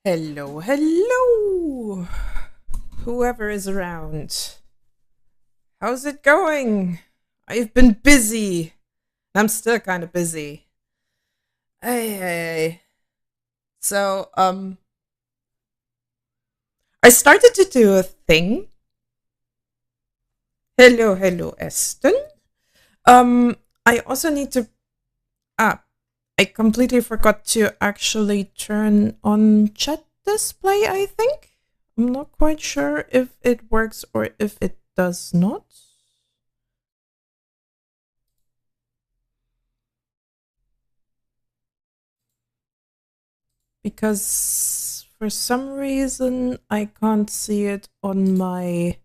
Hello, hello, whoever is around. How's it going? I've been busy. I'm still kind of busy. Hey. So, I started to do a thing. Hello, hello, Eston. I also need to. Ah, I completely forgot to actually turn on chat display, I think. I'm not quite sure if it works or if it does not. Because for some reason I can't see it on my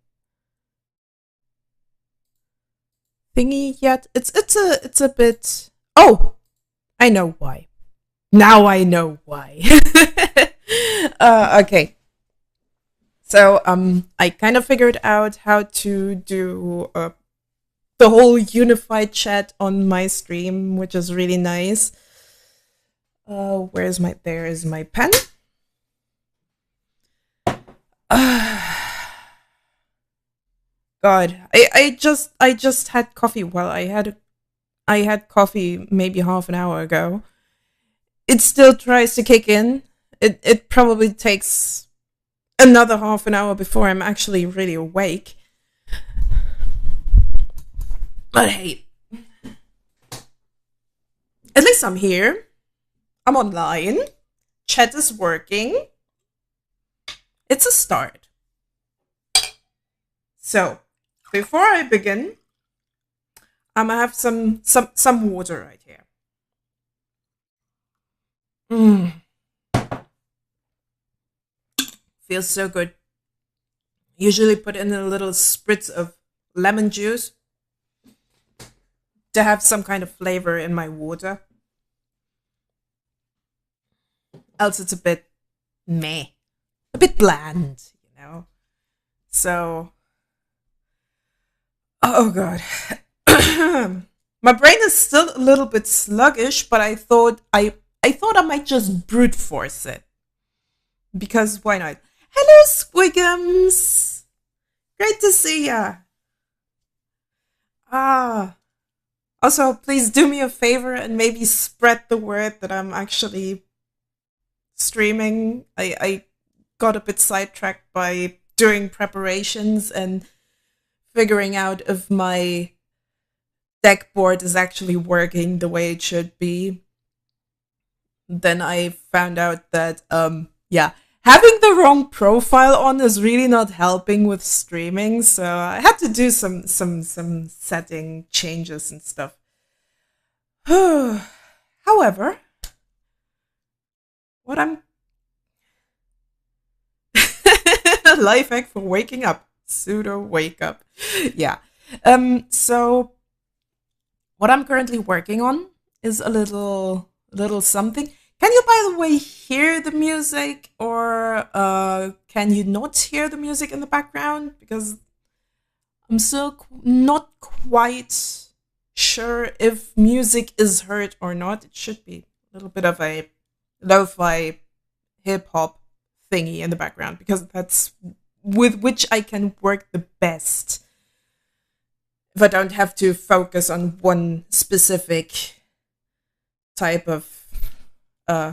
thingy yet. It's a bit. Oh, I know why. Now I know why. Okay. So I kind of figured out how to do the whole unified chat on my stream, which is really nice. There is my pen. God, I just had coffee. Well, I had coffee maybe half an hour ago. It still tries to kick in. It probably takes another half an hour before I'm actually really awake. But hey, at least I'm here. I'm online. Chat is working. It's a start. So, before I begin, I'm gonna have some water right here. Mm, feels so good. Usually put in a little spritz of lemon juice to have some kind of flavor in my water. Else it's a bit meh, a bit bland. So, oh god. My brain is still a little bit sluggish, but I thought I might just brute force it. Because why not? Hello, Squigums! Great to see ya! Ah. Also, please do me a favor and maybe spread the word that I'm actually streaming. I got a bit sidetracked by doing preparations and figuring out if my deck board is actually working the way it should be. Then I found out that yeah, having the wrong profile on is really not helping with streaming, so I had to do some setting changes and stuff. However, what I'm life hack for waking up, pseudo wake up. Yeah. So what I'm currently working on is a little something. Can you, by the way, hear the music, or can you not hear the music in the background? Because I'm still not quite sure if music is heard or not. It should be a little bit of a lo-fi hip hop thingy in the background because that's with which I can work the best if I don't have to focus on one specific type of uh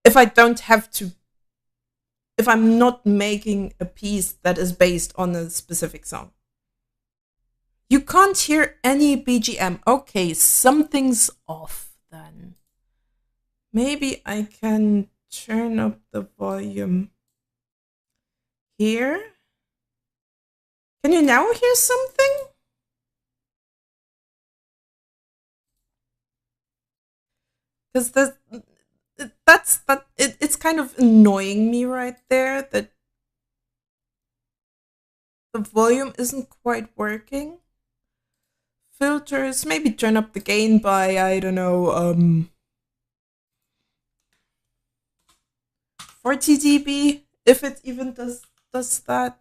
if I don't have to if I'm not making a piece that is based on a specific song. You can't hear any BGM. Okay, something's off then. Maybe I can turn up the volume here. Can you now hear something? Because it's kind of annoying me right there that the volume isn't quite working. Filters, maybe turn up the gain by, I don't know, 40 dB, if it even does that.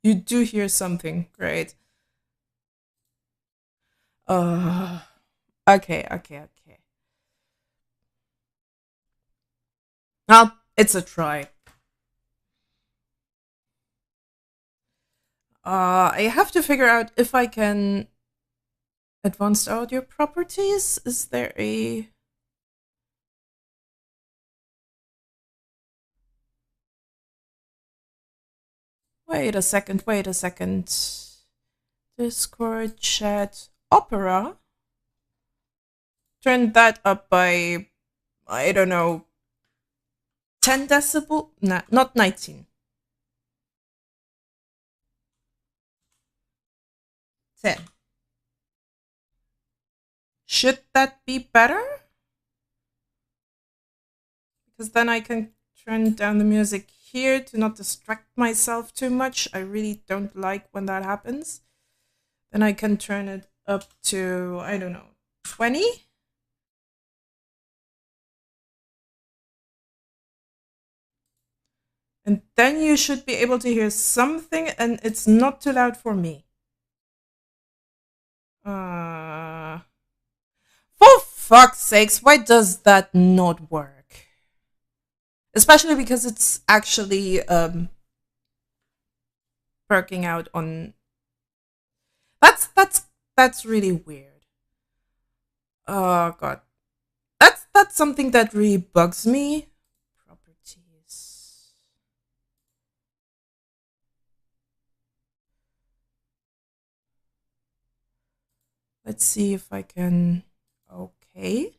You do hear something, great. Uh okay. Well, it's a try. I have to figure out if I can advanced audio properties. Is there a wait a second, wait a second. Discord chat opera. Turn that up by I don't know 10 decibel? Nah, not 19. 10. Should that be better? Because then I can turn down the music here to not distract myself too much. I really don't like when that happens. Then I can turn it up to, I don't know, 20? And then you should be able to hear something, and it's not too loud for me. For fuck's sakes, why does that not work? Especially because it's actually perking out on. That's really weird. Oh god, that's something that really bugs me. Properties. Let's see if I can. Okay.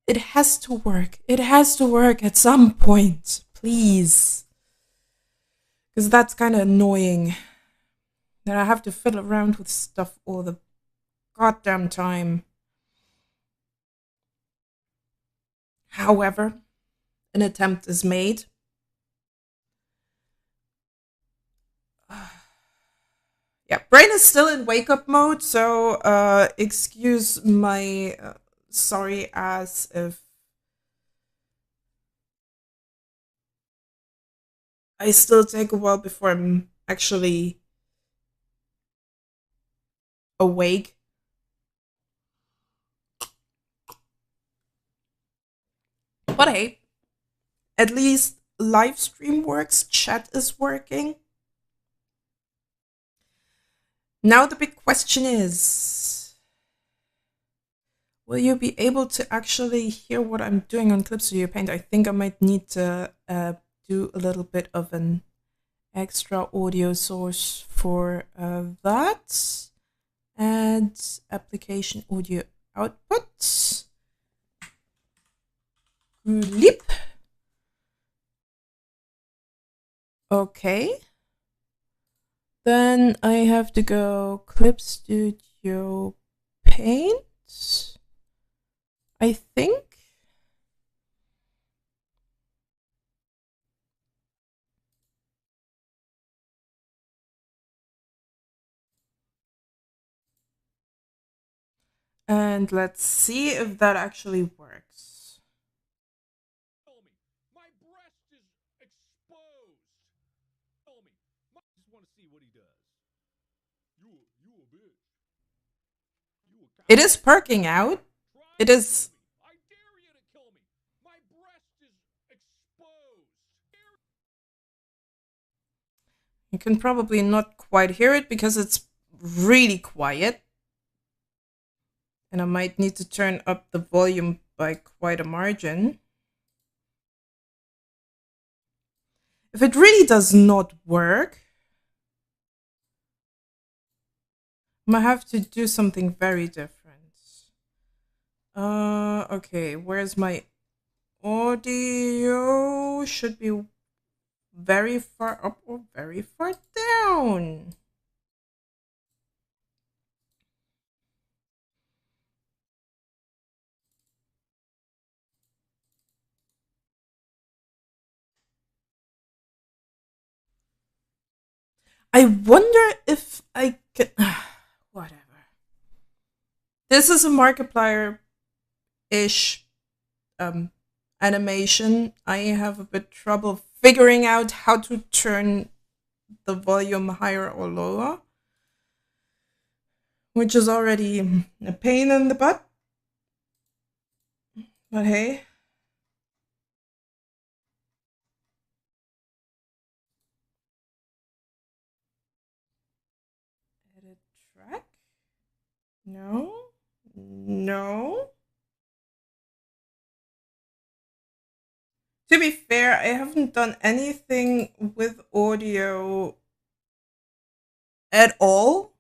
It has to work. It has to work at some point, please. Because that's kind of annoying that I have to fiddle around with stuff all the goddamn time. However, an attempt is made. Yeah, brain is still in wake up mode, so excuse my sorry ass if I still take a while before I'm actually awake. But hey, at least live stream works, chat is working. Now the big question is, will you be able to actually hear what I'm doing on Clip Studio Paint? I think I might need to do a little bit of an extra audio source for that. Add application audio output. Leap. Okay. Then I have to go Clip Studio Paint. I think. And let's see if that actually works. My breast is exposed. Tell me. I just want to see what he does. You a bitch. It is perking out. It is. I dare you to kill me. My breast is exposed. You can probably not quite hear it because it's really quiet. And I might need to turn up the volume by quite a margin. If it really does not work, I'm gonna have to do something very different. Okay, where's my audio? Should be very far up or very far down. I wonder if I can. Whatever. This is a Markiplier-ish animation. I have a bit trouble figuring out how to turn the volume higher or lower, which is already a pain in the butt. But hey, edit track? No, no. To be fair, I haven't done anything with audio at all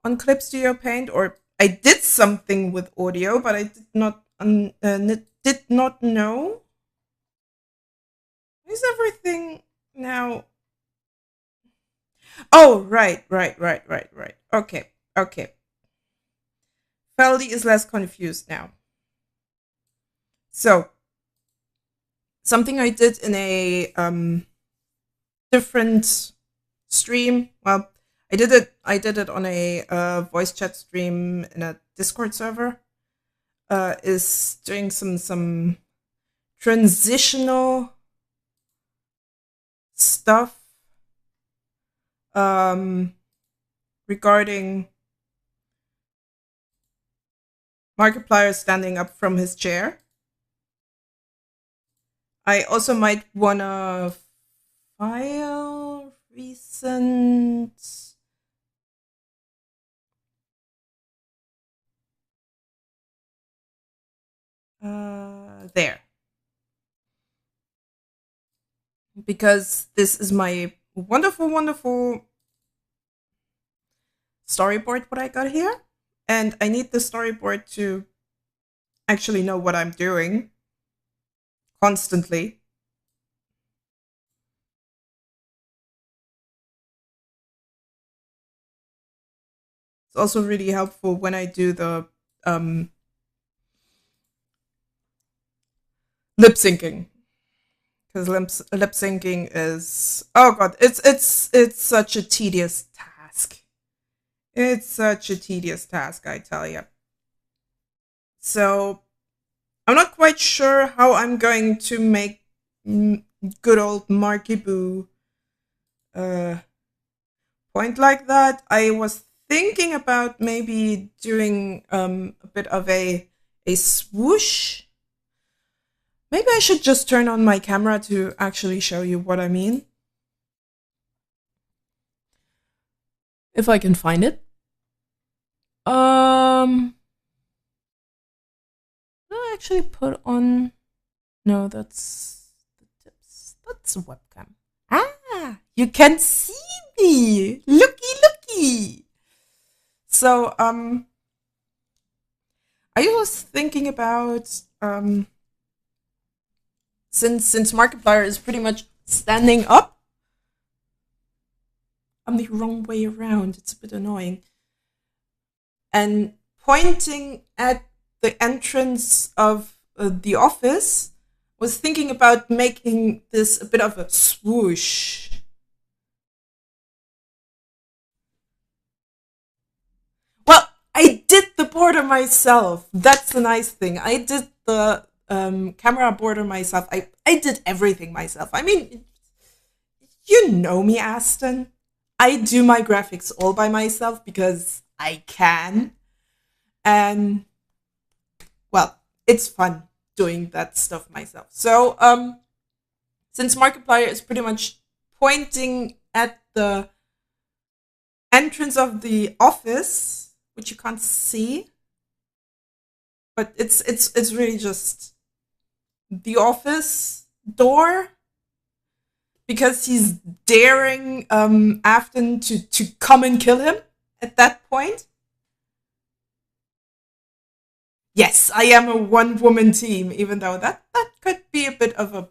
on Clip Studio Paint, or I did something with audio, but I did not know. Is everything now? Oh, right. Okay. Feldy is less confused now. So, something I did in a different stream. Well, I did it on a voice chat stream in a Discord server. Is doing some transitional stuff um, regarding Markiplier standing up from his chair. I also might wanna file recent there, because this is my wonderful storyboard what I got here, and I need the storyboard to actually know what I'm doing constantly. It's also really helpful when I do the lip syncing, because lip syncing is, oh god, it's such a tedious task. It's such a tedious task, I tell you. So I'm not quite sure how I'm going to make good old Markiplier point like that. I was thinking about maybe doing a bit of a swoosh. Maybe I should just turn on my camera to actually show you what I mean. If I can find it. I actually put on. No, that's the tips. That's a webcam. Ah, you can see me. Looky. So, I was thinking about since Markiplier is pretty much standing up. I'm the wrong way around. It's a bit annoying. And pointing at the entrance of the office, was thinking about making this a bit of a swoosh. Well, I did the border myself. That's the nice thing. I did the camera border myself. I did everything myself. I mean, you know me, Aston. I do my graphics all by myself because I can. And, well, it's fun doing that stuff myself. So, since Markiplier is pretty much pointing at the entrance of the office, which you can't see, but it's really just the office door, because he's daring Afton to come and kill him at that point. Yes, I am a one-woman team, even though that could be a bit of a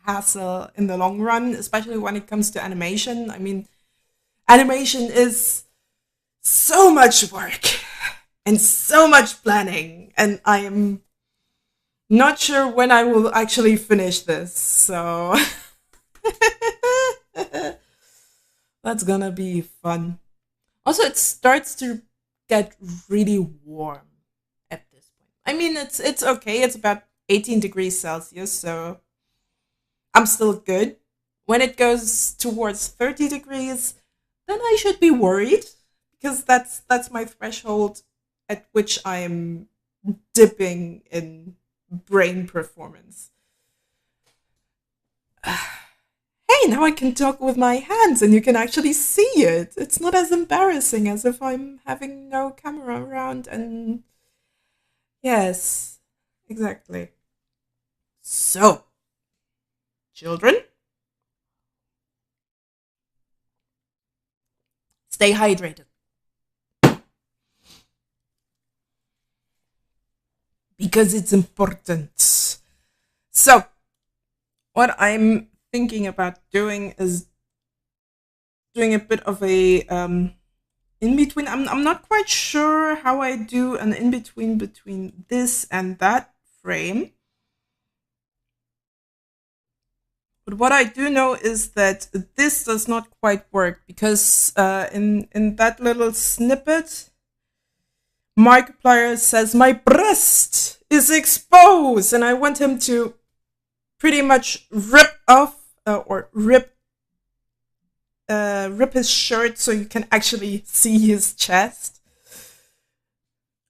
hassle in the long run, especially when it comes to animation. I mean, animation is so much work and so much planning, and I am not sure when I will actually finish this. So that's gonna be fun. Also, it starts to get really warm at this point. I mean, it's okay. It's about 18 degrees Celsius, so I'm still good. When it goes towards 30 degrees, then I should be worried, because that's my threshold at which I'm dipping in brain performance. Hey, now I can talk with my hands and you can actually see it. It's not as embarrassing as if I'm having no camera around. And yes, exactly. So, children, stay hydrated because it's important. So, what I'm thinking about doing is doing a bit of a in between. I'm not quite sure how I do an in between this and that frame. But what I do know is that this does not quite work because in that little snippet, Markiplier says my breast is exposed, and I want him to pretty much rip off or rip his shirt so you can actually see his chest.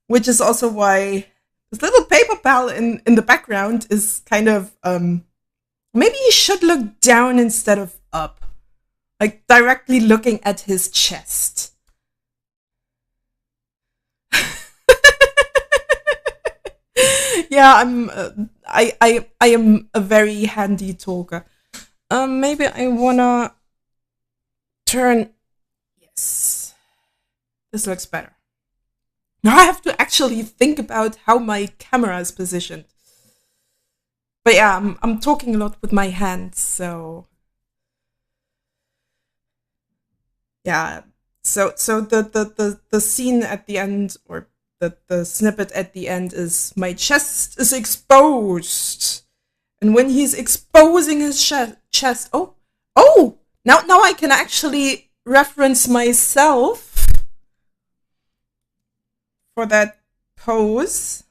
Which is also why this little paper pal in the background is kind of maybe you should look down instead of up, like directly looking at his chest. Yeah, I am a very handy talker. Maybe I wanna turn. Yes, this looks better. Now I have to actually think about how my camera is positioned. But yeah, I'm talking a lot with my hands, so yeah. So the scene at the end, or the snippet at the end, is my chest is exposed, and when he's exposing his chest, oh, now I can actually reference myself for that pose.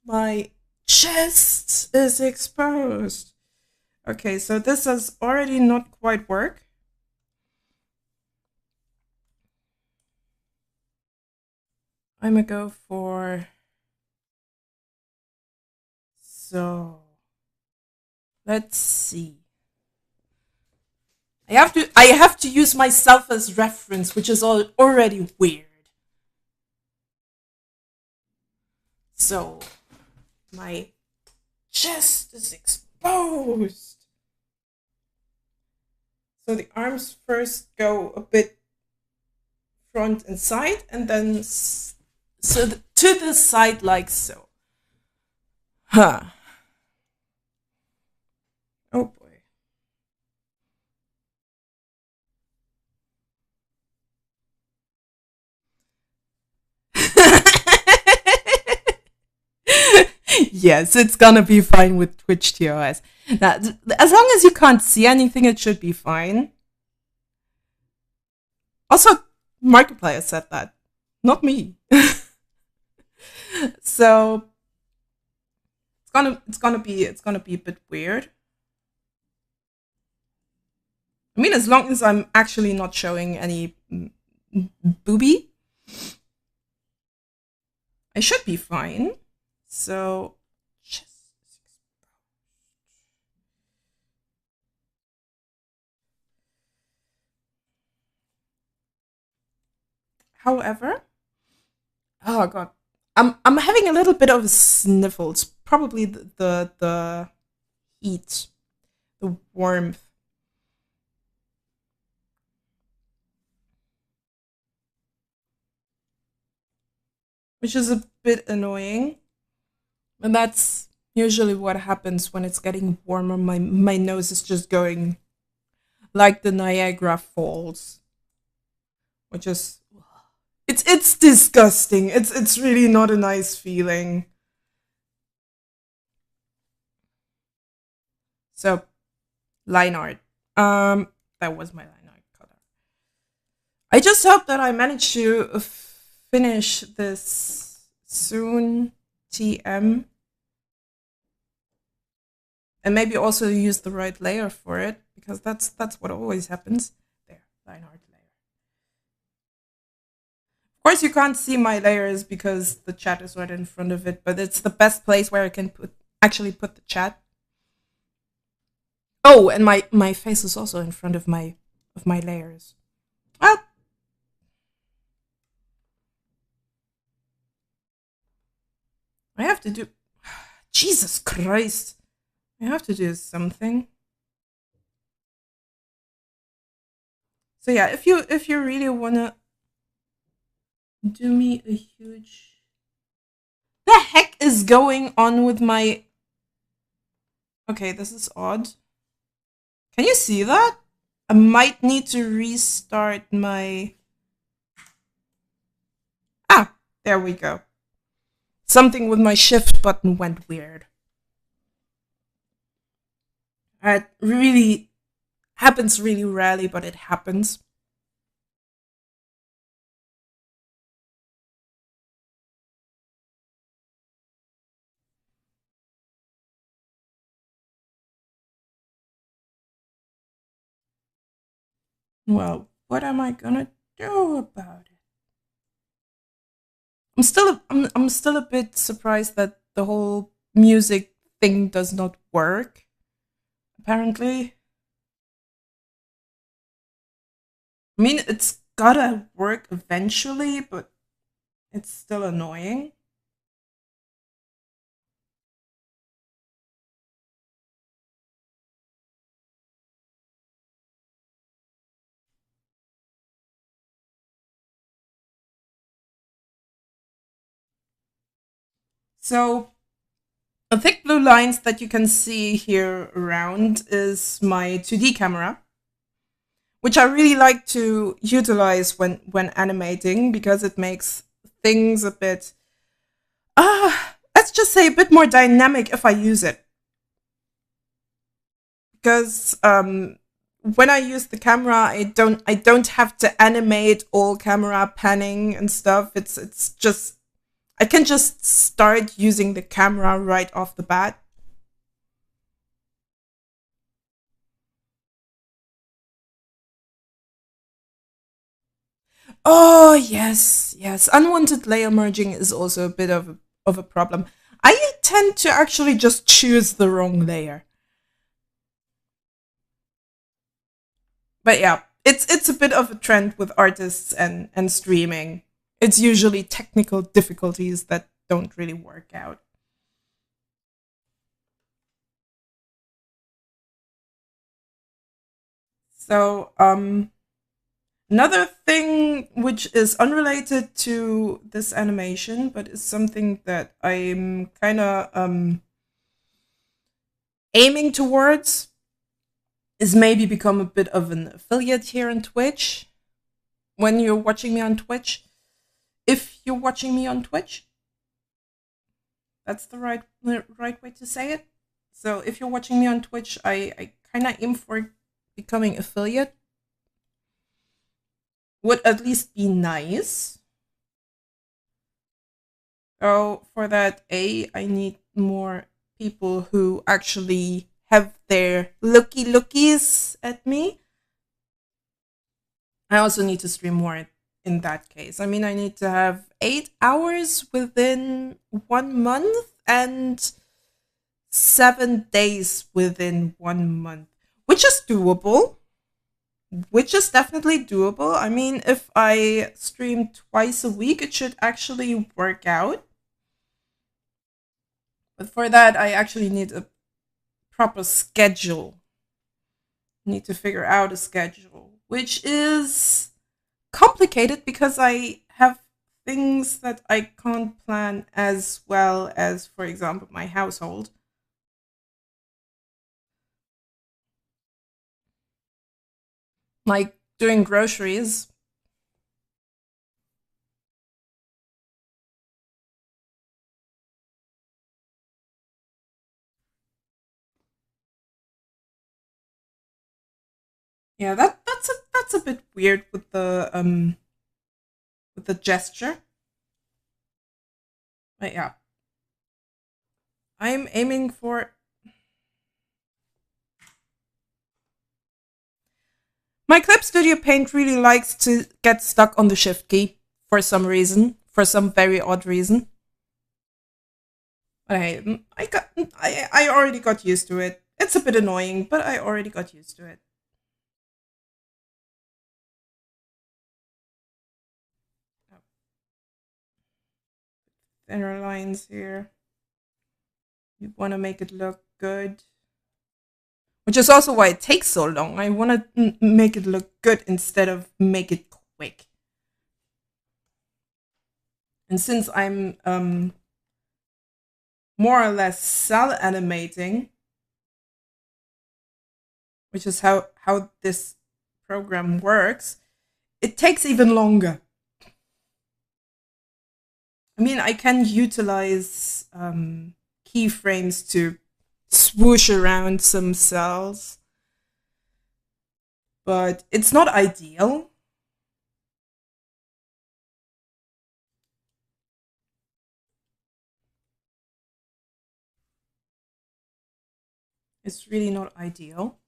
My chest is exposed. Okay, so this does already not quite work. I'm gonna go for. So let's see. I have to use myself as reference, which is already weird. So my chest is exposed. So the arms first go a bit front and side, and then to the side like so. Huh. Oh boy. Yes, it's gonna be fine with Twitch TOS. Now, as long as you can't see anything, it should be fine. Also, Markiplier said that, not me. So it's gonna be a bit weird. I mean, as long as I'm actually not showing any booby, I should be fine. So, however, oh god, I'm having a little bit of sniffles. Probably the heat, the warmth. Which is a bit annoying. And that's usually what happens when it's getting warmer. My nose is just going like the Niagara Falls, which is it's disgusting. It's really not a nice feeling. So line art. That was my line art color. I just hope that I manage to finish this soon. TM. And maybe also use the right layer for it, because that's what always happens. There, line art layer. Of course, you can't see my layers because the chat is right in front of it, but it's the best place where I can actually put the chat. Oh, and my face is also in front of my layers. Well, I have to do. Jesus Christ! I have to do something. So yeah, if you really wanna do me a huge. The heck is going on with my? Okay, this is odd. Can you see that? I might need to restart my. Ah, there we go. Something with my shift button went weird. It really happens really rarely, but it happens. Well, what am I gonna do about it? I'm still a bit surprised that the whole music thing does not work. Apparently, I mean it's gotta work eventually, but it's still annoying. So the thick blue lines that you can see here around is my 2D camera, which I really like to utilize when animating because it makes things a bit let's just say a bit more dynamic if I use it. Because when I use the camera, I don't have to animate all camera panning and stuff. It's just I can just start using the camera right off the bat. Oh yes, yes. Unwanted layer merging is also a bit of a problem. I tend to actually just choose the wrong layer. But yeah, it's a bit of a trend with artists and streaming. It's usually technical difficulties that don't really work out. So another thing which is unrelated to this animation, but is something that I'm kind of aiming towards, is maybe become a bit of an affiliate here on Twitch. When you're watching me on Twitch, if you're watching me on Twitch, that's the right way to say it. So if you're watching me on Twitch, I kind of aim for becoming affiliate. Would at least be nice. So for that, I need more people who actually have their lookies at me. I also need to stream more in that case. I mean, I need to have 8 hours within 1 month and 7 days within 1 month, which is doable. Which is definitely doable. I mean, if I stream twice a week, it should actually work out. But for that, I actually need a proper schedule. Need to figure out a schedule, which is complicated because I have things that I can't plan as well as, for example, my household. Like doing groceries. Yeah, that's a bit weird with the gesture. But yeah. I'm aiming for my Clip Studio Paint really likes to get stuck on the shift key for some reason, for some very odd reason. But I already got used to it. It's a bit annoying, but I already got used to it. Thinner lines here. You want to make it look good. Which is also why it takes so long. I want to make it look good instead of make it quick. And since I'm more or less cell animating, which is how this program works, it takes even longer. I mean, I can utilize keyframes to swoosh around some cells, but it's not ideal. It's really not ideal.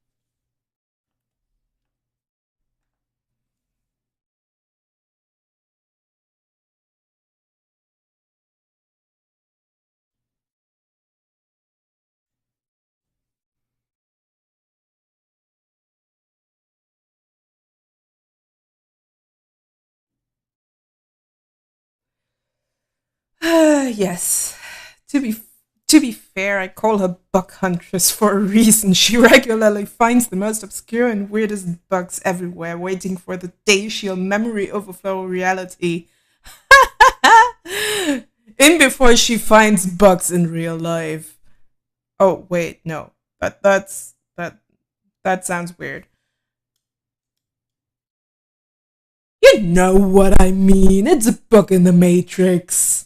Yes. To be to be fair, I call her bug huntress for a reason. She regularly finds the most obscure and weirdest bugs everywhere, waiting for the day she'll memory overflow reality. In before she finds bugs in real life. Oh wait, no. That sounds weird. You know what I mean. It's a bug in the Matrix.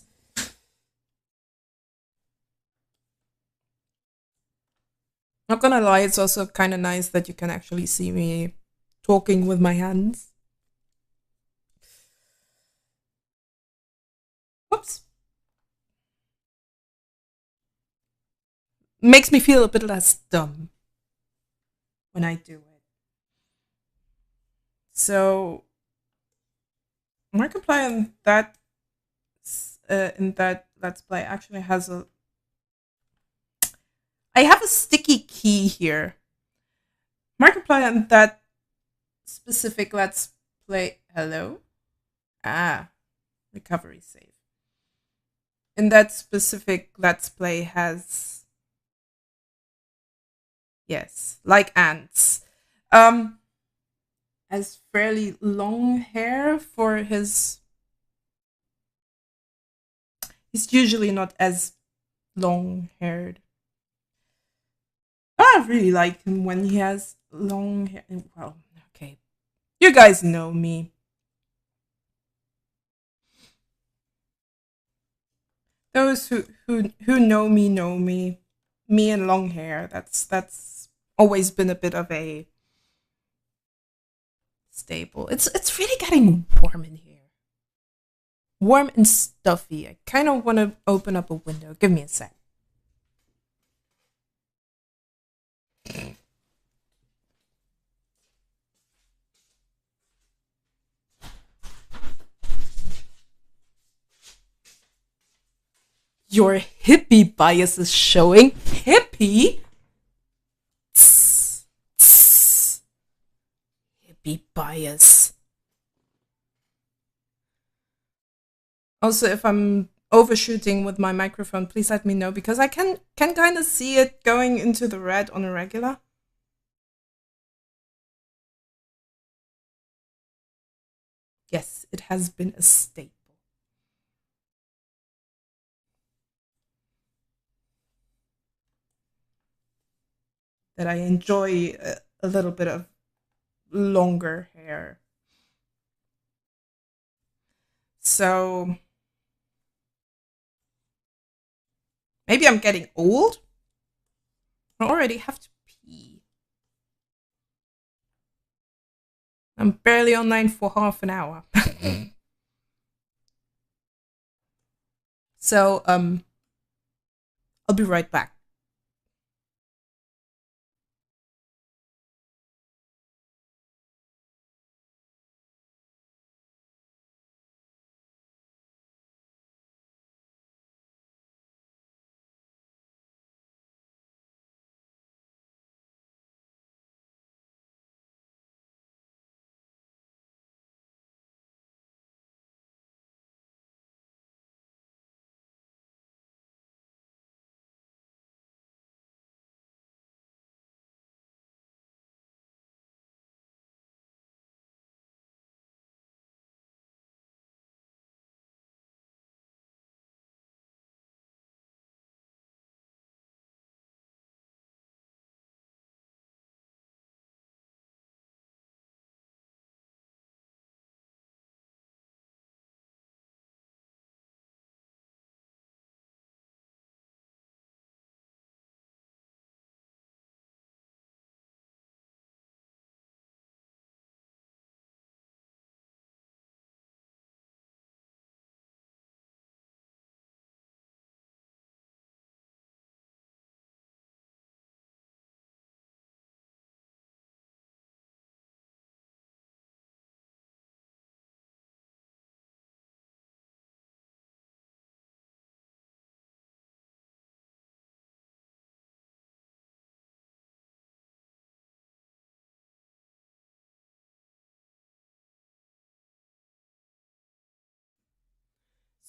Not gonna lie, it's also kind of nice that you can actually see me talking with my hands. Whoops. Makes me feel a bit less dumb when I do it. So Markiplier in that Let's Play actually has a. I have a sticky key here. Markiplier in that specific Let's Play. Hello. Recovery save. In that specific Let's Play has. Yes, like ants. Has fairly long hair for his. He's usually not as long haired. I really like him when he has long hair. Well, okay. You guys know me. Those who know me know me. Me and long hair. That's always been a bit of a staple. It's really getting warm in here. Warm and stuffy. I kind of want to open up a window. Give me a sec. Your hippie bias is showing. Hippie? Tss, tss. Hippie bias. Also, if I'm overshooting with my microphone, please let me know because I can kind of see it going into the red on a regular. Yes, it has been a staple. That I enjoy a little bit of longer hair. So maybe I'm getting old. I already have to pee. I'm barely online for half an hour. So I'll be right back.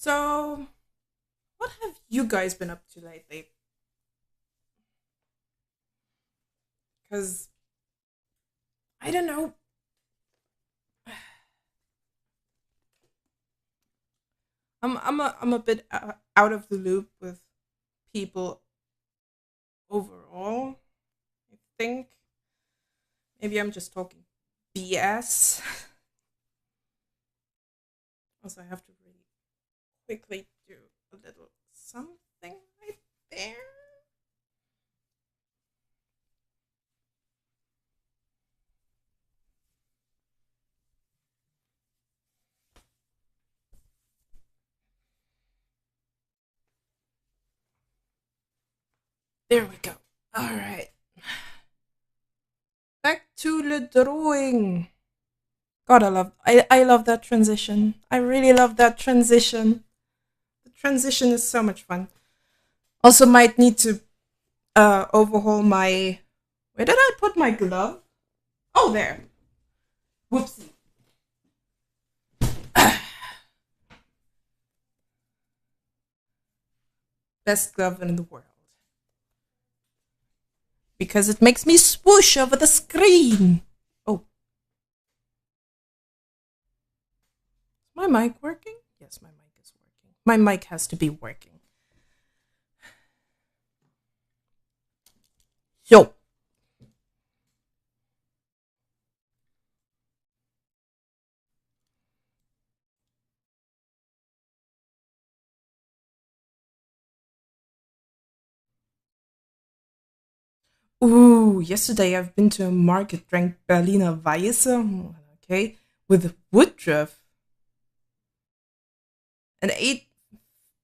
So, what have you guys been up to lately? Because I don't know. I'm a bit out of the loop with people overall. I think maybe I'm just talking BS. Also, I have to really quickly do a little something right there. There we go. All right. Back to the drawing. God, I love that transition. I really love that transition. The transition is so much fun. Also, might need to overhaul my. Where did I put my glove? Oh, there. Whoopsie. Best glove in the world. Because it makes me swoosh over the screen. Oh. Is my mic working? Yes, my mic is working. My mic has to be working. So. Ooh, yesterday I've been to a market, drank Berliner Weisse, okay, with Woodruff, and ate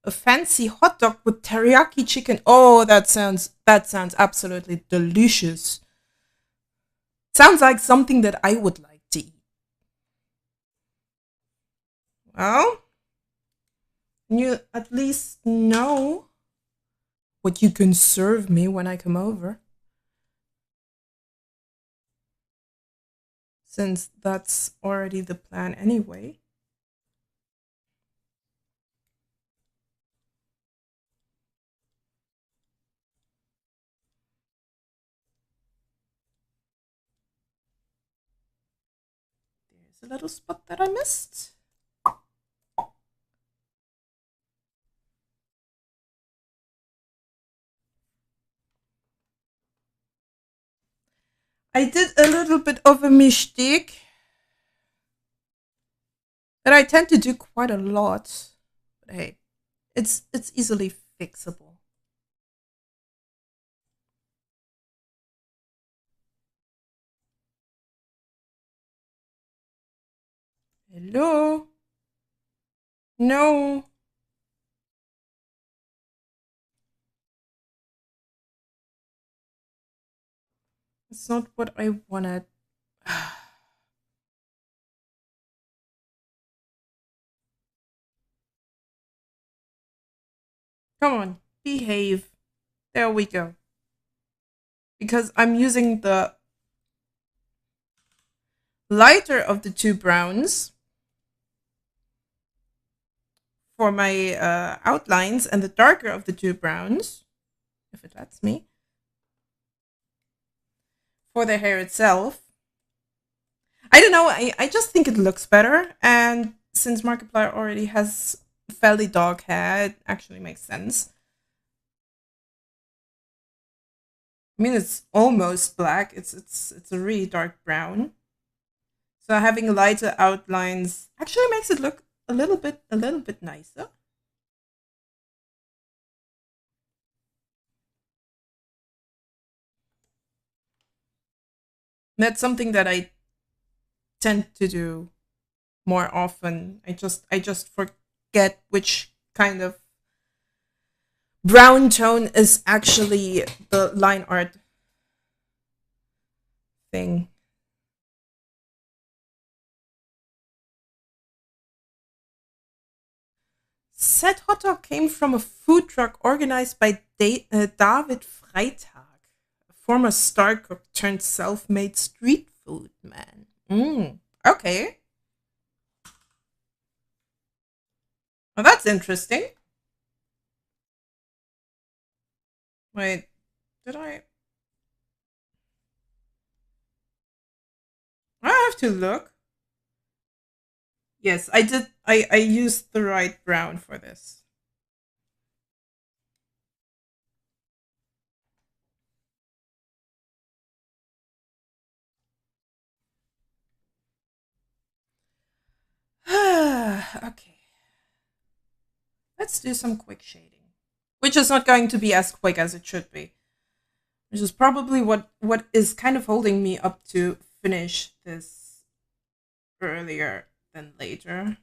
a fancy hot dog with teriyaki chicken. Oh, that sounds absolutely delicious. Sounds like something that I would like to eat. Well, you at least know what you can serve me when I come over. Since that's already the plan anyway. There's a little spot that I missed. I did a little bit of a mistake that I tend to do quite a lot. But hey, it's easily fixable. Hello? No. It's not what I wanted. Come on, behave. There we go. Because I'm using the lighter of the two browns for my outlines and the darker of the two browns, if it lets me, for the hair itself. I don't know, I just think it looks better. And since Markiplier already has fairly dark hair, it actually makes sense. I mean, it's almost black. It's a really dark brown. So having lighter outlines actually makes it look a little bit nicer. That's something that I tend to do more often. I just forget which kind of brown tone is actually the line art thing. Said hot dog came from a food truck organized by David Freitag, a former star cook turned self-made street food man. Okay. Well, that's interesting. Wait, did I? I have to look. Yes, I did. I used the right brown for this. Okay, let's do some quick shading, which is not going to be as quick as it should be. Which is probably what is kind of holding me up to finish this earlier than later.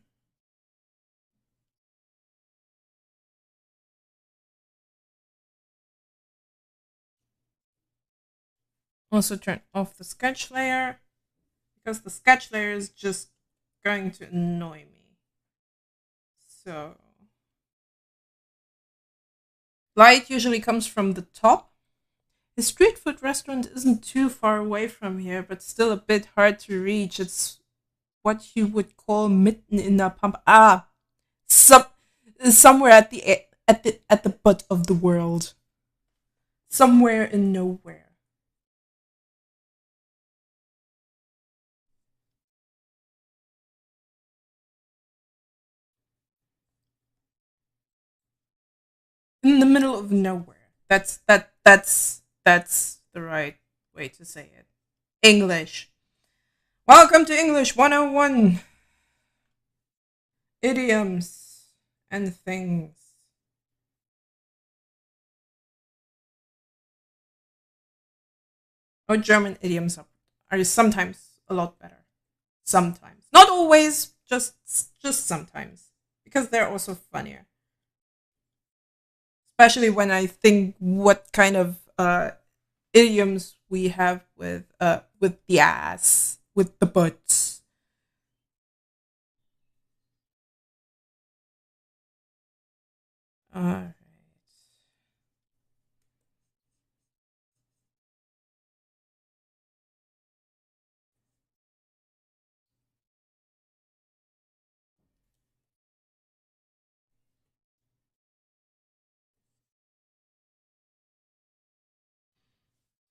Also turn off the sketch layer because the sketch layer is just going to annoy me. So light usually comes from the top. The street food restaurant isn't too far away from here, but still a bit hard to reach. It's what you would call mitten in the pump. Some somewhere at the butt of the world, somewhere in nowhere. In the middle of nowhere. That's the right way to say it. English. Welcome to English 101. Idioms and things. Or German idioms are sometimes a lot better. Sometimes. Not always, just sometimes. Because they're also funnier. Especially when I think what kind of idioms we have with the ass, with the butts. Uh,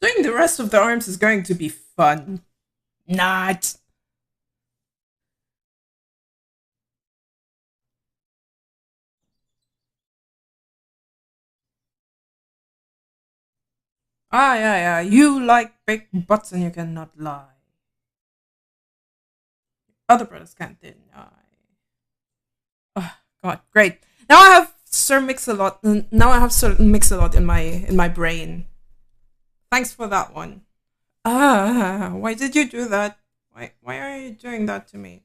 Doing the rest of the arms is going to be fun. Not. Yeah, yeah. You like big butts and you cannot lie. Other brothers can't deny. Oh, God, great. Now I have Sir Mix-a-Lot. Now I have Sir Mix-a-Lot in my brain. Thanks for that one. Why did you do that? Why are you doing that to me?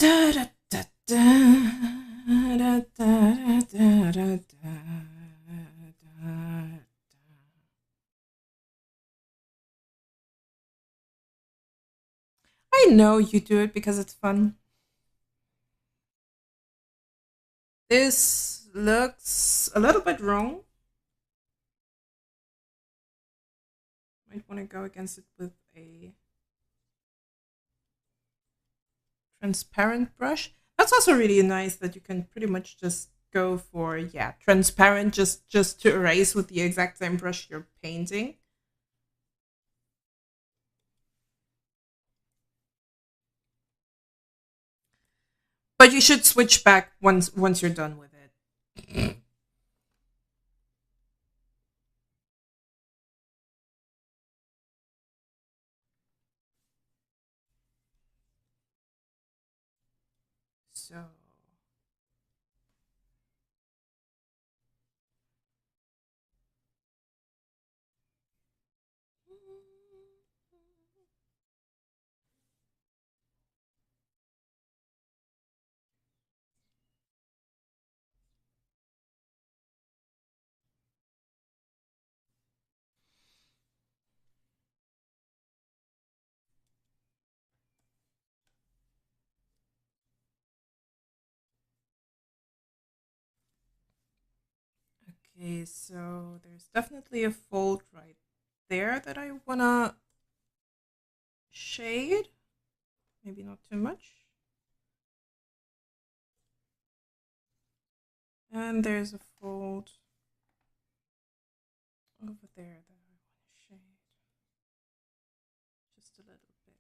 Da, da, da, da, da, da, da, da, da. I know you do it because it's fun. This looks a little bit wrong. Might want to go against it with a transparent brush. That's also really nice that you can pretty much just go for transparent just to erase with the exact same brush you're painting. But you should switch back once you're done with it. So Okay, so there's definitely a fold right there that I wanna shade. Maybe not too much. And there's a fold over there that I want to shade just a little bit.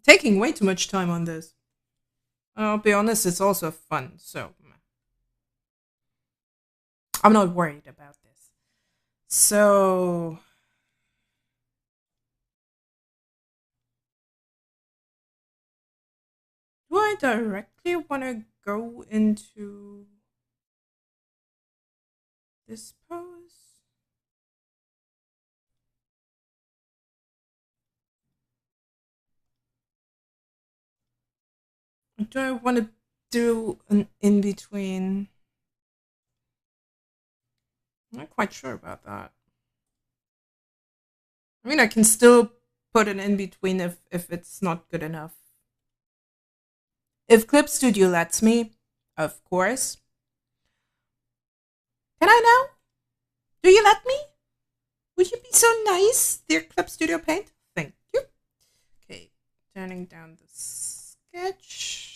Taking way too much time on this. I'll be honest, it's also fun, so I'm not worried about this. So do I directly want to go into this pose? Or do I want to do an in between? I'm not quite sure about that. I mean, I can still put an in between if it's not good enough. If Clip Studio lets me, of course. Can I now? Do you let me? Would you be so nice, dear Clip Studio Paint? Thank you. Okay, turning down the sketch.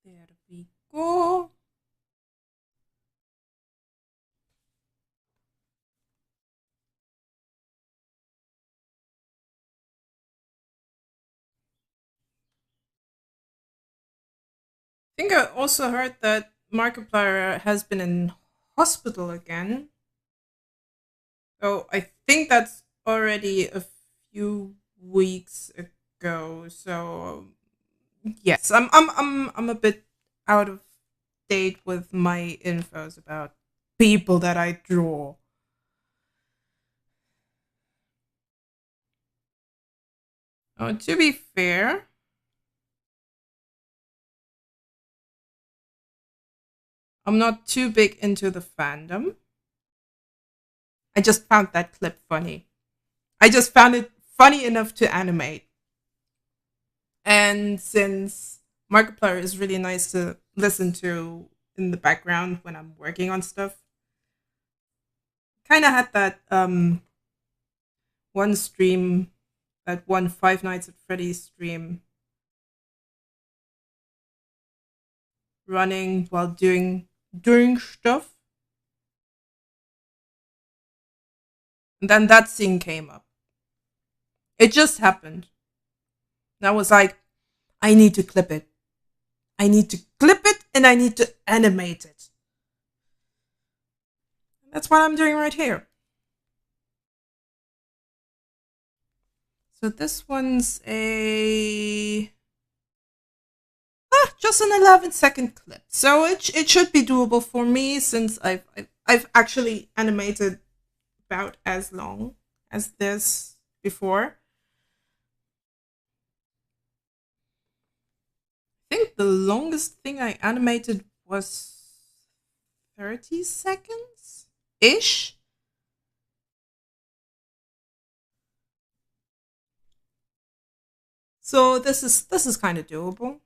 There we go. I think I also heard that Markiplier has been in hospital again. So I think that's already a few weeks ago. So yes, I'm a bit out of date with my infos about people that I draw. To be fair, I'm not too big into the fandom. I just found that clip funny. I just found it funny enough to animate. And since Markiplier is really nice to listen to in the background when I'm working on stuff, kind of had that one stream, that one Five Nights at Freddy's stream running while doing stuff. And then that scene came up. It just happened. And I was like, I need to clip it. I need to clip it and I need to animate it. And that's what I'm doing right here. So this one's just an 11-second clip. So it should be doable for me since I've actually animated about as long as this before. I think the longest thing I animated was 30 seconds ish. So this is kind of doable.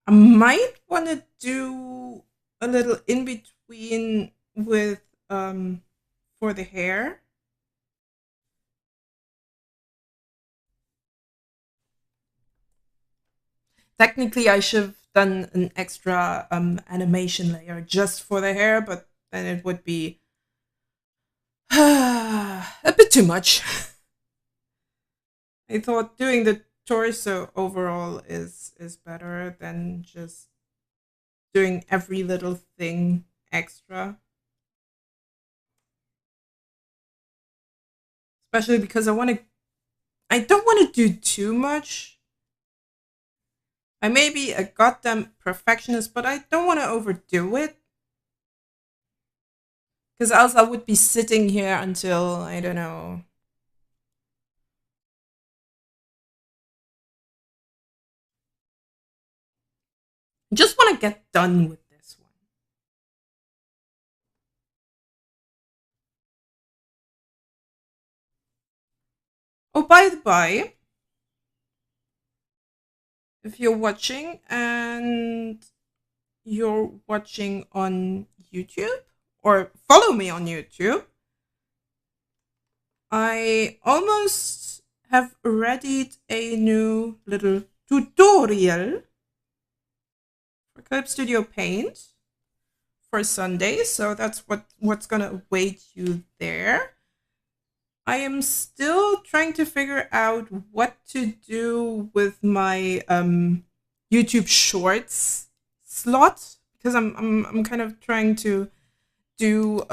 I might want to do a little in between with for the hair. Technically, I should have done an extra animation layer just for the hair, but then it would be a bit too much. I thought doing the torso overall is better than just doing every little thing extra. especially because I don't want to do too much. I may be a goddamn perfectionist, but I don't want to overdo it. Because else I would be sitting here until, I don't know. Just want to get done with this one. Oh, by the by, if you're watching and you're watching on YouTube or follow me on YouTube, I almost have readied a new little tutorial for Clip Studio Paint for Sunday. So that's what's gonna await you there. I am still trying to figure out what to do with my YouTube Shorts slot because I'm kind of trying to do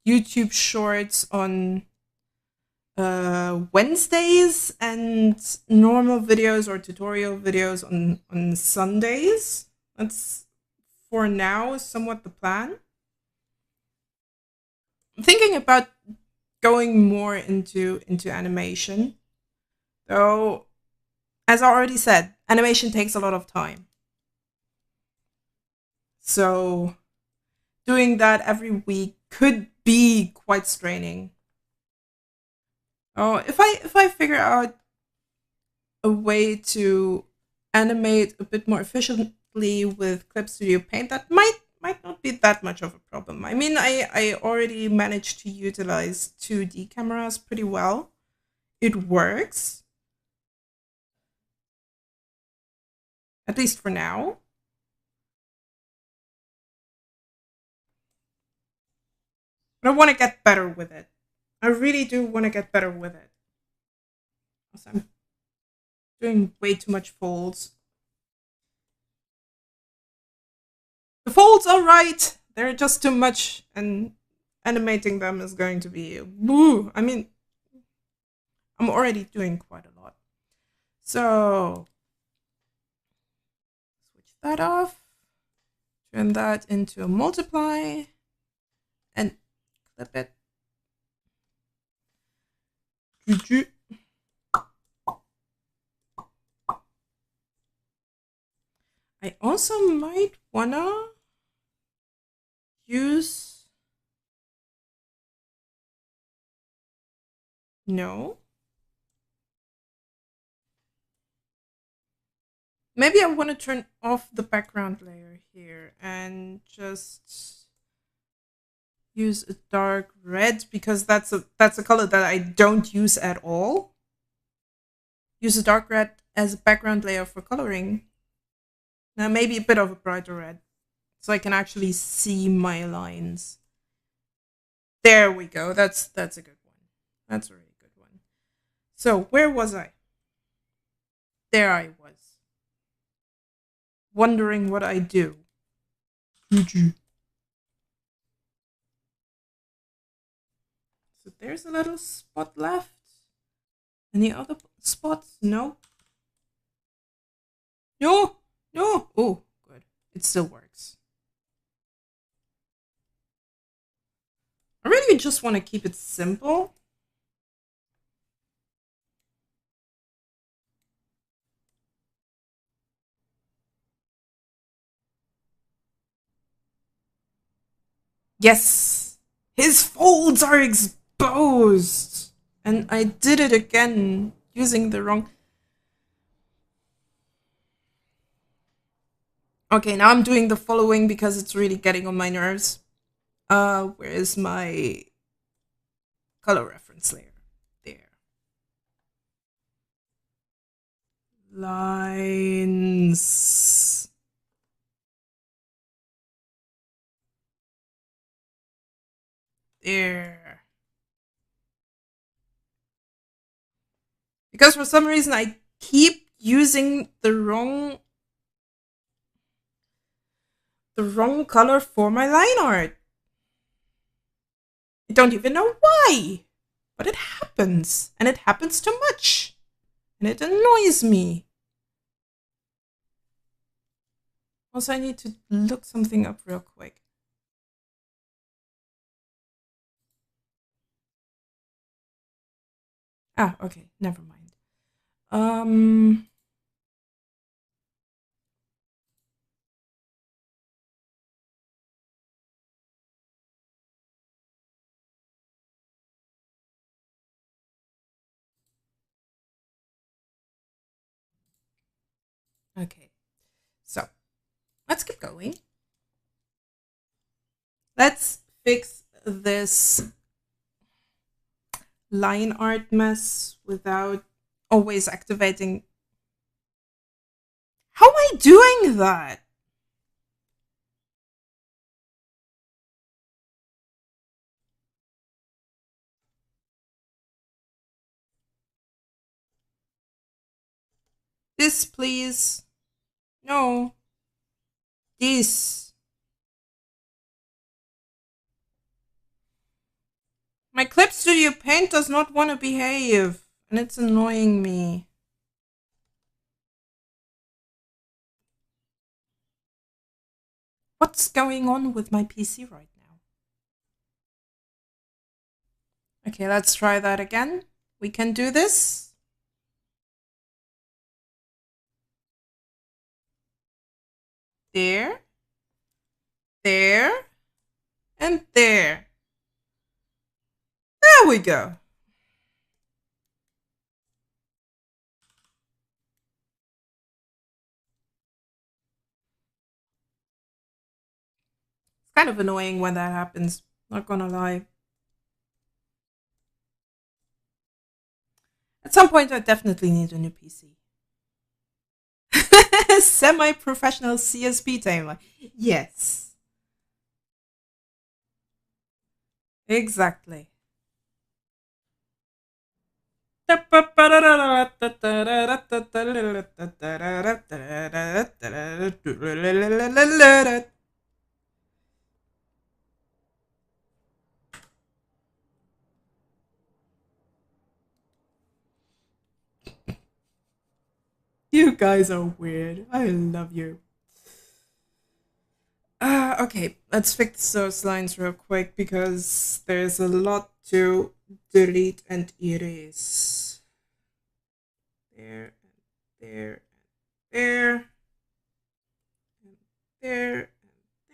YouTube Shorts on Wednesdays and normal videos or tutorial videos on Sundays. That's for now somewhat the plan. I'm thinking about going more into animation, though. As I already said, animation takes a lot of time. So doing that every week could be quite straining. Oh, if I figure out a way to animate a bit more efficiently with Clip Studio Paint, that might not be that much of a problem. I mean, I already managed to utilize 2D cameras pretty well. It works, at least for now. But I want to get better with it. I really do want to get better with it. Also, I'm doing way too much folds. The folds are right. They're just too much, and animating them is going to be woo. I mean, I'm already doing quite a lot. So switch that off. Turn that into a multiply and clip it. I also might wanna use no. Maybe I want to turn off the background layer here and just use a dark red because that's a color that I don't use at all. Use a dark red as a background layer for coloring. Now maybe a bit of a brighter red so I can actually see my lines. There we go. That's a good one. That's a really good one. So where was I? There I was. Wondering what I do. So there's a little spot left. Any other spots? No. No. No. Oh, good. It still works. I really just want to keep it simple. Yes. His folds are exposed. And I did it again using the wrong. Okay, now I'm doing the following because it's really getting on my nerves. Where is my color reference layer? There. Lines. There. Because for some reason I keep using the wrong color for my line art. I don't even know why, But it happens, and it happens too much, and it annoys me. Also, I need to look something up real quick. Ah, okay, never mind. Um, okay, so let's keep going. Let's fix this line art mess without always activating. How am I doing that? This, please. No. This. My Clip Studio Paint does not want to behave, and it's annoying me. What's going on with my PC right now? Okay, let's try that again. We can do this. There. There. And there. There we go. It's kind of annoying when that happens. Not gonna lie. At some point, I definitely need a new PC. Semi-professional CSP timer. Yes. Exactly. You guys are weird. I love you. Okay, let's fix those lines real quick because there's a lot to delete and erase. There, there, there, and there, and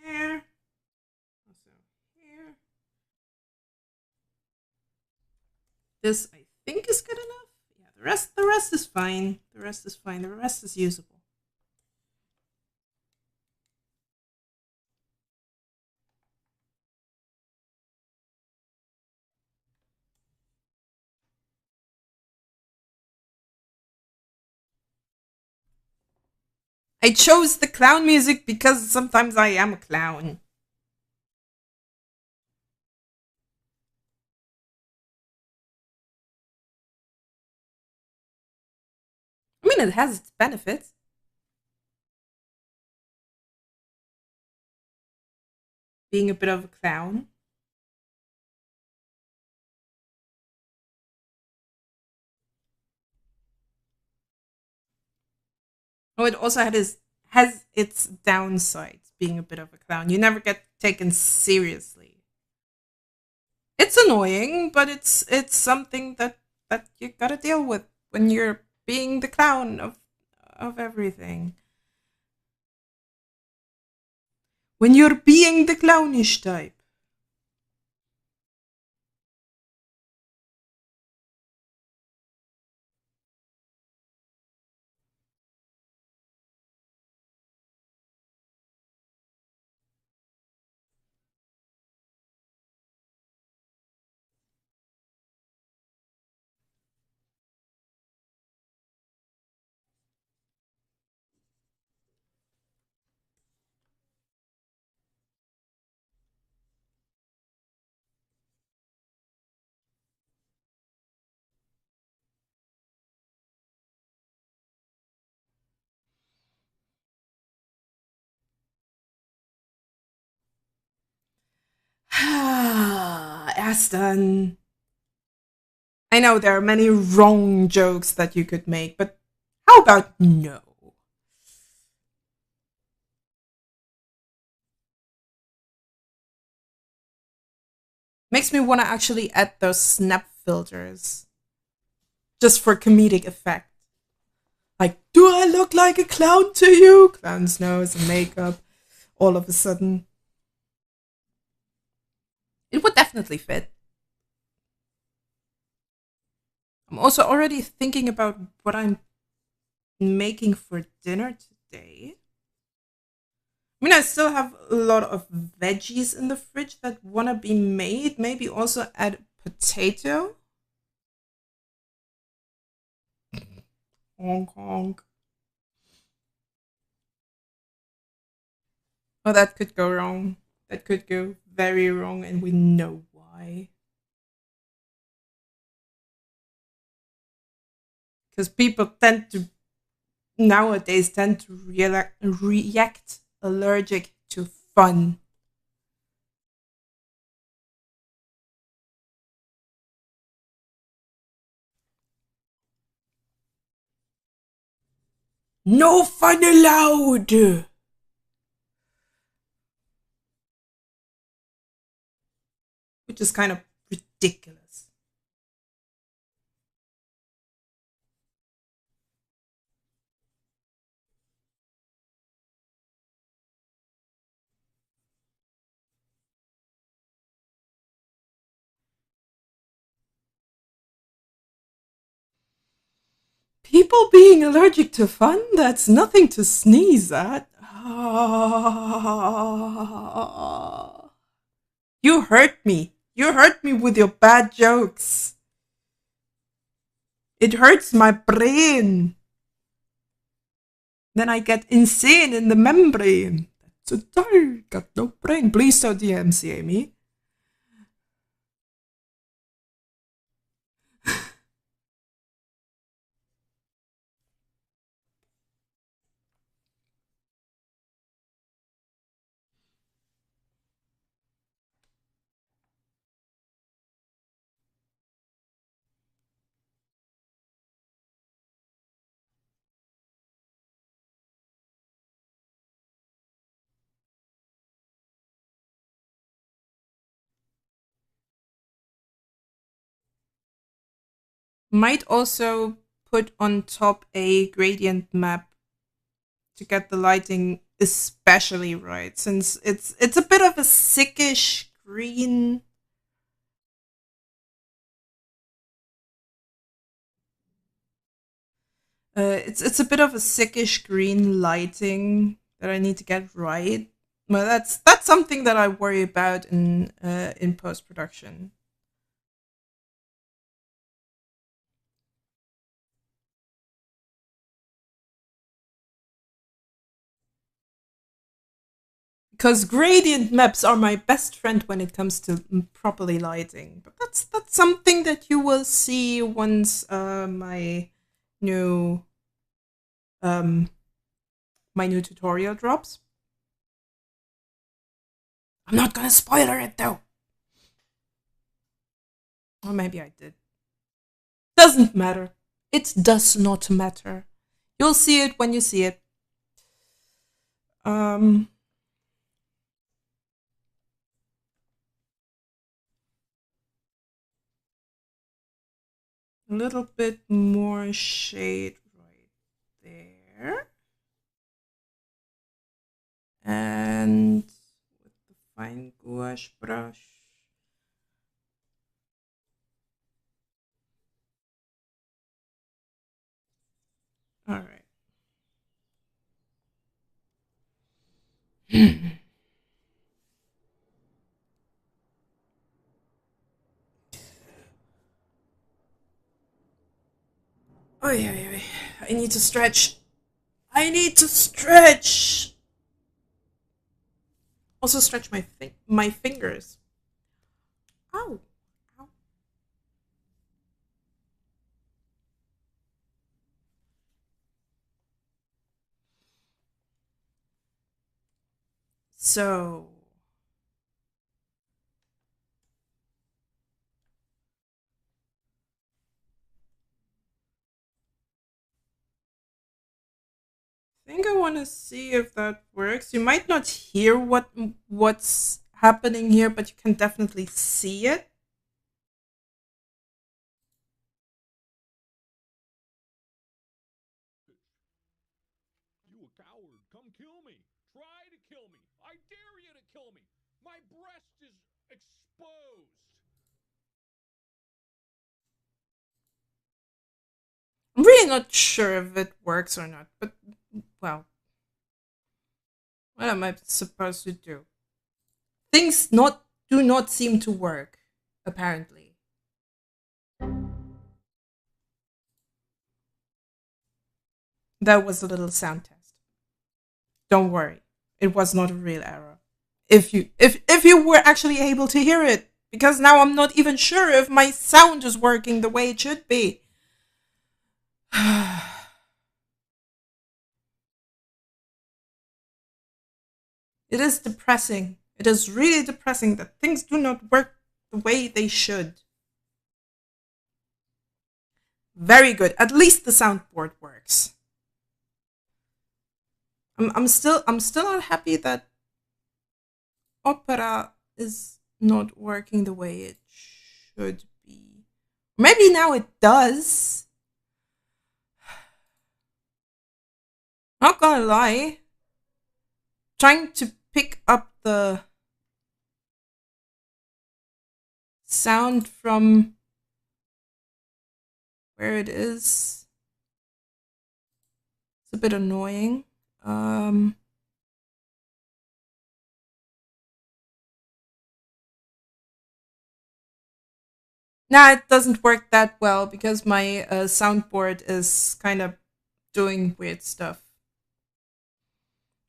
there. Also here. This I think is good enough. Yeah, the rest is fine. The rest is fine. The rest is usable. I chose the clown music because sometimes I am a clown. I mean, it has its benefits. Being a bit of a clown. Oh, it also has its downsides. Being a bit of a clown, you never get taken seriously. It's annoying, but it's something that you gotta deal with when you're being the clown of everything. When you're being the clownish type. Erst dann. I know there are many wrong jokes that you could make, but how about no? Makes me want to actually add those snap filters just for comedic effect. Like, do I look like a clown to you? Clown's nose and makeup. All of a sudden, it would definitely fit. I'm also already thinking about what I'm making for dinner today. I mean, I still have a lot of veggies in the fridge that want to be made. Maybe also add potato. Honk, honk. Oh, that could go wrong. That could go very wrong, and we know why. Because people tend to, nowadays, tend to react allergic to fun. No fun allowed! Which is kind of ridiculous. People being allergic to fun? That's nothing to sneeze at. You hurt me. You hurt me with your bad jokes. It hurts my brain. Then I get insane in the membrane. That's a die. Got no brain. Please don't DMCA me. Might also put on top a gradient map to get the lighting especially right, since it's a bit of a sickish green. It's a bit of a sickish green lighting that I need to get right. Well, that's something that I worry about in post production. Because gradient maps are my best friend when it comes to properly lighting. But that's something that you will see once new um my new tutorial drops. I'm not gonna spoiler it though. Or maybe I did. Doesn't matter. It does not matter. You'll see it when you see it. Um, a little bit more shade right there. And with the fine gouache brush. All right. Oh yeah. I need to stretch. I need to stretch. Also stretch my fingers. Ow. Ow. So think I want to see if that works. You might not hear what's happening here, but you can definitely see it. You a coward. Come kill me. Try to kill me. I dare you to kill me. My breast is exposed. I'm really not sure if it works or not, but well, what am I supposed to do? Things not do not seem to work, apparently. That was a little sound test. Don't worry. It was not a real error. If you were actually able to hear it, because now I'm not even sure if my sound is working the way it should be. It is depressing. It is really depressing that things do not work the way they should. Very good. At least the soundboard works. I'm still not happy that Opera is not working the way it should be. Maybe now it does. Not gonna lie. Trying to pick up the sound from where it is. It's a bit annoying. Nah, it doesn't work that well because my soundboard is kind of doing weird stuff.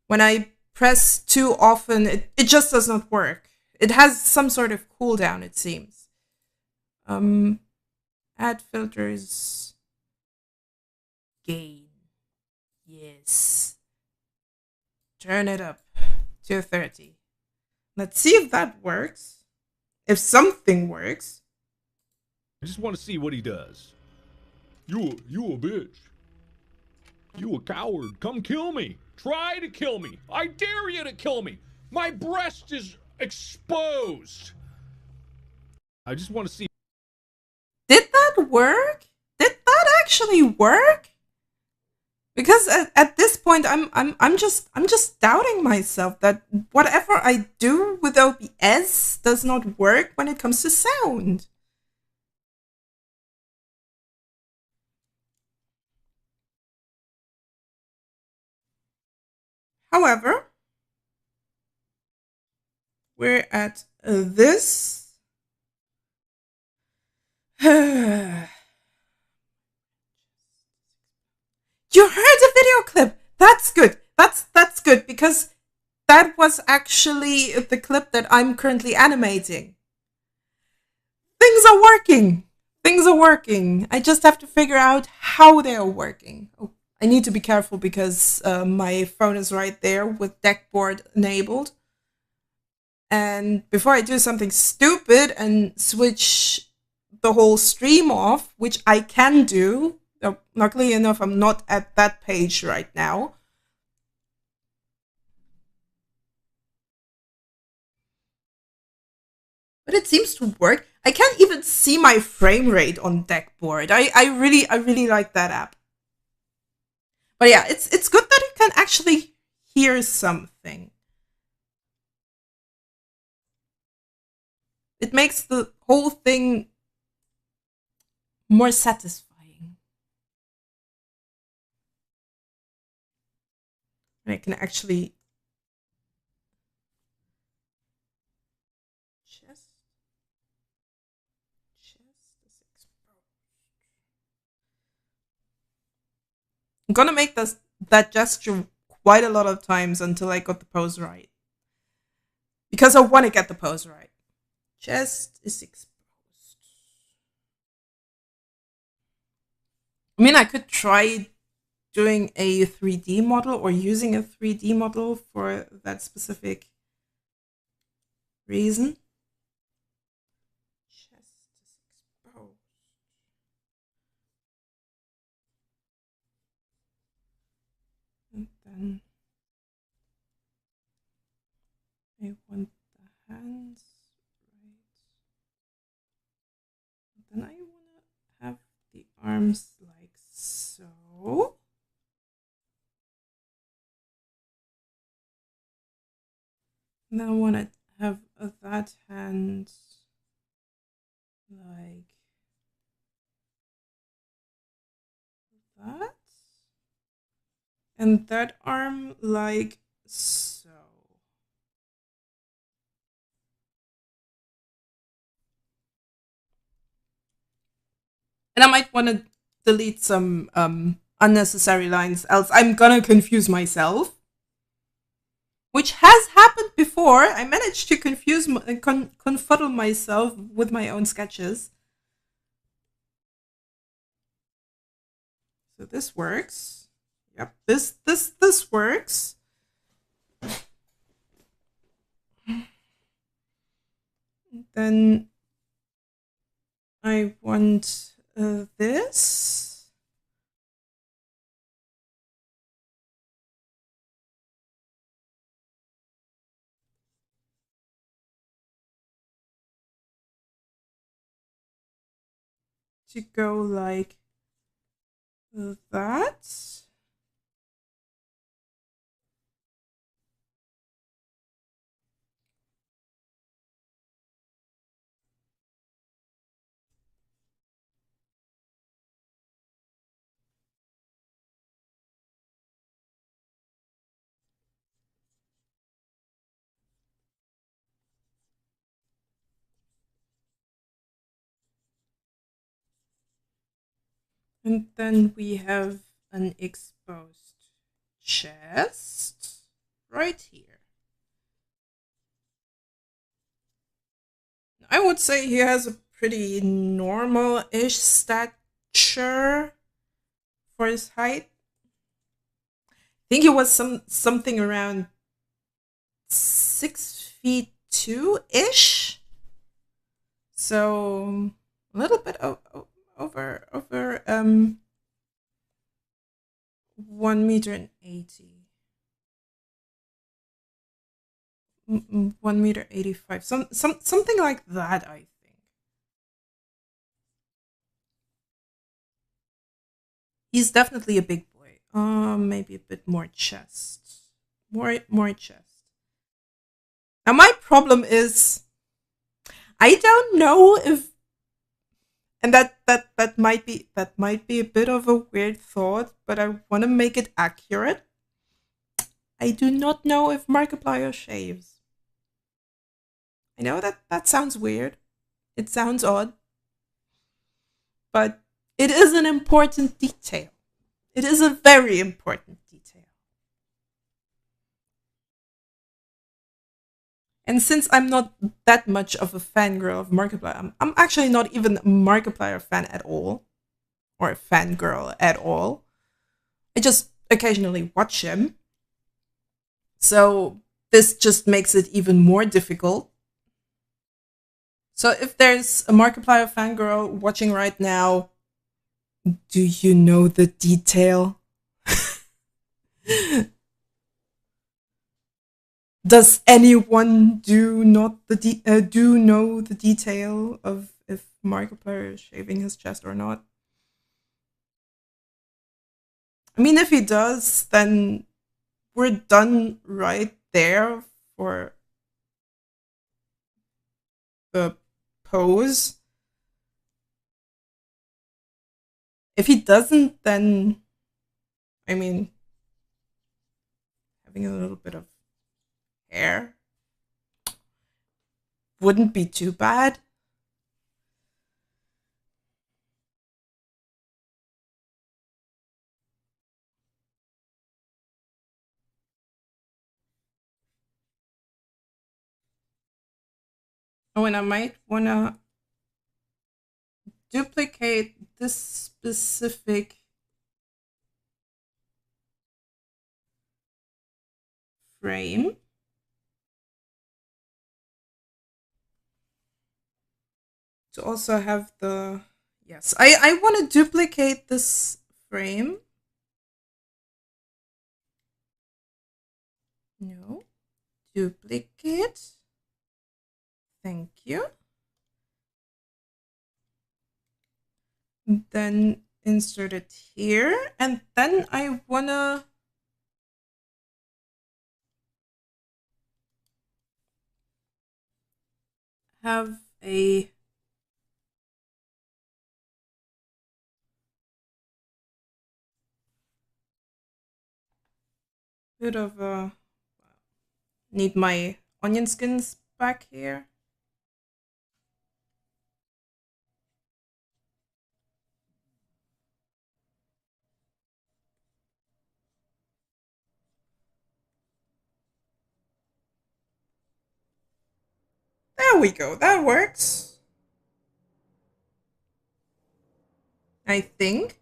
When I press too often, it just does not work. It has some sort of cooldown, it seems. Add filters. Gain. Yes. Turn it up to 30. Let's see if that works. If something works. I just want to see what he does. You a bitch. You a coward. Come kill me. Try to kill me. I dare you to kill me. My breast is exposed. I just want to see. Did that work? Did that actually work? Because at this point I'm just doubting myself that whatever I do with OBS does not work when it comes to sound. However, we're at this. You heard the video clip. That's good. That's good because that was actually the clip that I'm currently animating. Things are working. Things are working. I just have to figure out how they are working. Oh, I need to be careful because my phone is right there with deckboard enabled. And before I do something stupid and switch the whole stream off, which I can do, luckily enough, I'm not at that page right now. But it seems to work. I can't even see my frame rate on deckboard. I really like that app. But yeah, it's good that you can actually hear something. It makes the whole thing more satisfying. And I can actually chest is exposed. I'm gonna make that gesture quite a lot of times until I got the pose right. Because I want to get the pose right. Chest is exposed. I mean, I could try doing a 3D model or using a 3D model for that specific reason. Chest is exposed. And then hands, right? Then I want to have the arms like so. And then I want to have that hand like that. And that arm like so. And I might want to delete some unnecessary lines, else I'm gonna confuse myself. Which has happened before. I managed to confuddle myself with my own sketches. So this works. Yep, this works. Then I want this. To go like that. And then we have an exposed chest right here. I would say he has a pretty normal-ish stature for his height. I think he was something around 6'2" ish. So a little bit over 1 meter and 80. 1 meter 85. Something like that, I think. He's definitely a big boy. Maybe a bit more chest. More chest. Now my problem is I don't know if, and that might be a bit of a weird thought, but I want to make it accurate. I do not know if Markiplier shaves. I know that sounds weird. It sounds odd. But it is an important detail. It is a very important detail. And since I'm not that much of a fangirl of Markiplier, I'm actually not even a Markiplier fan at all, or a fangirl at all. I just occasionally watch him. So this just makes it even more difficult. So if there's a Markiplier fangirl watching right now, do you know the detail? Does anyone do not do know the detail of if Markiplier is shaving his chest or not? I mean, if he does, then we're done right there for the pose. If he doesn't, then I mean, having a little bit of hair wouldn't be too bad. Oh, and I might want to duplicate this specific frame to also have the, yes, I want to duplicate this frame. No, duplicate. Thank you. Then insert it here. And then I wanna have a bit of a, need my onion skins back here. There we go, that works. I think.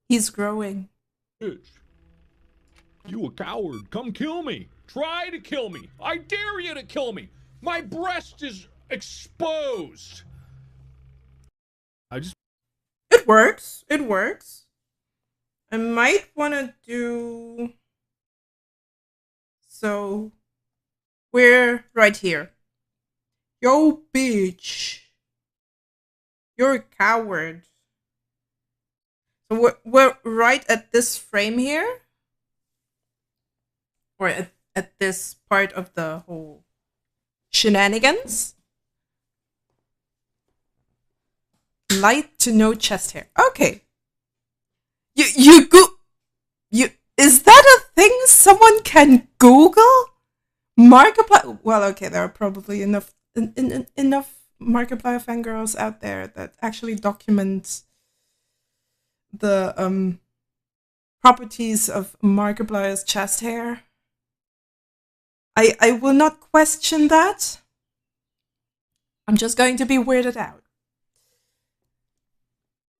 He's growing. Bitch. You a coward. Come kill me. Try to kill me. I dare you to kill me. My breast is exposed. It works. It works. I might want to do... So, we're right here. Yo, bitch. You're a coward. So we're right at this frame here. Or at this part of the whole shenanigans. Light to no chest hair. Okay. Is that a thing someone can Google? Markiplier. Well, okay, there are probably enough Markiplier fangirls out there that actually document the properties of Markiplier's chest hair. I will not question that. I'm just going to be weirded out.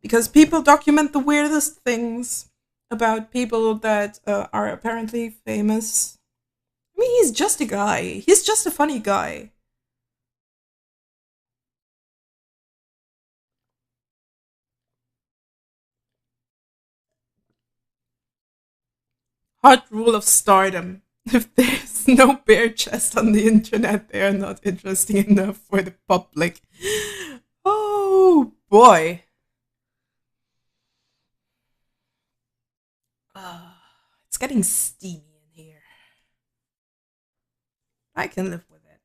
Because people document the weirdest things about people that are apparently famous. I mean, he's just a guy. He's just a funny guy. Hard rule of stardom. If there's no bare chest on the internet, they are not interesting enough for the public. Oh boy. It's getting steamy in here. I can live with it.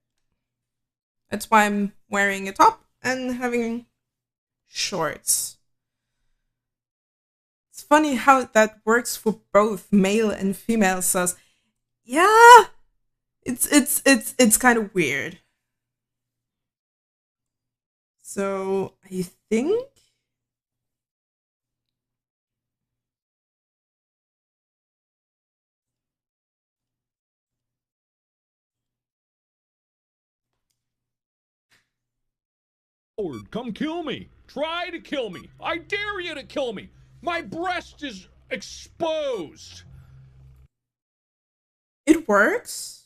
That's why I'm wearing a top and having shorts. It's funny how that works for both male and female sus. Yeah, it's kind of weird. So I think Coward. Come kill me. Try to kill me. I dare you to kill me. My breast is exposed. it works.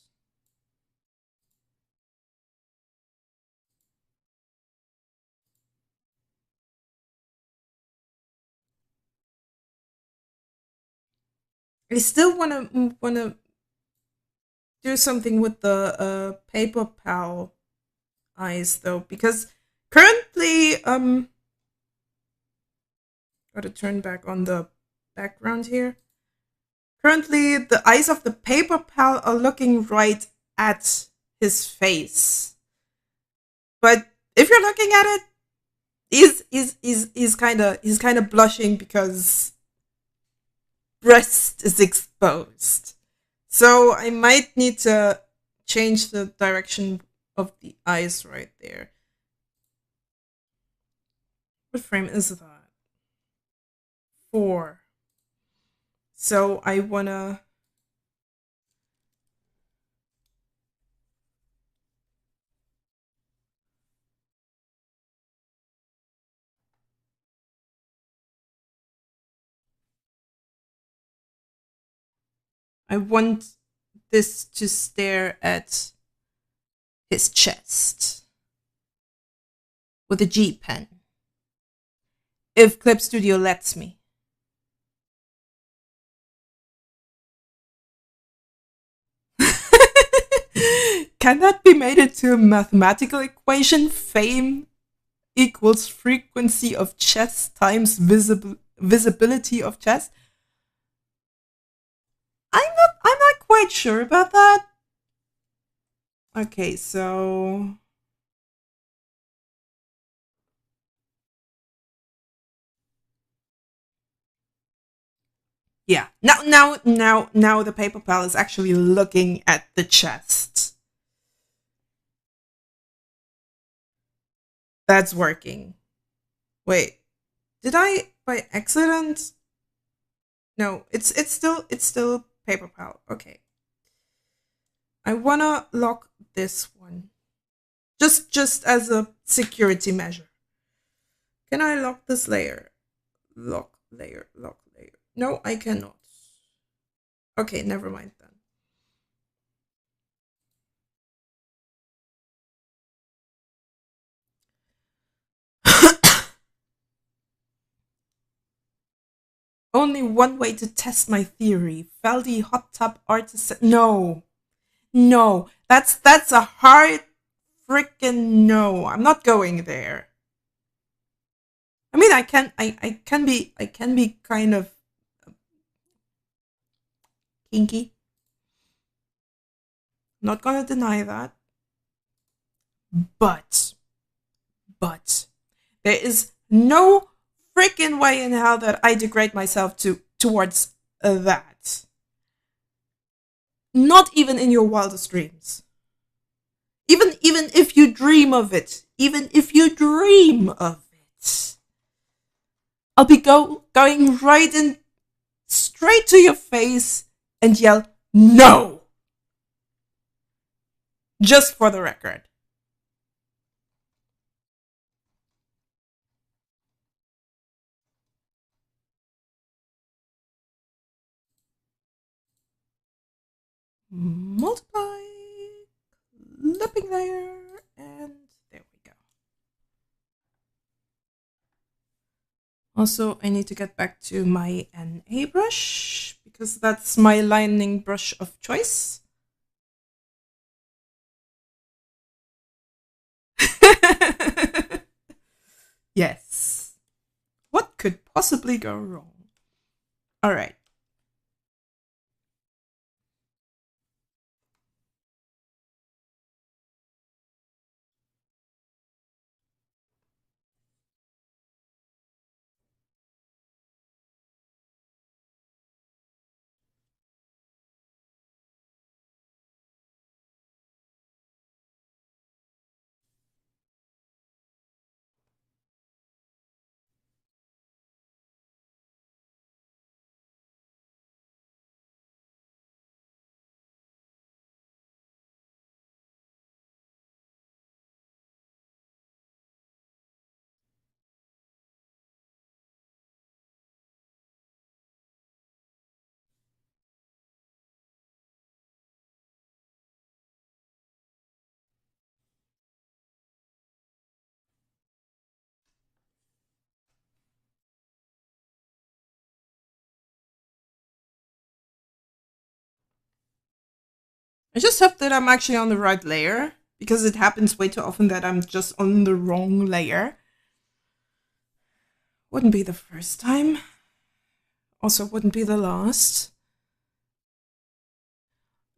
I still wanna do something with the paper pal eyes though, because currently gotta turn back on the background here. Currently the eyes of the paper pal are looking right at his face. But if you're looking at it, he's kinda blushing because breast is exposed. So I might need to change the direction of the eyes right there. What frame is that? 4. So I wanna... I want this to stare at his chest with a G pen. If Clip Studio lets me. Can that be made into a mathematical equation? Fame equals frequency of chess times visibility of chess? I'm not quite sure about that. Okay, so yeah. Now the paper pal is actually looking at the chest. That's working. Wait, did I by accident? No, it's still paper pal. Okay. I wanna lock this one. Just as a security measure. Can I lock this layer? Lock layer, lock layer. No, I cannot. Okay, never mind then. Only one way to test my theory. Feldy hot tub artist. No, no, that's a hard freaking no. I'm not going there. I mean, I can be kind of kinky. Not gonna deny that. But but there is no freaking way in hell that I degrade myself towards that. Not even in your wildest dreams. Even if you dream of it. Even if you dream of it. I'll be going right in straight to your face and yell no. Just for the record. Multiply, clipping layer, and there we go. Also, I need to get back to my NA brush because that's my lining brush of choice. Yes. What could possibly go wrong? All right. I just hope that I'm actually on the right layer because it happens way too often that I'm just on the wrong layer. Wouldn't be the first time. Also, wouldn't be the last.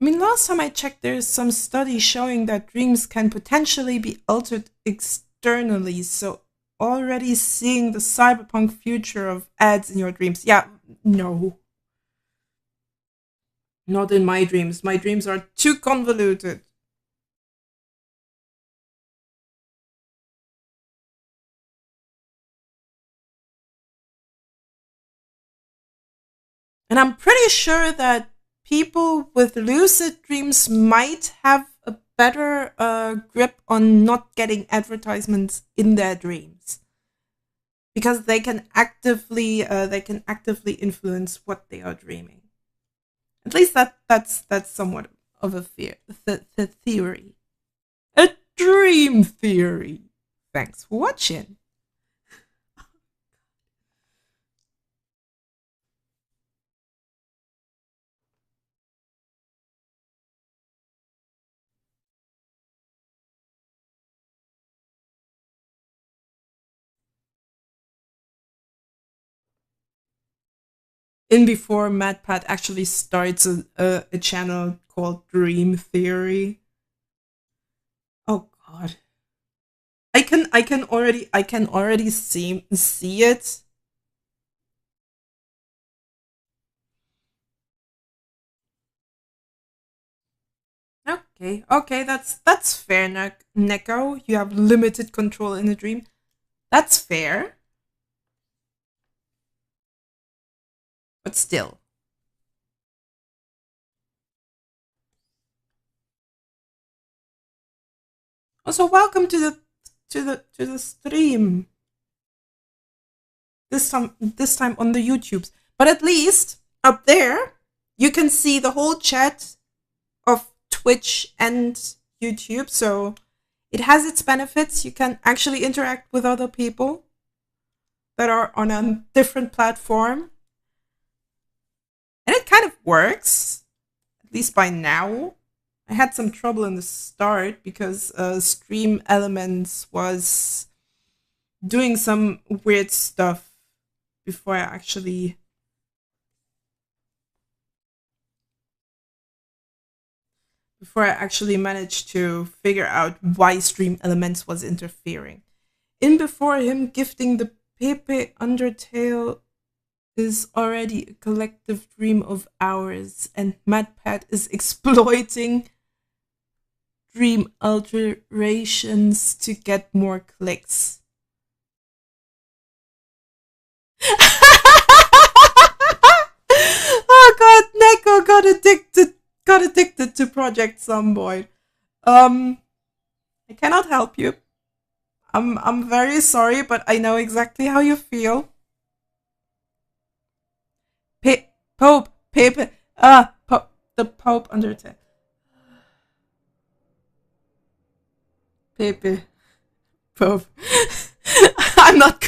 I mean, last time I checked, there's some study showing that dreams can potentially be altered externally. So, already seeing the cyberpunk future of ads in your dreams. Yeah, no. Not in my dreams. My dreams are too convoluted. And I'm pretty sure that people with lucid dreams might have a better grip on not getting advertisements in their dreams because they can actively influence what they are dreaming. At least that's somewhat of a the theory, a dream theory. Thanks for watching. in before MadPat actually starts a channel called Dream Theory. Oh God, I can already see it. Okay, okay, that's fair, Neko. You have limited control in a dream. That's fair, but still. Also, welcome to the stream. This time on the YouTubes. But at least up there, you can see the whole chat of Twitch and YouTube. So it has its benefits. You can actually interact with other people that are on a different platform. And it kind of works, at least by now. I had some trouble in the start because Stream Elements was doing some weird stuff before I actually managed to figure out why Stream Elements was interfering. In before him gifting the Pepe Undertale is already a collective dream of ours, and MadPat is exploiting dream alterations to get more clicks. Oh God, Neko got addicted to Project Zomboid. I cannot help you. I'm very sorry, but I know exactly how you feel. Pope, Pepe, Pope, the Pope Undertale. Pepe, Pope. I'm not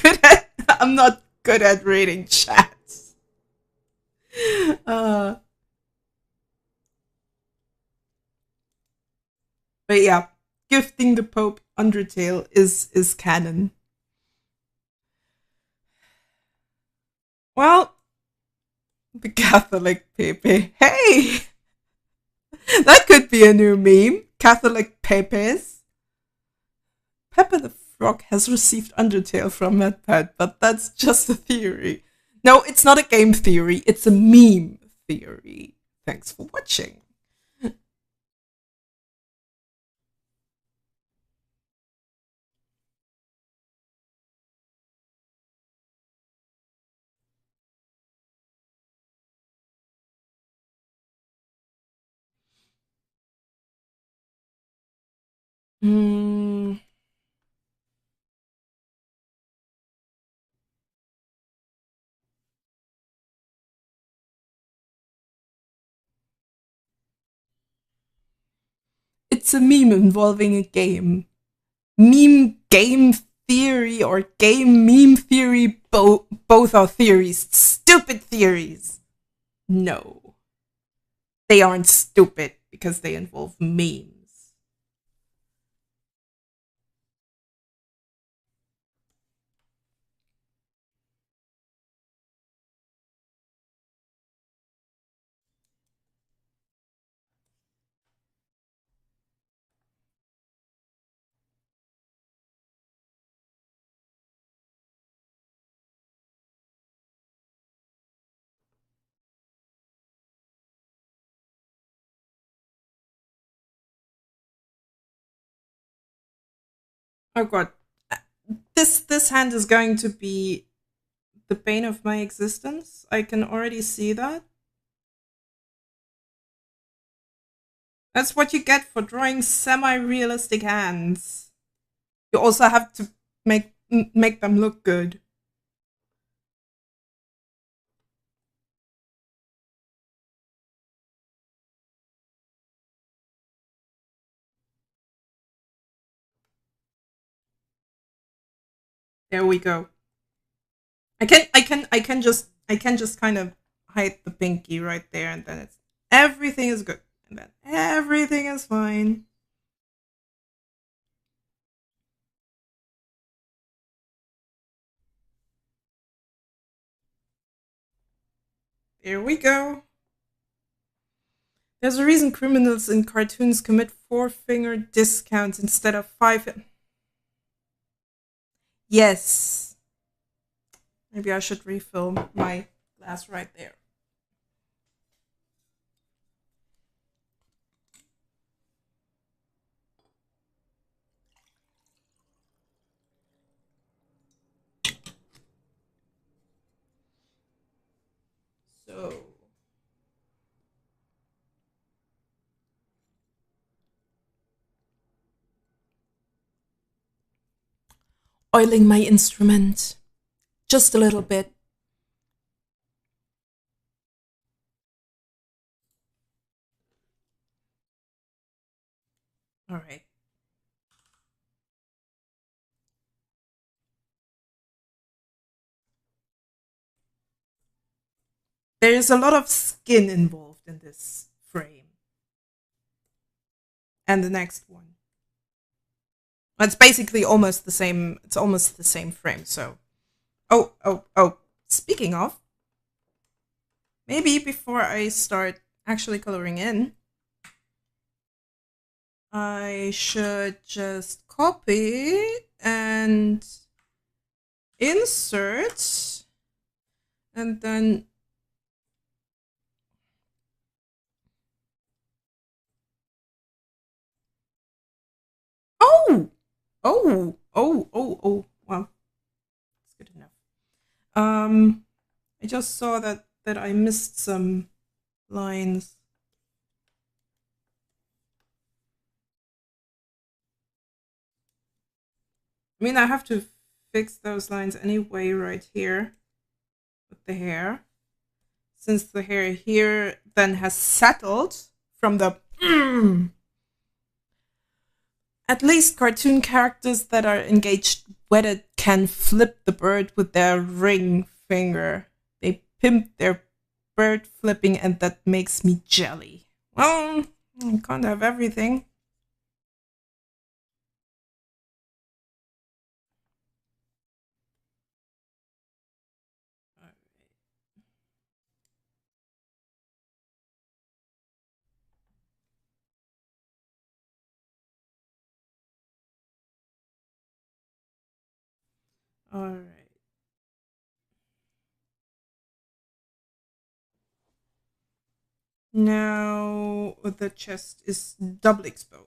good at reading chats. Uh, but yeah, gifting the Pope Undertale is canon. Well, the Catholic Pepe. Hey, that could be a new meme. Catholic Pepes. Pepe the Frog has received Undertale from MadPad, but that's just a theory. No, it's not a game theory. It's a meme theory. Thanks for watching. Mm, it's a meme involving a game. Meme game theory or game meme theory, both are theories. Stupid theories. No, they aren't stupid because they involve memes. Oh God, this hand is going to be the bane of my existence. I can already see that. That's what you get for drawing semi-realistic hands. You also have to make them look good. There we go. I can just kind of hide the pinky right there, and then it's everything is good, and then everything is fine. There we go. There's a reason criminals in cartoons commit four-finger discounts instead of five. Yes. Maybe I should refill my glass right there. So, oiling my instrument just a little bit. All right. There is a lot of skin involved in this frame. And the next one. It's basically almost the same. It's almost the same frame. So, oh. Speaking of, maybe before I start actually coloring in, I should just copy and insert, and then oh. Well, that's good enough. I just saw that I missed some lines. I mean, I have to fix those lines anyway right here with the hair. Since the hair here then has settled from the at least cartoon characters that are engaged wedded can flip the bird with their ring finger. They pimp their bird flipping, and that makes me jelly. Well, I can't have everything. All right. Now the chest is double exposed.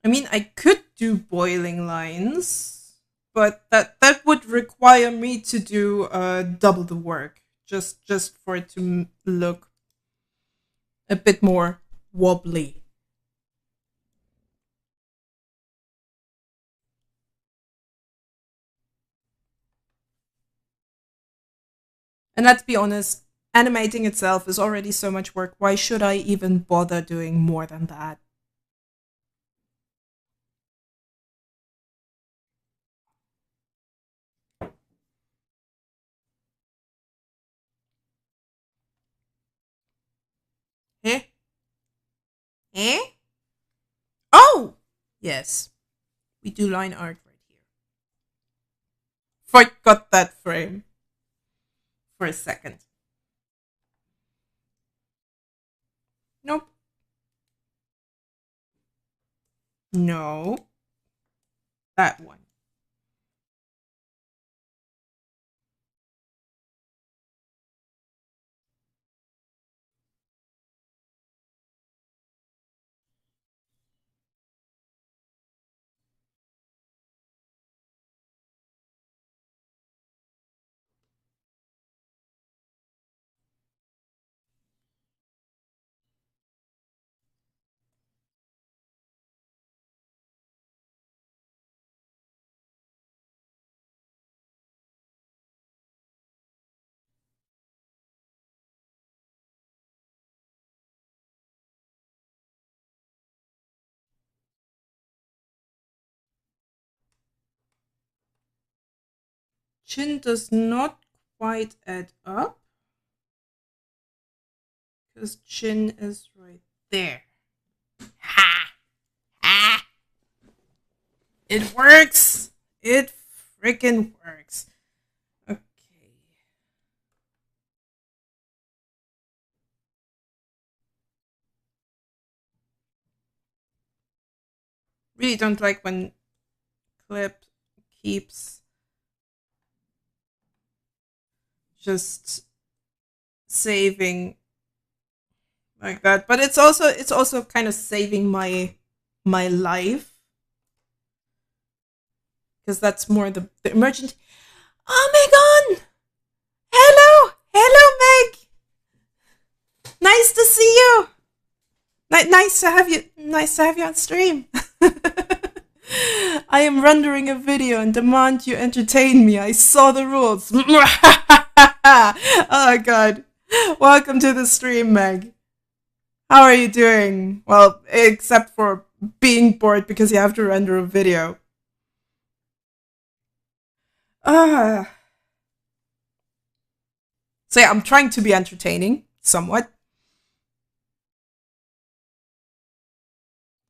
I mean, I could do boiling lines, but that would require me to do double the work just for it to look a bit more wobbly. And let's be honest, animating itself is already so much work. Why should I even bother doing more than that? Eh? Eh? Oh! Yes, we do line art right here. Forgot that frame for a second. Nope. No. That one. Chin does not quite add up because chin is right there. Ha! Ha! It works. It freaking works. Okay. Really don't like when clip keeps just saving like that. But it's also kind of saving my life because that's more the emergency. Oh my god! Hello, hello, Meg. Nice to see you. Nice to have you. Nice to have you on stream. I am rendering a video and demand you entertain me. I saw the rules. Oh god. Welcome to the stream, Meg. How are you doing? Well, except for being bored because you have to render a video. Uh, so yeah, I'm trying to be entertaining somewhat.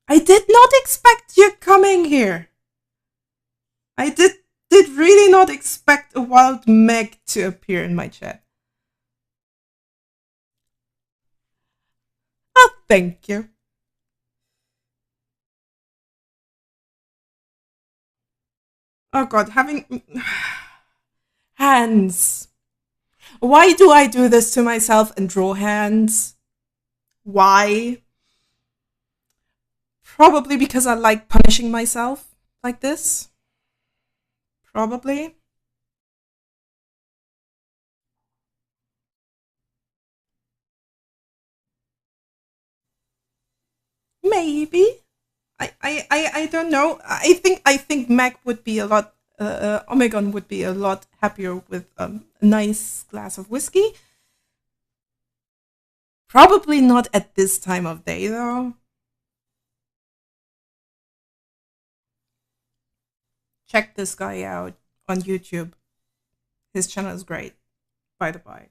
I did not expect you coming here. I did really not expect a wild Meg to appear in my chat. Oh, thank you. Oh god, having hands. Why do I do this to myself and draw hands? Why? Probably because I like punishing myself like this. Probably. Maybe. I don't know. I think Mac would be a lot Omegon would be a lot happier with a nice glass of whiskey. Probably not at this time of day though. Check this guy out on YouTube. His channel is great, by the by.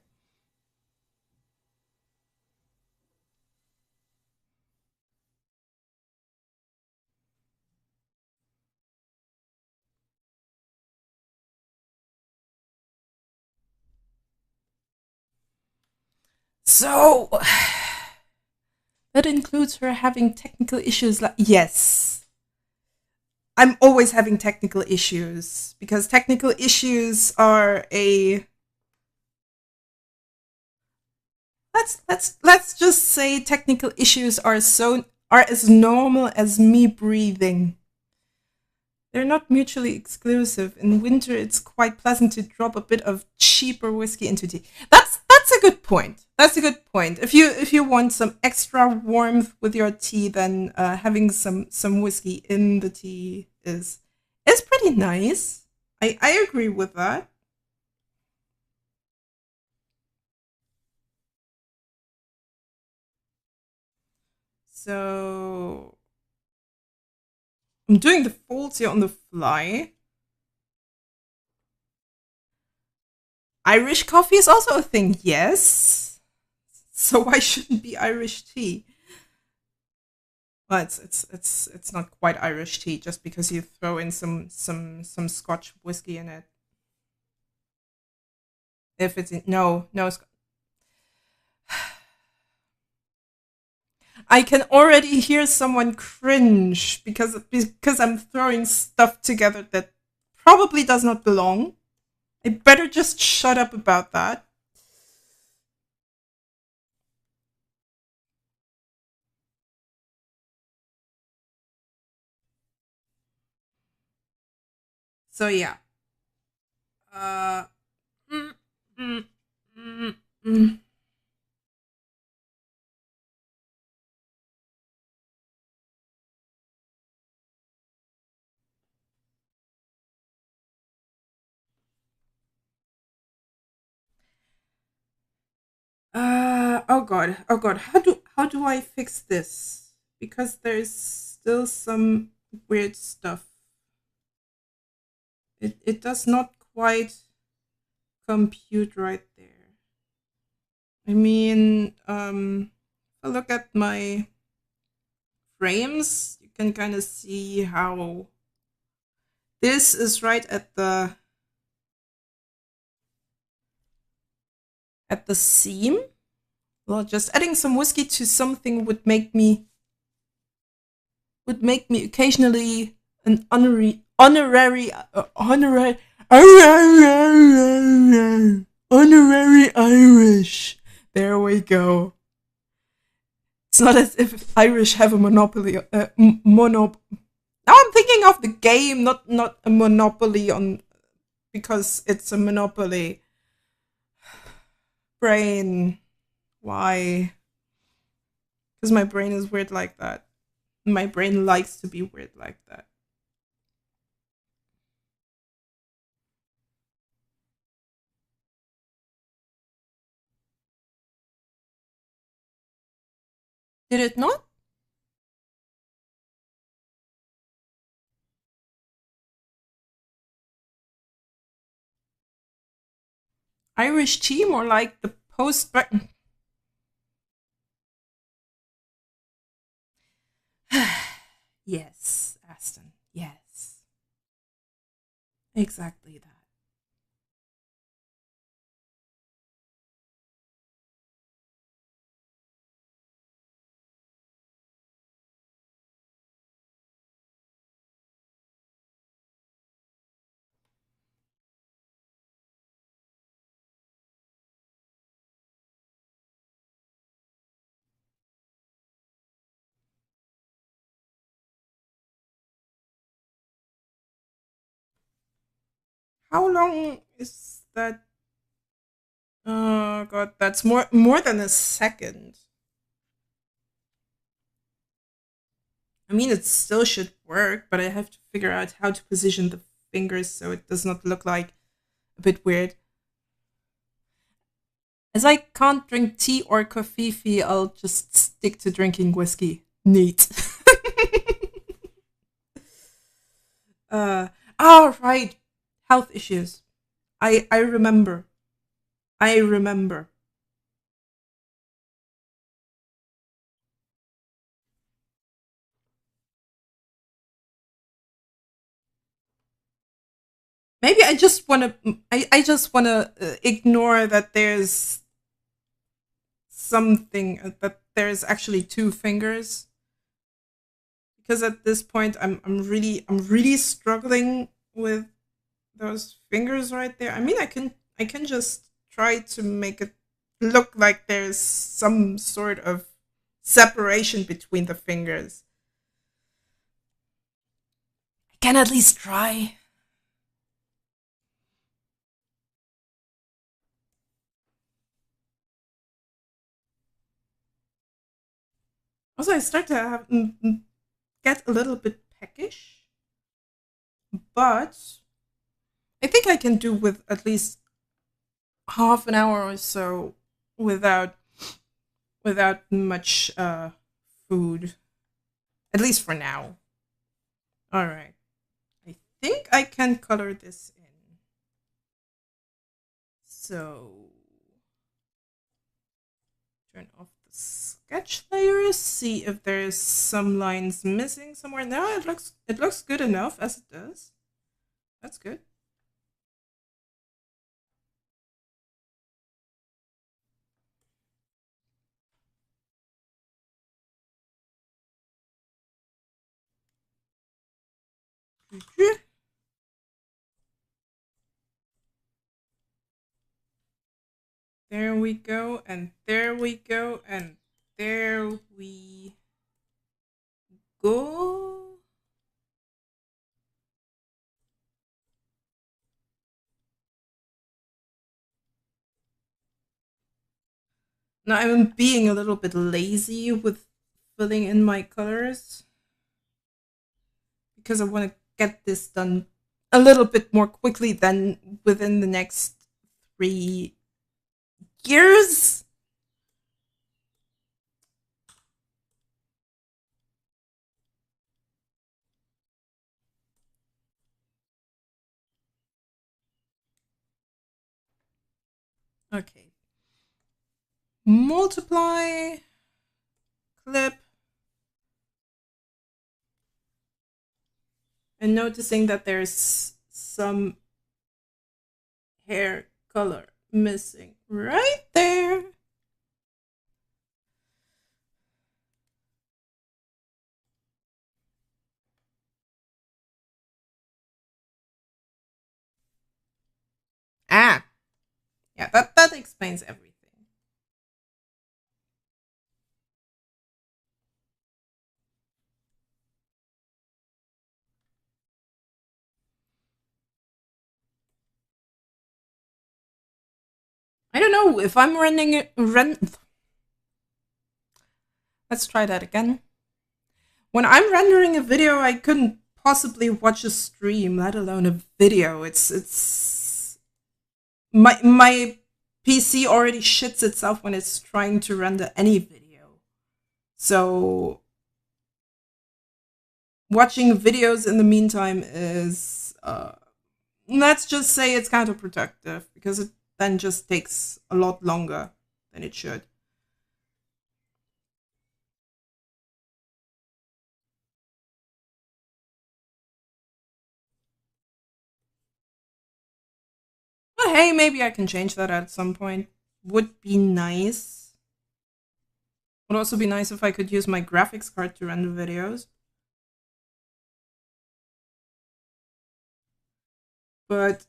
So that includes her having technical issues. Like yes, I'm always having technical issues because technical issues are a let's just say technical issues are as normal as me breathing. They're not mutually exclusive. In winter, it's quite pleasant to drop a bit of cheaper whiskey into tea. That's a good point. That's a good point. If you want some extra warmth with your tea, then having some whiskey in the tea is pretty nice. I agree with that. So I'm doing the folds here on the fly. Irish coffee is also a thing, yes. So why shouldn't be Irish tea? Well, it's not quite Irish tea just because you throw in some Scotch whiskey in it. If it's no, I can already hear someone cringe because I'm throwing stuff together that probably does not belong. I better just shut up about that. So yeah. Uh. Mm, mm, mm, mm. Oh god. How do I fix this? Because there's still some weird stuff. It does not quite compute right there. I mean, if I look at my frames, you can kind of see how This is right at the seam. Well, just adding some whiskey to something would make me occasionally an honorary Irish. There we go. It's not as if Irish have a monopoly. Now I'm thinking of the game, not a monopoly on because it's a monopoly. Brain, why? Because my brain is weird like that. My brain likes to be weird like that. Did it not? Irish tea, more like the post. Yes, Aston. Yes, exactly that. How long is that? Oh god, that's more than a second. I mean, it still should work, but I have to figure out how to position the fingers so it does not look like a bit weird. As I can't drink tea or coffee, I'll just stick to drinking whiskey. Neat. uh, right. Health issues. I remember. I remember. Maybe I just want to. I just want to ignore that there's something that there's actually two fingers because at this point I'm really struggling with those fingers right there. I mean, I can just try to make it look like there's some sort of separation between the fingers. I can at least try. Also, I start to get a little bit peckish, but I think I can do with at least half an hour or so without much food, at least for now. All right. I think I can color this in. So turn off the sketch layers, see if there's some lines missing somewhere. No, it looks good enough as it does. That's good. There we go, and there we go, and there we go. Now I'm being a little bit lazy with filling in my colors because I want to get this done a little bit more quickly than within the next 3 years. Okay. Multiply, clip. and noticing that there's some hair color missing right there. Ah, yeah, that explains everything. I don't know if I'm running it. Let's try that again. When I'm rendering a video, I couldn't possibly watch a stream, let alone a video. It's my PC already shits itself when it's trying to render any video. So watching videos in the meantime is let's just say it's counterproductive because it then just takes a lot longer than it should. But hey, maybe I can change that at some point. Would be nice. Would also be nice if I could use my graphics card to render videos. But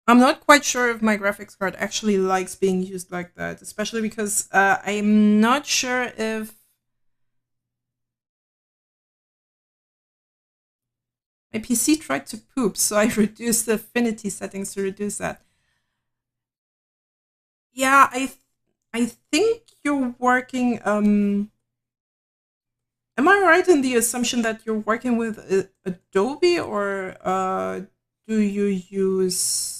I'm not quite sure if my graphics card actually likes being used like that, especially because I'm not sure if my PC tried to poop, so I reduced the affinity settings to reduce that. Yeah, I think you're working. Am I right in the assumption that you're working with Adobe, or do you use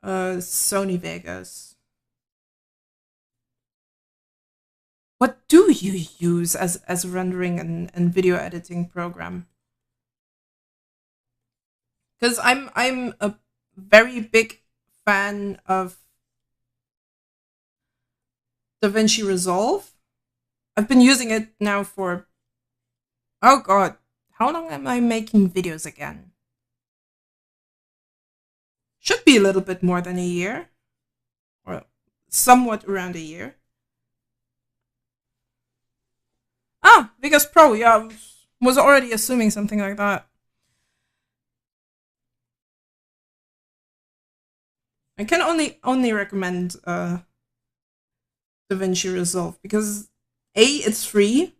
Sony Vegas? What do you use as a rendering and video editing program? Because I'm a very big fan of DaVinci Resolve. I've been using it now for, oh god, how long am I making videos again? Should be a little bit more than a year, or somewhat around a year. Ah, Vegas Pro, yeah, was already assuming something like that. I can only recommend DaVinci Resolve because A, it's free.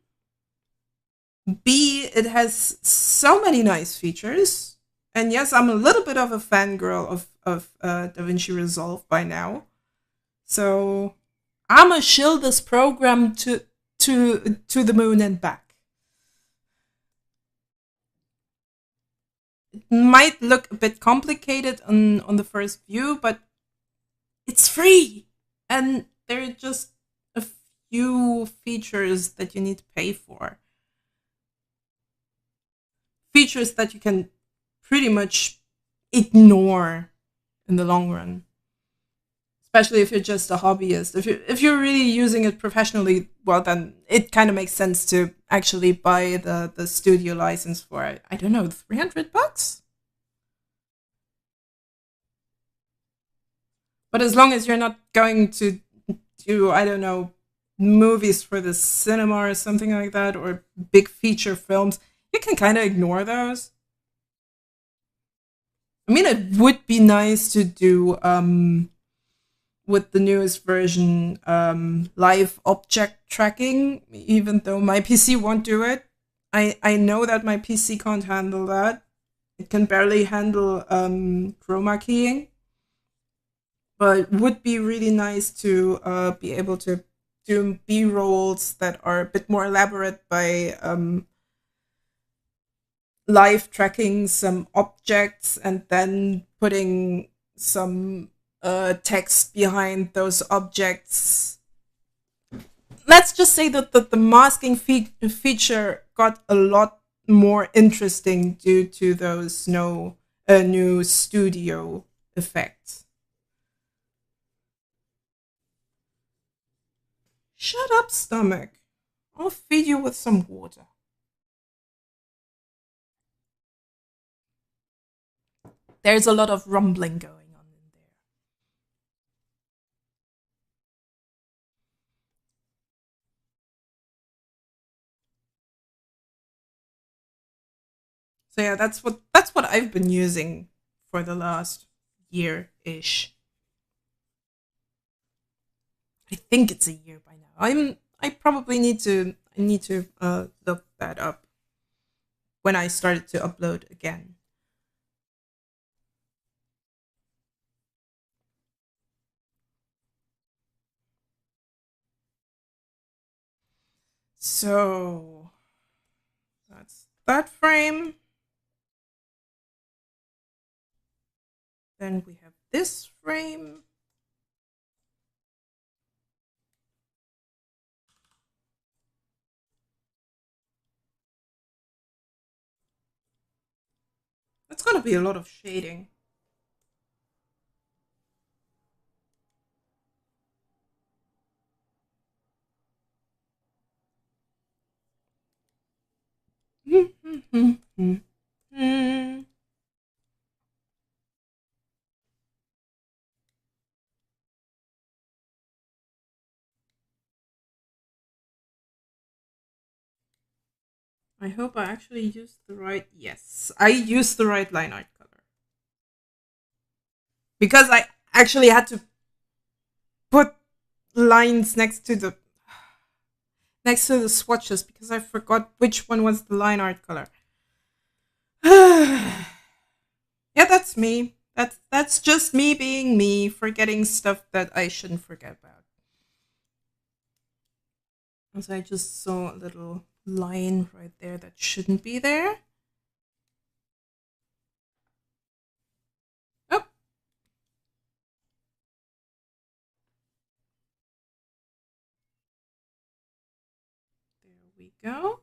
B, it has so many nice features. And yes, I'm a little bit of a fangirl of DaVinci Resolve by now. So I'ma shill this program to the moon and back. It might look a bit complicated on the first view, but it's free. And there are just a few features that you need to pay for. Features that you can pretty much ignore in the long run. Especially if you're just a hobbyist. If you're really using it professionally, well then it kind of makes sense to actually buy the studio license for, I don't know, $300. But as long as you're not going to do, I don't know, movies for the cinema or something like that, or big feature films, you can kind of ignore those. I mean, it would be nice to do with the newest version live object tracking, even though my PC won't do it. I know that my PC can't handle that. It can barely handle chroma keying, but would be really nice to be able to do B-rolls that are a bit more elaborate by live tracking some objects and then putting some text behind those objects. Let's just say that the masking feature got a lot more interesting due to those new studio effects. Shut up, stomach. I'll feed you with some water. There's a lot of rumbling going on in there. So yeah, that's what I've been using for the last year ish. I think it's a year by now. I probably need to look that up when I started to upload again. So that's that frame. Then we have this frame. That's gonna be a lot of shading. I hope I actually used the right. Yes, I used the right line art color because I actually had to put lines next to the swatches because I forgot which one was the line art color. Yeah, that's me. That's just me being me, forgetting stuff that I shouldn't forget about. As I just saw a little line right there that shouldn't be there. Oh, there we go.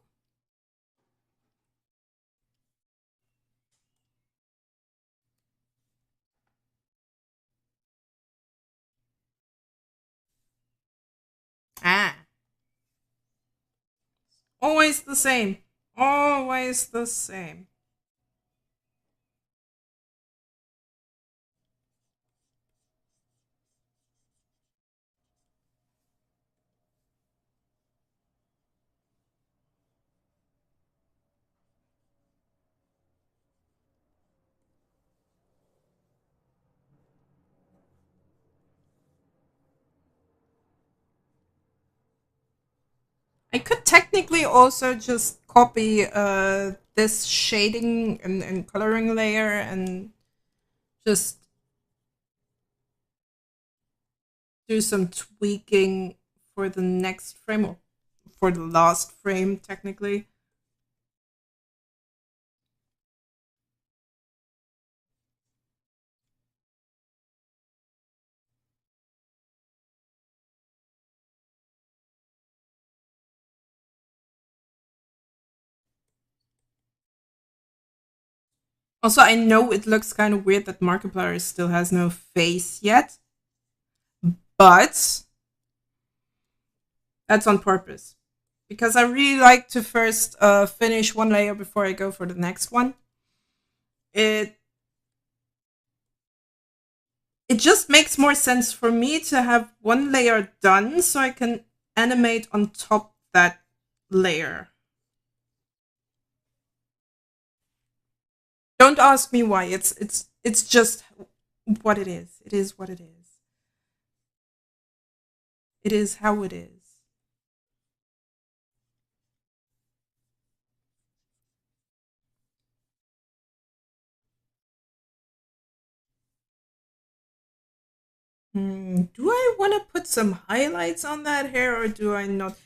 Ah, always the same. Always the same. I could technically also just copy this shading and coloring layer and just do some tweaking for the next frame or for the last frame technically. Also, I know it looks kind of weird that Markiplier still has no face yet, but that's on purpose because I really like to first finish one layer before I go for the next one. It it just makes more sense for me to have one layer done so I can animate on top that layer. Don't ask me why. It's just what it is. It is what it is. It is how it is. Do I want to put some highlights on that hair or do I not?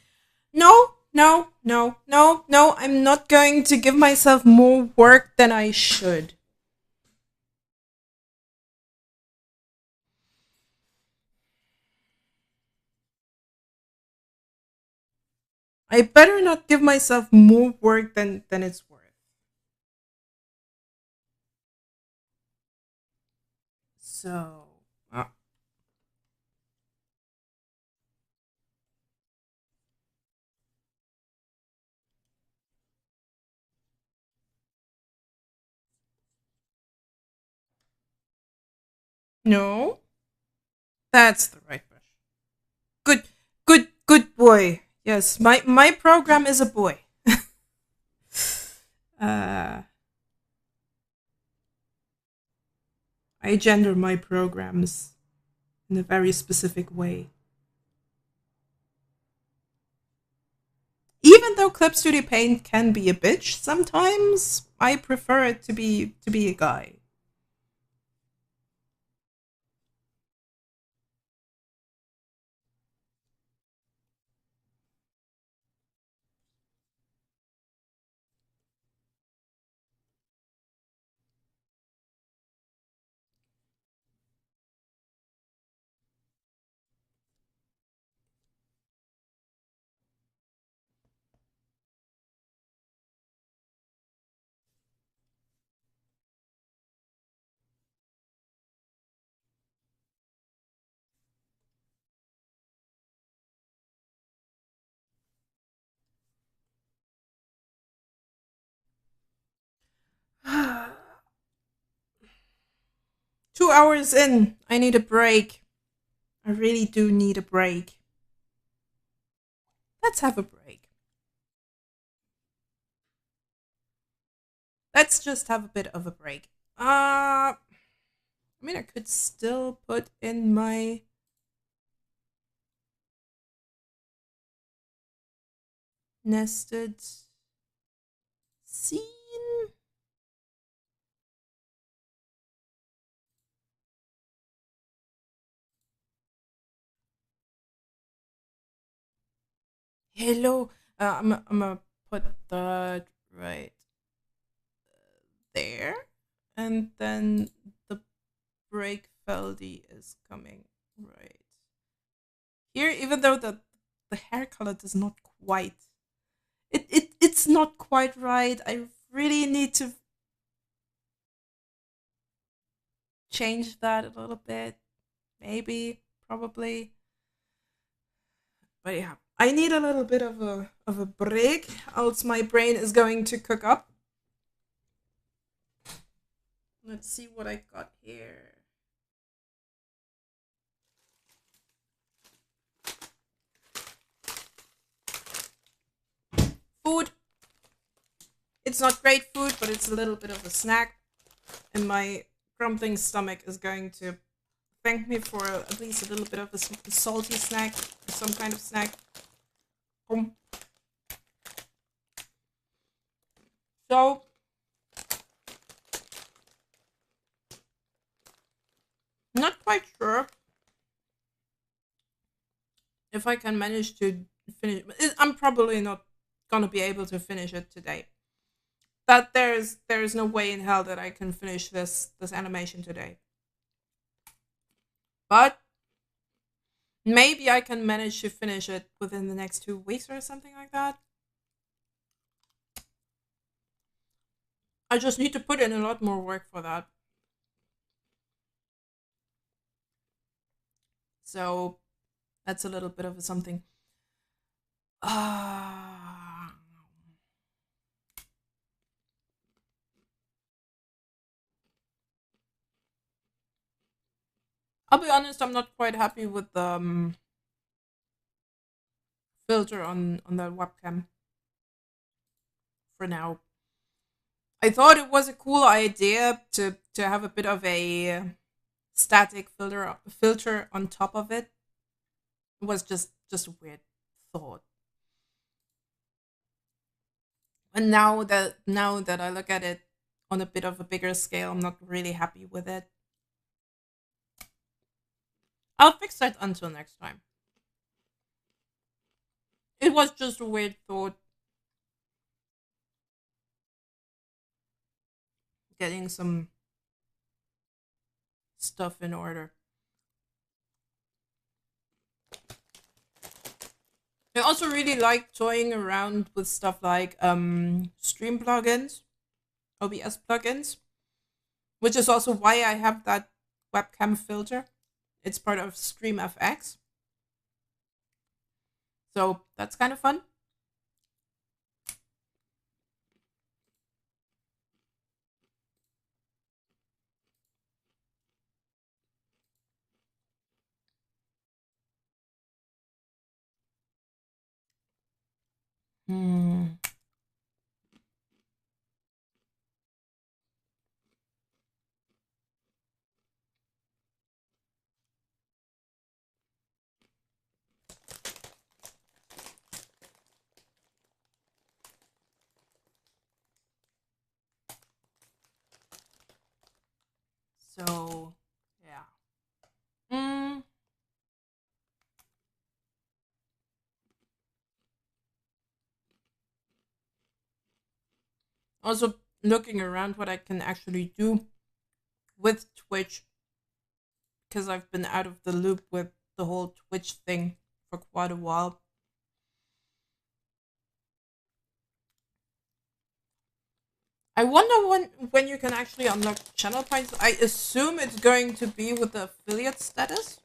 No, no, no, no, no. I'm not going to give myself more work than I should. I better not give myself more work than it's worth. So, No, that's the right brush. Good, good boy. Yes, my program is a boy. uh, I gender my programs in a very specific way. Even though Clip Studio Paint can be a bitch sometimes, I prefer it to be a guy. 2 hours in, I need a break. I really do need a break. Let's have a break. Let's just have a bit of a break. I mean, I could still put in my nested scene. Hello. I'm gonna put that right there, and then the break feldy is coming right here. Even though the hair color does not quite, it's not quite right. I really need to change that a little bit. Maybe, probably. But yeah, I need a little bit of a break, else my brain is going to cook up. Let's see what I got here. Food. It's not great food, but it's a little bit of a snack, and my grumbling stomach is going to thank me for at least a little bit of a salty snack, or some kind of snack. So not quite sure if I can manage to finish. I'm probably not gonna be able to finish it today. That there's no way in hell that I can finish this animation today. But maybe I can manage to finish it within the next 2 weeks or something like that. I just need to put in a lot more work for that. So that's a little bit of a something. Uh, I'll be honest, I'm not quite happy with the filter on the webcam for now. I thought it was a cool idea to have a bit of a static filter on top of it. It was just a weird thought. And now that I look at it on a bit of a bigger scale, I'm not really happy with it. I'll fix that until next time. It was just a weird thought. Getting some stuff in order. I also really like toying around with stuff like stream plugins, OBS plugins, which is also why I have that webcam filter. It's part of StreamFX. So that's kind of fun. Hmm. So, yeah. Mm. Also, looking around what I can actually do with Twitch, because I've been out of the loop with the whole Twitch thing for quite a while. I wonder when you can actually unlock channel points. I assume it's going to be with the affiliate status.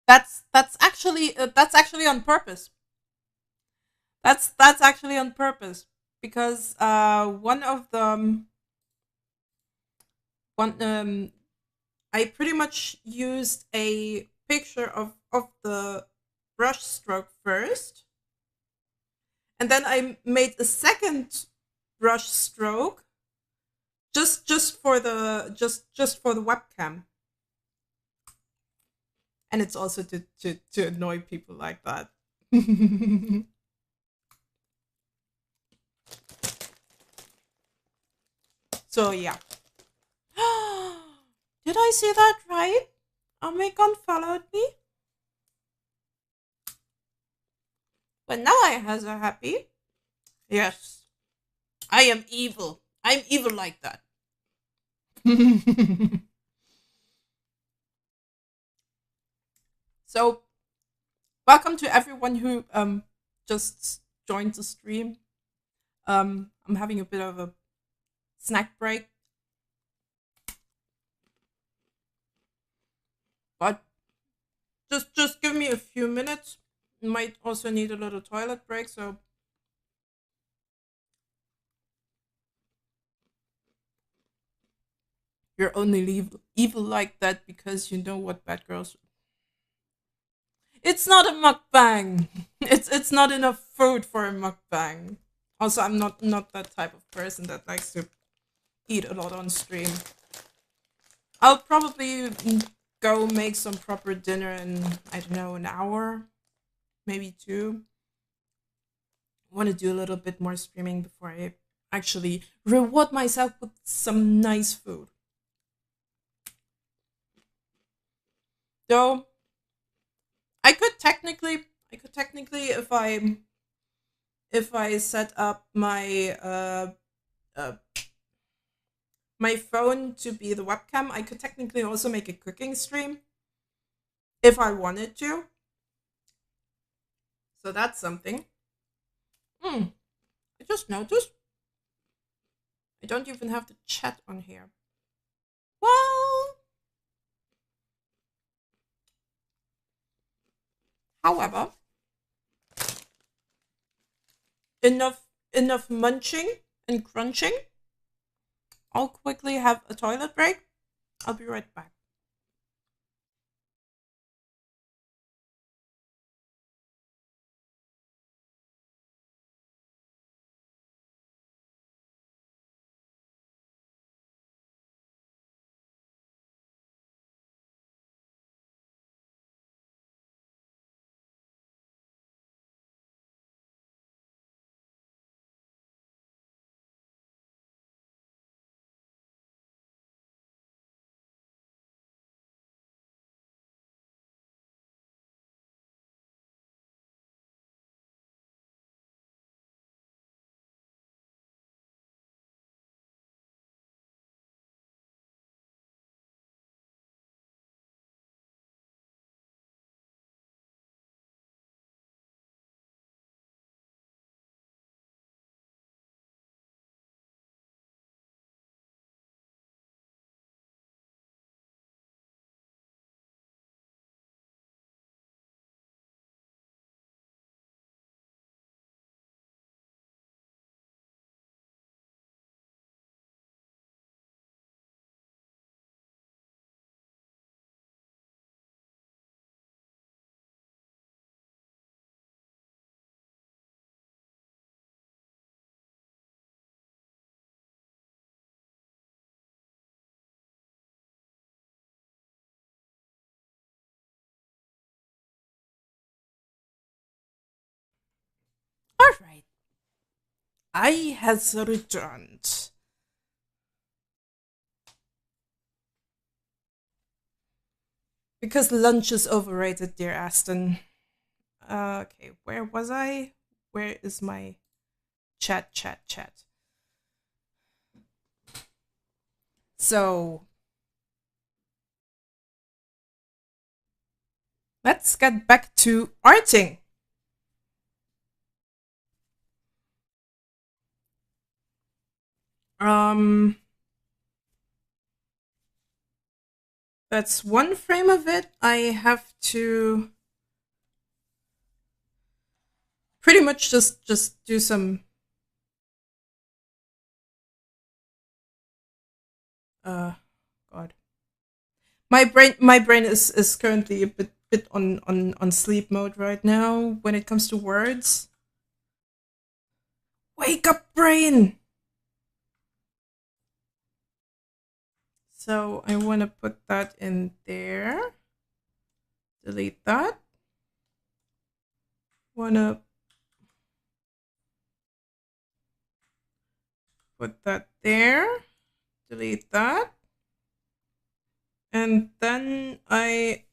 That's actually on purpose. That's actually on purpose because one of them one I pretty much used a picture of the brush stroke first, and then I made a second brush stroke just for the webcam, and it's also to annoy people like that. So yeah. Did I see that right? Omicron followed me, but now I has a happy. Yes, I am evil. I'm evil like that. So welcome to everyone who just joined the stream. I'm having a bit of a snack break, but just give me a few minutes. Might also need a little toilet break, so you're only evil like that because you know what bad girls. It's not a mukbang. It's not enough food for a mukbang. Also, I'm not that type of person that likes to eat a lot on stream. I'll probably go make some proper dinner in, I don't know, an hour, maybe two. I want to do a little bit more streaming before I actually reward myself with some nice food. Though I could technically if I set up uh my phone to be the webcam, I could technically also make a cooking stream if I wanted to. So that's something. Hmm. I just noticed I don't even have the chat on here. Well, however, enough munching and crunching. I'll quickly have a toilet break. I'll be right back. right. I has returned. Because lunch is overrated, dear Aston. Okay, where was I? Where is my chat? So, let's get back to arting. Um, that's one frame of it. I have to pretty much just do some god. My brain is currently a bit on sleep mode right now when it comes to words. Wake up, brain. So I want to put that in there. Delete that. Want to put that there. Delete that. And then I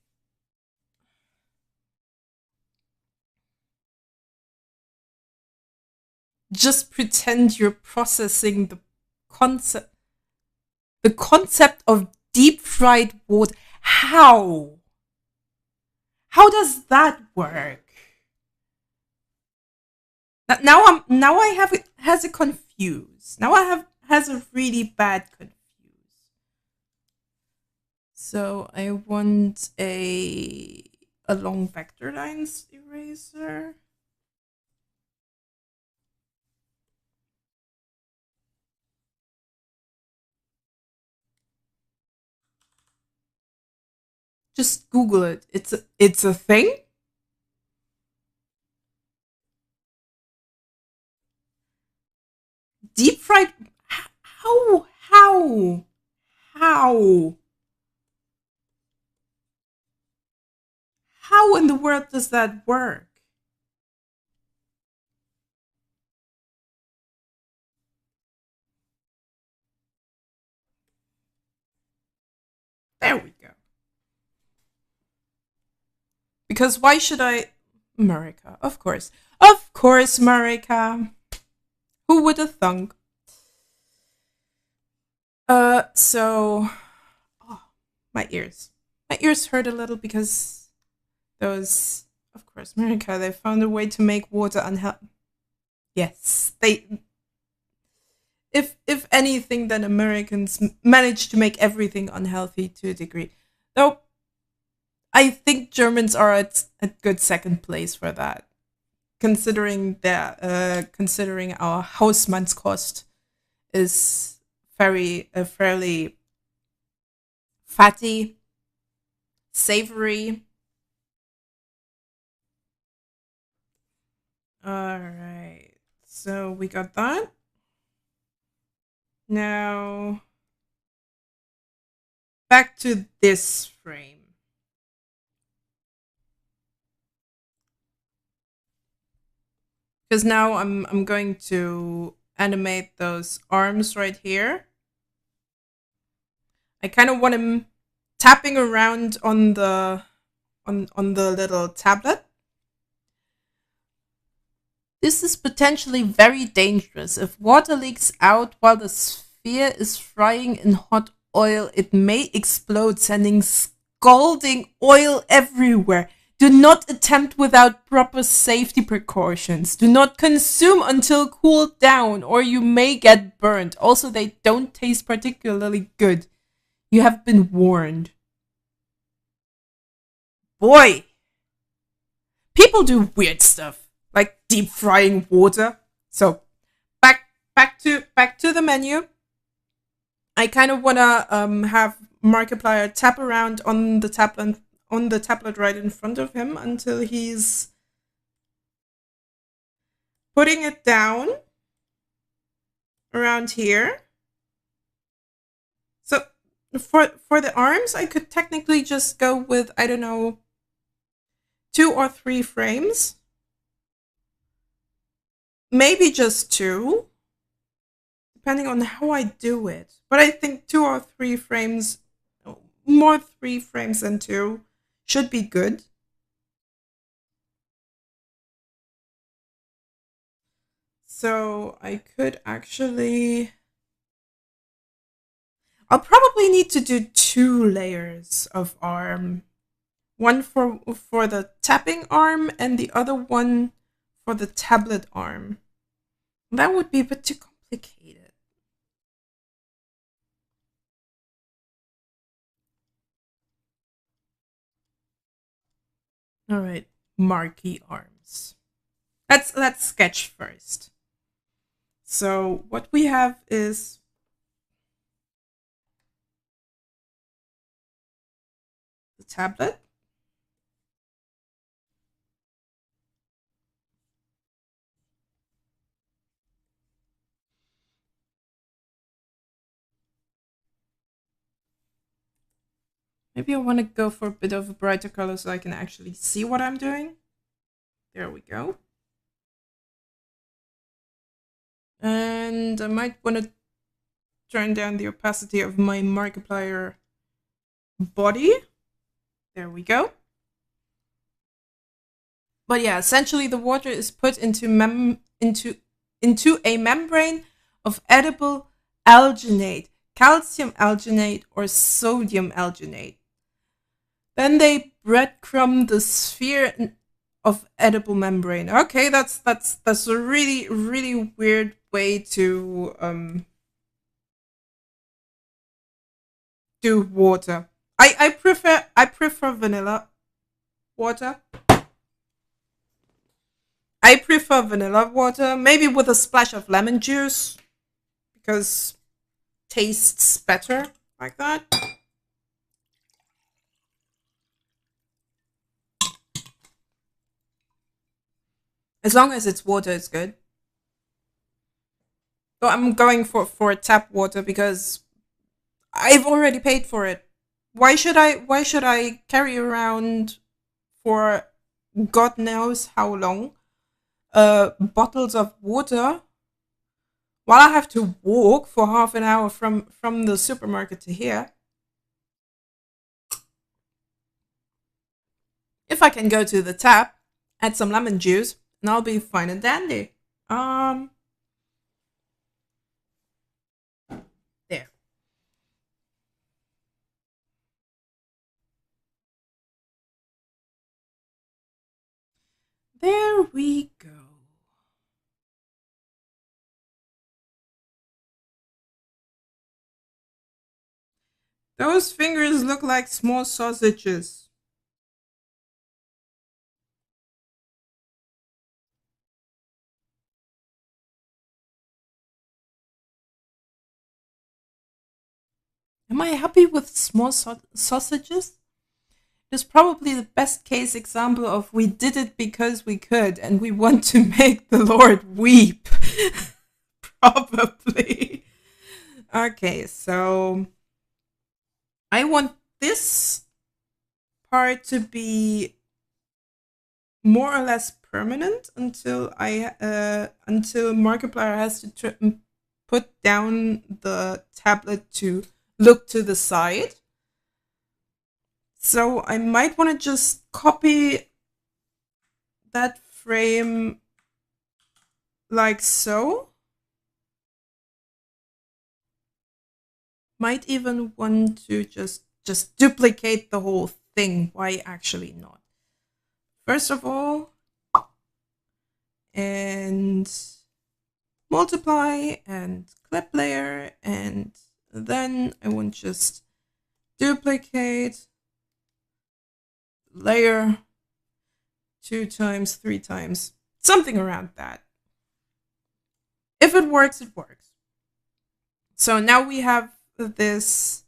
just pretend you're processing concept the concept of deep fried water. How? How does that work? Now I have it has it confused. Now I have has a really bad confused. So I want a long vector lines eraser. Just Google it. It's a thing. Deep fried. How? How? How? How in the world does that work? There we go. Because why should I? Marika, of course. Of course, Marika. Who would have thunk? So. Oh, my ears. My ears hurt a little because those. Of course, Marika, they found a way to make water unhealthy. Yes, they. If anything, then Americans manage to make everything unhealthy to a degree. Though I think Germans are at a good second place for that, considering our Hausmannskost is fairly fatty, savory. All right, so we got that. Now back to this frame. Because now I'm going to animate those arms right here. I kind of want him tapping around on the little tablet. This is potentially very dangerous. If water leaks out while the sphere is frying in hot oil, it may explode, sending scalding oil everywhere. Do not attempt without proper safety precautions. Do not consume until cooled down, or you may get burned. Also, they don't taste particularly good. You have been warned. Boy, people do weird stuff, like deep frying water. So, back to the menu. I kind of wanna have Markiplier tap around on the tablet right in front of him until he's putting it down around here. So for the arms, I could technically just go with, I don't know, 2 or 3 frames. maybe just 2, depending on how I do it. But I think 2 or 3 frames, more 3 frames than 2, should be good. So I could actually... I'll probably need to do 2 layers of arm. One for the tapping arm and the other one for the tablet arm. That would be a bit too complicated. All right, marquee arms. Let's sketch first. So what we have is the tablet. Maybe I want to go for a bit of a brighter color so I can actually see what I'm doing. There we go. And I might want to turn down the opacity of my Markiplier body. There we go. But yeah, essentially the water is put into a membrane of edible alginate, calcium alginate or sodium alginate. Then they breadcrumb the sphere of edible membrane. Okay, that's a really weird way to do water. I prefer vanilla water. I prefer vanilla water, maybe with a splash of lemon juice, because tastes better like that. As long as it's water, it's good. So I'm going for tap water because I've already paid for it. Why should I carry around for God knows how long bottles of water while I have to walk for half an hour from the supermarket to here? If I can go to the tap, add some lemon juice, and I'll be fine and dandy. There. There we go. Those fingers look like small sausages. Am I happy with small sausages? It's probably the best case example of we did it because we could and we want to make the Lord weep. Probably. Okay, so I want this part to be more or less permanent until Markiplier has to put down the tablet to look to the side. So I might want to just copy that frame like so. Might even want to just duplicate the whole thing. Why actually not? First of all, and multiply and clip layer, and then I want just duplicate layer 2 times, 3 times, something around that. If it works, it works. So now we have this.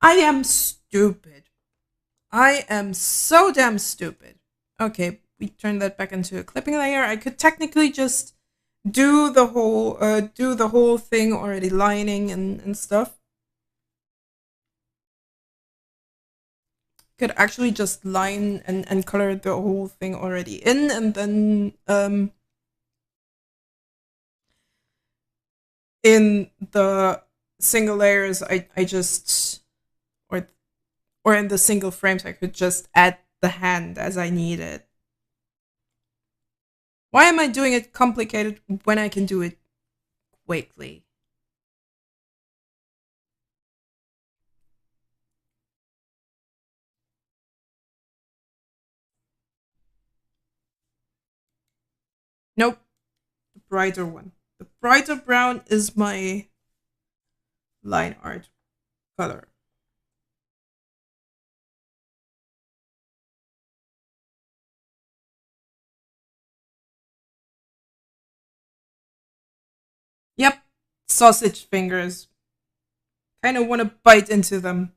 I am stupid. I am so damn stupid. Okay, we turn that back into a clipping layer. I could technically just do the whole thing already lining and stuff. could actually just line and color the whole thing already in, and then in the single layers, I just or in the single frames, I could just add the hand as I need it. Why am I doing it complicated when I can do it quickly? Nope, the brighter one. The brighter brown is my line art color. Yep, sausage fingers. Kind of want to bite into them.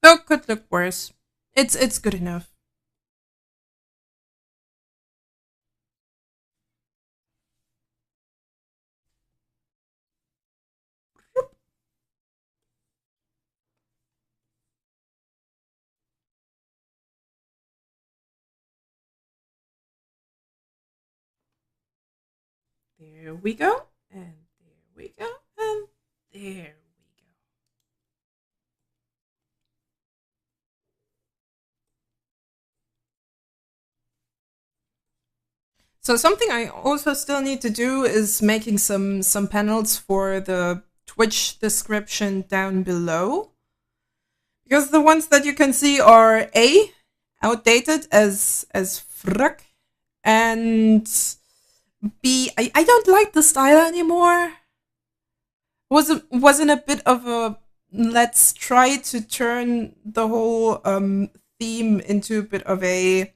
Oh, could look worse. It's good enough. There we go. And there we go. And there we go. So something I also still need to do is making some panels for the Twitch description down below. Because the ones that you can see are A, outdated as frick, and B, I don't like the style anymore. Wasn't a bit of a let's try to turn the whole theme into a bit of a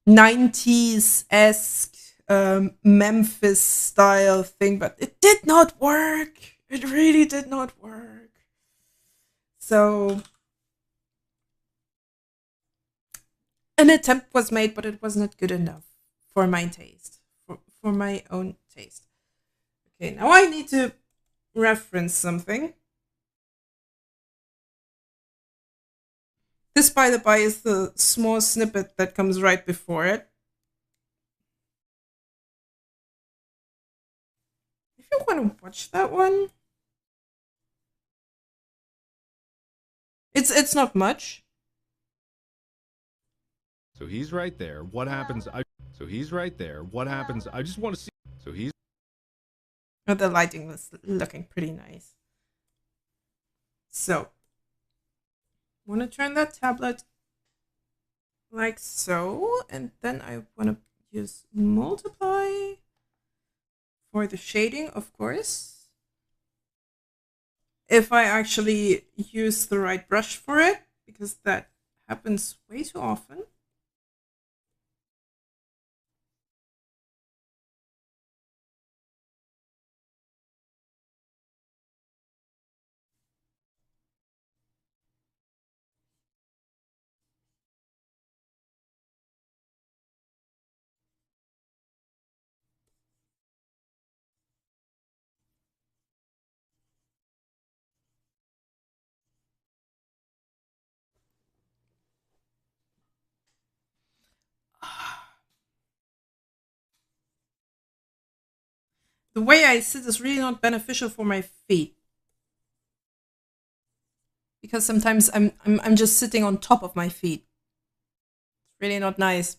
90s esque Memphis style thing, but it did not work. It really did not work. So an attempt was made, but it was not good enough for my taste, for my own taste. Okay, now I need to reference something. This, by the by, is the small snippet that comes right before it. If you want to watch that one, it's not much. So he's right there. What happens? So he's right there. What happens? I just want to see. So he's. Oh, the lighting was looking pretty nice. So, I want to turn that tablet like so, and then I want to use multiply for the shading, of course. If I actually use the right brush for it, because that happens way too often. The way I sit is really not beneficial for my feet. Because sometimes I'm just sitting on top of my feet. It's really not nice.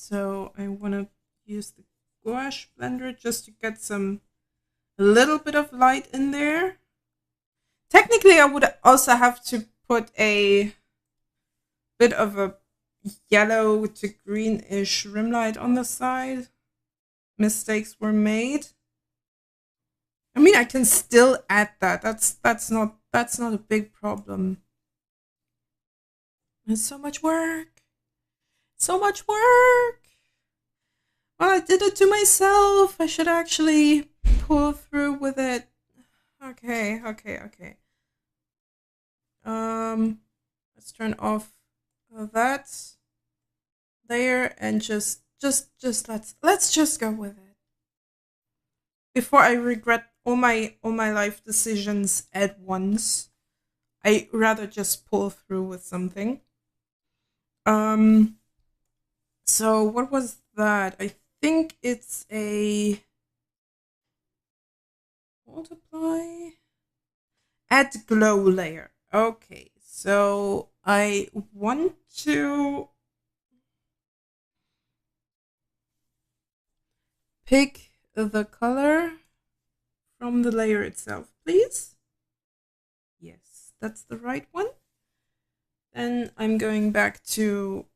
So I want to use the gouache blender just to get a little bit of light in there. Technically, I would also have to put a bit of a yellow to greenish rim light on the side. Mistakes were made. I mean, I can still add that. That's not a big problem. It's so much work. So much work. Well, I did it to myself. I should actually pull through with it. Okay, okay, okay. Let's turn off that layer and just let's just go with it before I regret all my life decisions at once. I rather just pull through with something. Um. So what was that? I think it's a multiply add glow layer. Okay, so I want to pick the color from the layer itself, please. Yes, that's the right one. Then I'm going back to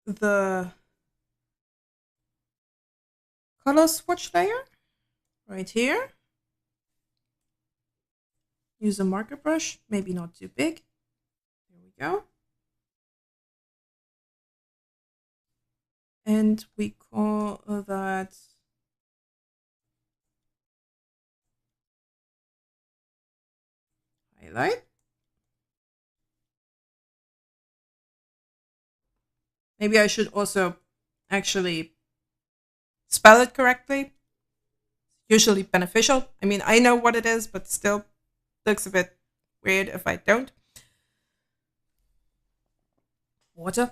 the color swatch layer right here. Use a marker brush, maybe not too big. There we go. And we call that highlight. Maybe I should also actually spell it correctly. Usually beneficial. I mean, I know what it is, but still looks a bit weird if I don't. Water.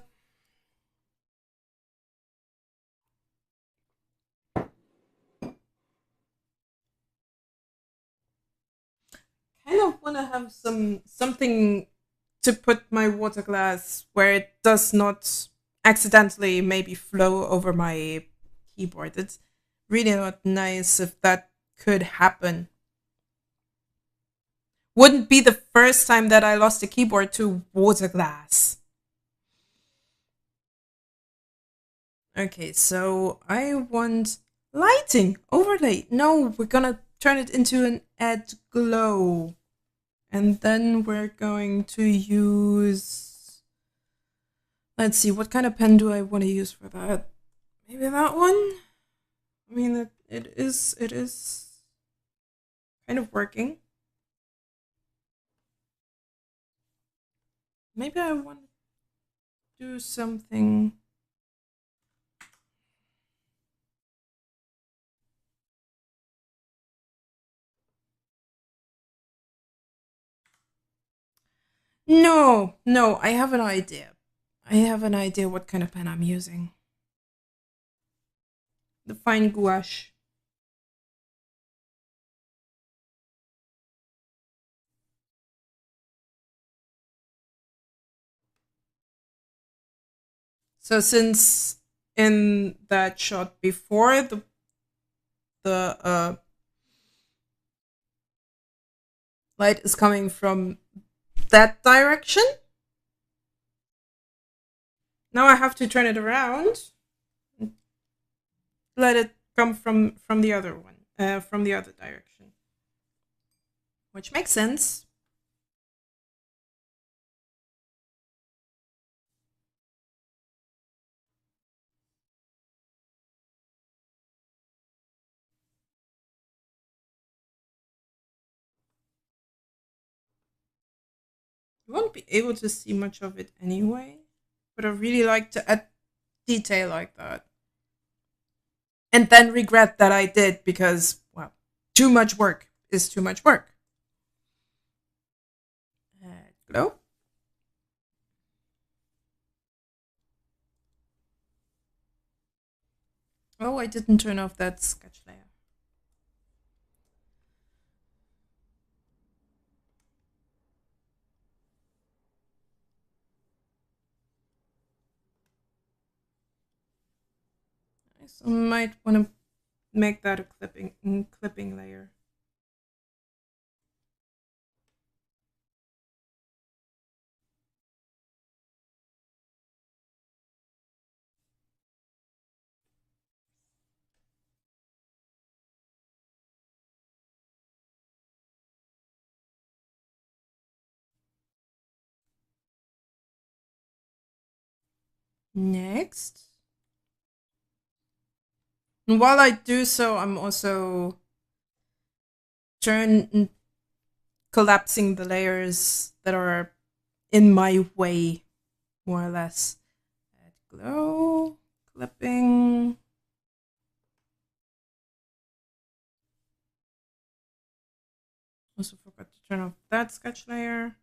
Kind of want to have something to put my water glass where it does not accidentally maybe flow over my keyboard. It's really not nice if that could happen. Wouldn't be the first time that I lost a keyboard to water glass. Okay, so I want lighting overlay. No, we're gonna turn it into an add glow. And then we're going to use, let's see, what kind of pen do I want to use for that? Maybe that one? I mean, it is kind of working. Maybe I want to do something. No, no, I have an idea. I have an idea what kind of pen I'm using. The fine gouache. So since in that shot before the light is coming from that direction, now I have to turn it around, and let it come from the other one, from the other direction, which makes sense. You won't be able to see much of it anyway, but I really like to add detail like that, and then regret that I did because, well, too much work is too much work. Glow. Oh, I didn't turn off that sketch layer. I might want to make that a clipping layer. Next. And while I do so, I'm also turn collapsing the layers that are in my way, more or less. Add glow, clipping. Also forgot to turn off that sketch layer.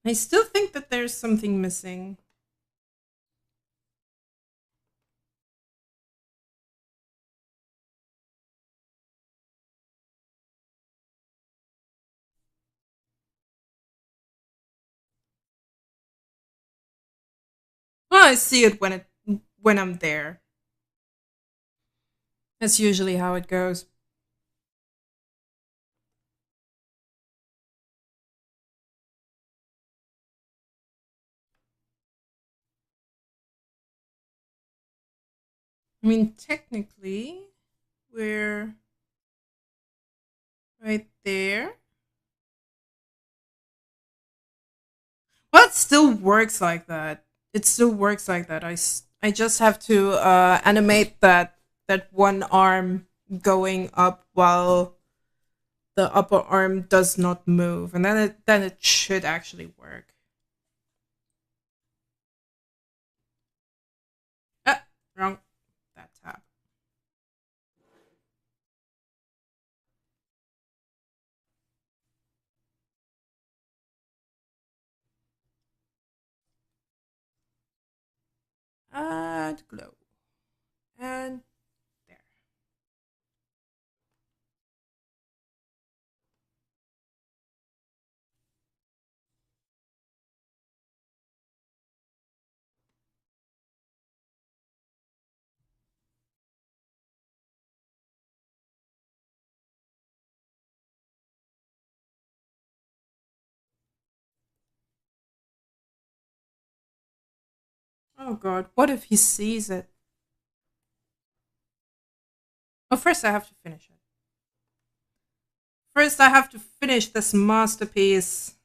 I still think that there's something missing. Well, I see it when I'm there. That's usually how it goes. I mean, technically, we're right there. Well, it still works like that. It still works like that. I just have to animate that one arm going up while the upper arm does not move, and then it should actually work. Ah, wrong. That tab. Add glow. And there. Oh god, what if he sees it? Oh, first I have to finish it. First I have to finish this masterpiece.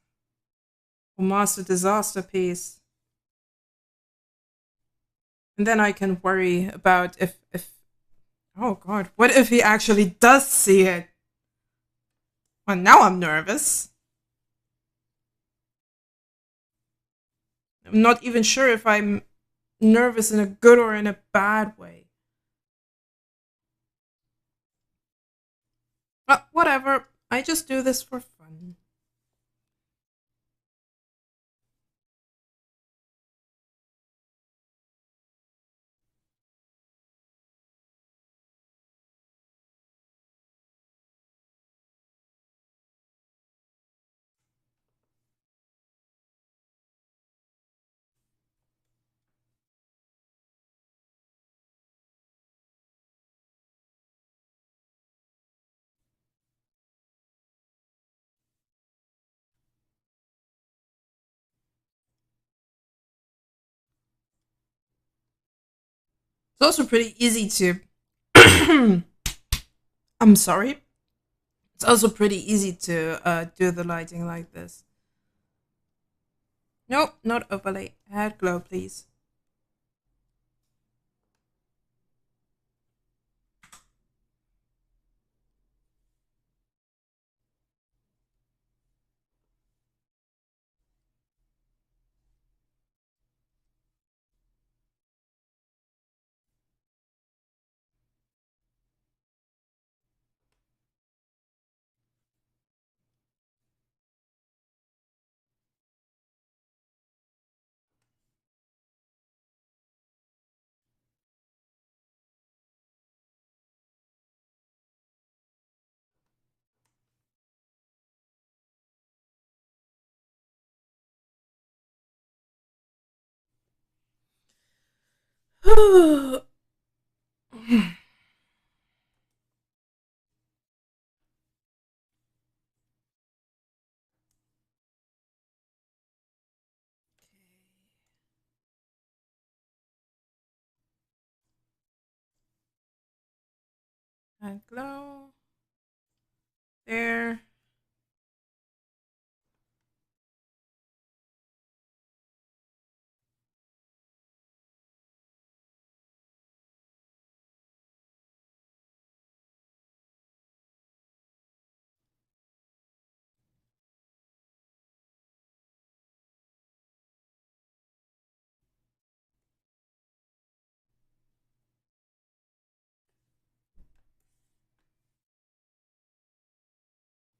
Or master disaster piece. And then I can worry about if oh god, what if he actually does see it? Well, now I'm nervous. I'm not even sure if I'm nervous in a good or in a bad way. But whatever, I just do this for fun. It's also pretty easy to I'm sorry. It's also pretty easy to do the lighting like this. Nope, not overlay. Add glow, please. Oh, Add glow. There.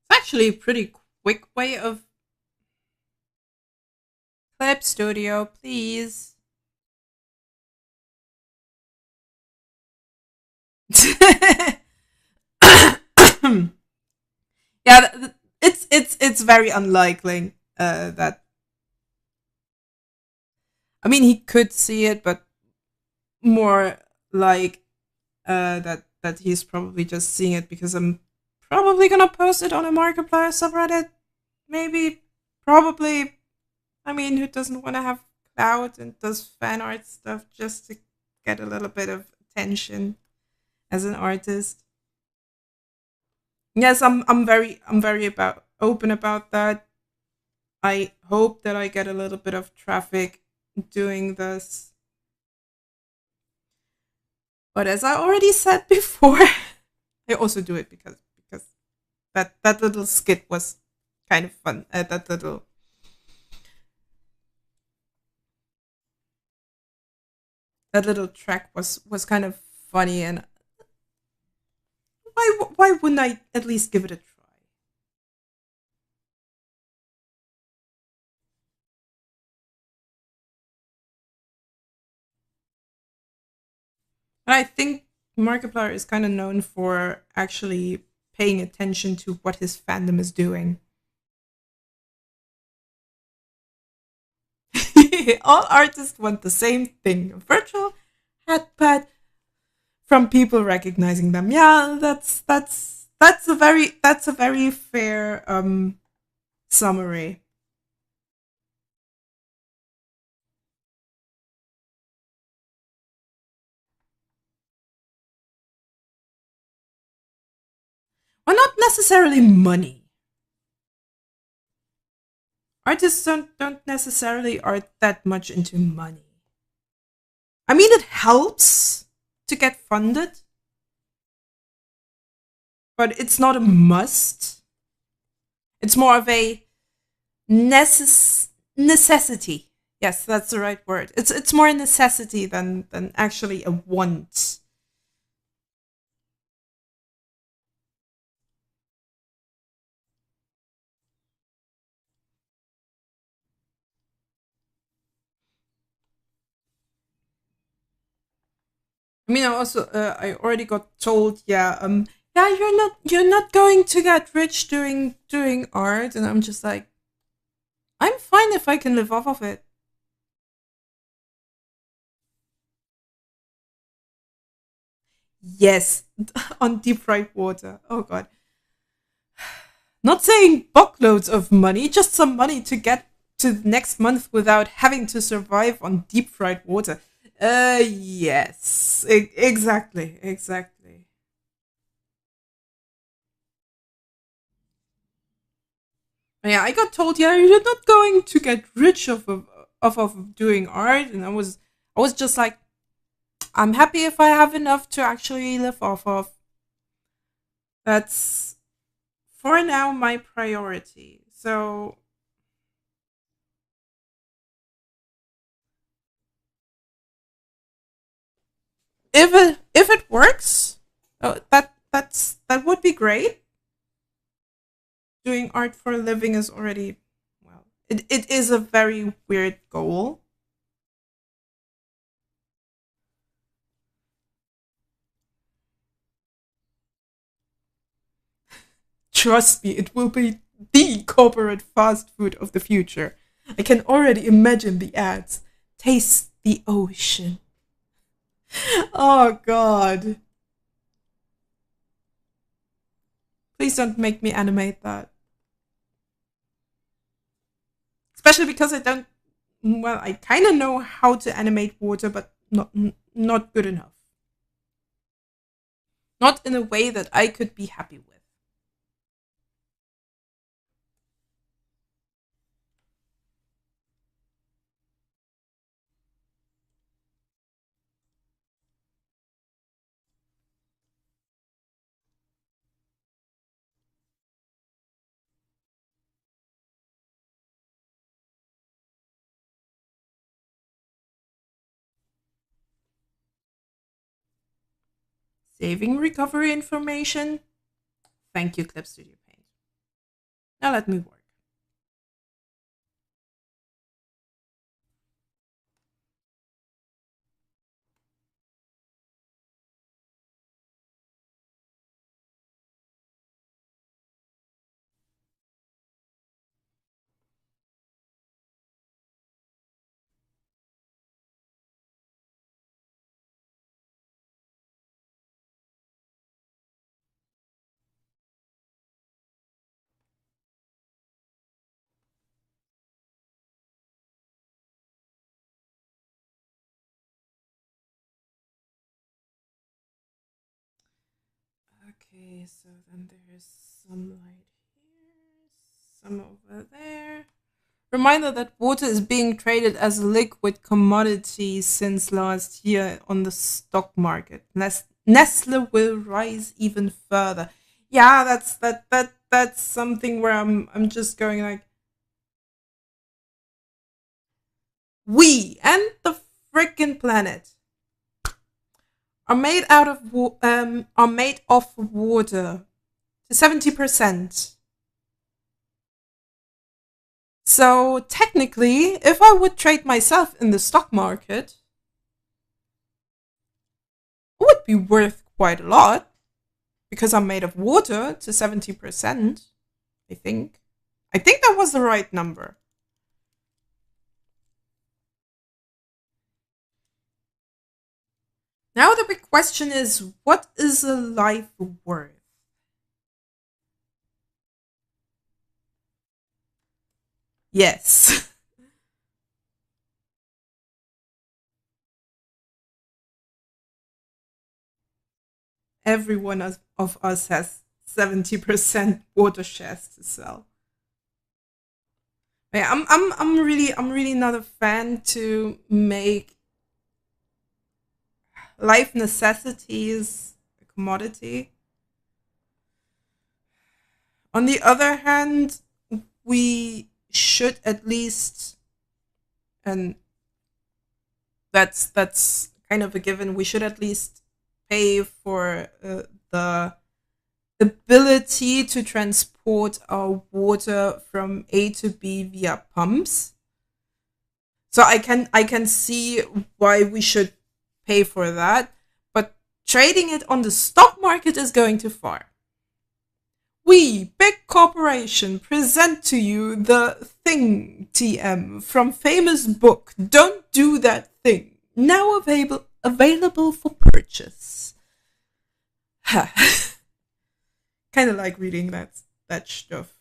It's actually a pretty quick way of Clip Studio, please. Yeah, it's very unlikely that. I mean, he could see it, but more like that he's probably just seeing it because I'm probably gonna post it on a Markiplier subreddit. Maybe, probably. I mean, who doesn't want to have clout and does fan art stuff just to get a little bit of attention as an artist? Yes, I'm very about open about that. I hope that I get a little bit of traffic doing this. But as I already said before, I also do it because that little skit was kind of fun. That little track was kind of funny, and why wouldn't I at least give it a try? And I think Markiplier is kind of known for actually paying attention to what his fandom is doing. All artists want the same thing: a virtual headpad from people recognizing them. Yeah, that's a very fair summary. Well, not necessarily money. Artists don't necessarily are that much into money. I mean, it helps to get funded, but it's not a must. It's more of a necessity. Yes, that's the right word. It's more a necessity than actually a want. I mean, I already got told, yeah, yeah, you're not going to get rich doing art, and I'm just like, I'm fine if I can live off of it. Yes, on deep fried water. Oh god. Not saying buckloads of money, just some money to get to next month without having to survive on deep fried water. Yes, exactly, exactly. Yeah, I got told, yeah, you're not going to get rich of doing art, and I was just like, I'm happy if I have enough to actually live off of. That's for now my priority. So if it works, that would be great. Doing art for a living is already, well, it is a very weird goal. Trust me, it will be the corporate fast food of the future. I can already imagine the ads. Taste the ocean. Oh god. Please don't make me animate that. Especially because I don't, well, I kind of know how to animate water, but not good enough. not in a way that I could be happy with. Saving recovery information. Thank you, Clip Studio Paint. Now let me work. Okay, so then there's some light here, some over there. Reminder that water is being traded as a liquid commodity since last year on the stock market. Nestle will rise even further. Yeah, that's something where I'm just going like, we and the freaking planet are made out of are made of water to 70%. So technically, if I would trade myself in the stock market, it would be worth quite a lot because I'm made of water to 70%, I think. I think that was the right number. Now the big question is, what is a life worth? Yes. Every one of us has 70% water shares to sell. Yeah, I'm really not a fan to make life necessities a commodity. On the other hand, we should at least, and that's kind of a given, we should at least pay for the ability to transport our water from A to B via pumps. So I can see why we should pay for that, but trading it on the stock market is going too far. We, big corporation, present to you the thing TM from famous book. Don't do that thing. Now available for purchase. kind of like reading that stuff.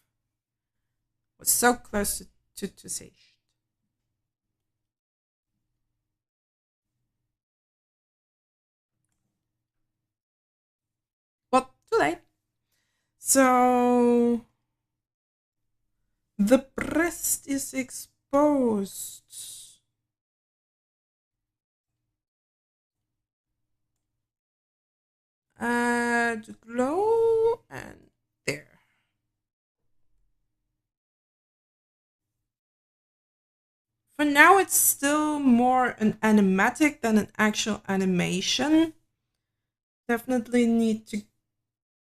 Was so close to say. Well, too late. So the breast is exposed. Add glow and there. For now, it's still more an animatic than an actual animation. Definitely need to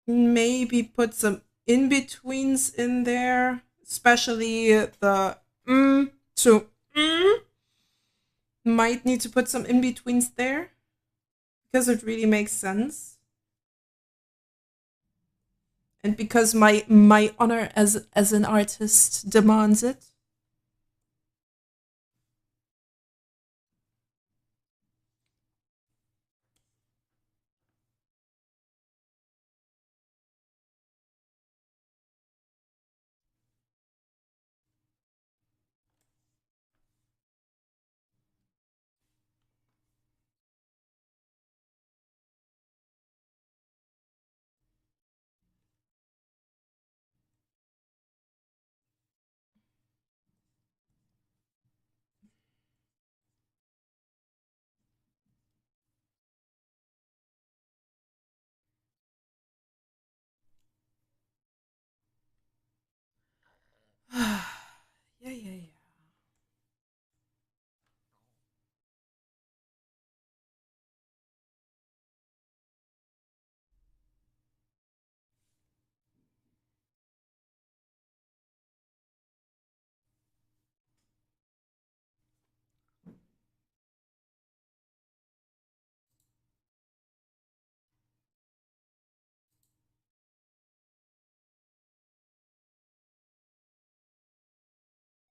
maybe put some in-betweens in there, especially the to might need to put some in-betweens there because it really makes sense. And because my honor as an artist demands it.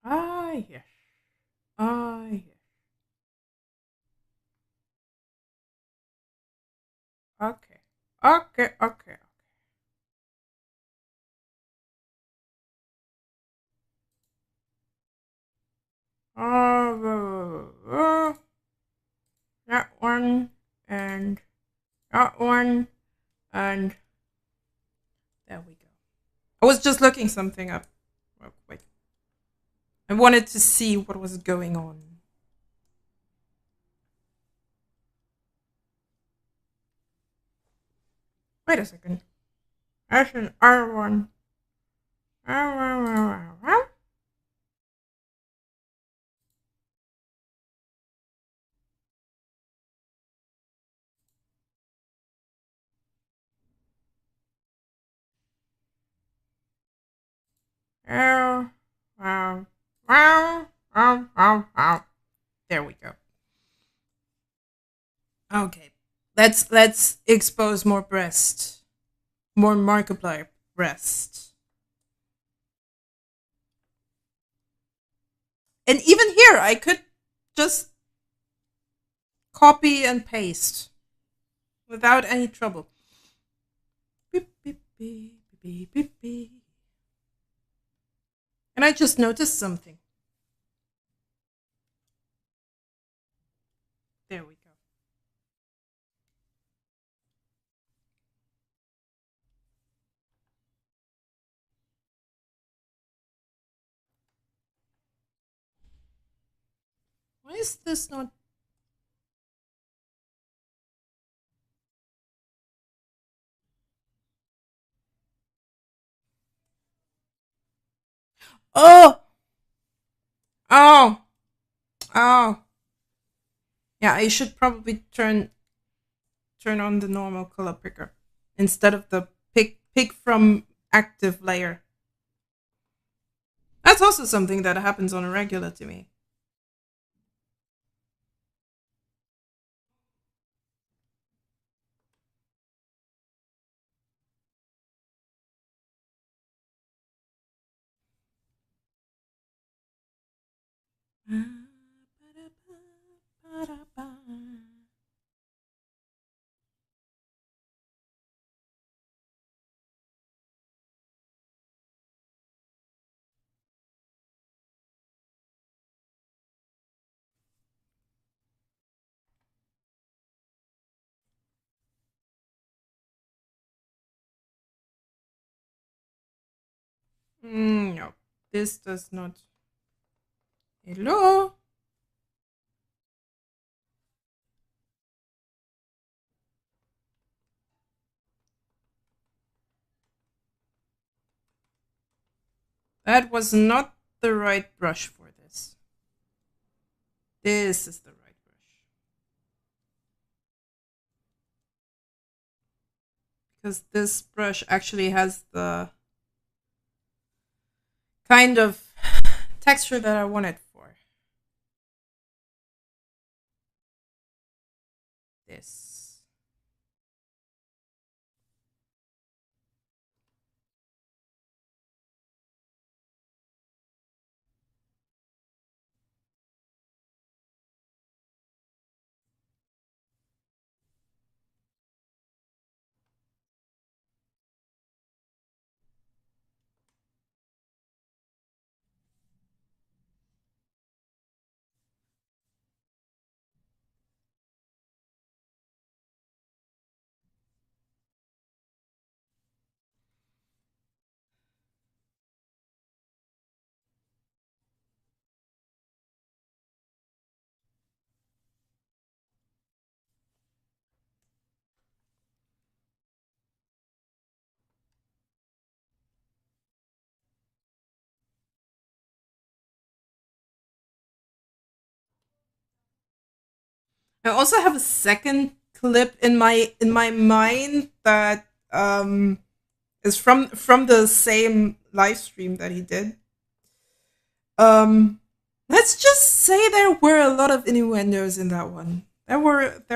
Ah, yes. Ah, yes. Okay. Okay, okay. That one, and that one, and there we go. I was just looking something up real quick. I wanted to see what was going on. Wait a second. That's an R1. There we go. Okay. Let's expose more breast. More Markiplier breast. And even here I could just copy and paste without any trouble. Beep, beep, beep, beep, beep, beep. And I just noticed something. There we go. Why is this not? Oh! Oh! Oh! Yeah, I should probably turn on the normal color picker instead of the pick from active layer. That's also something that happens on a regular to me. No, this does not. Hello? That was not the right brush for this. This is the right brush. Because this brush actually has the kind of texture that I wanted for this. I also have a second clip in my mind that is from the same live stream that he did. Um, let's just say there were a lot of innuendos in that one. There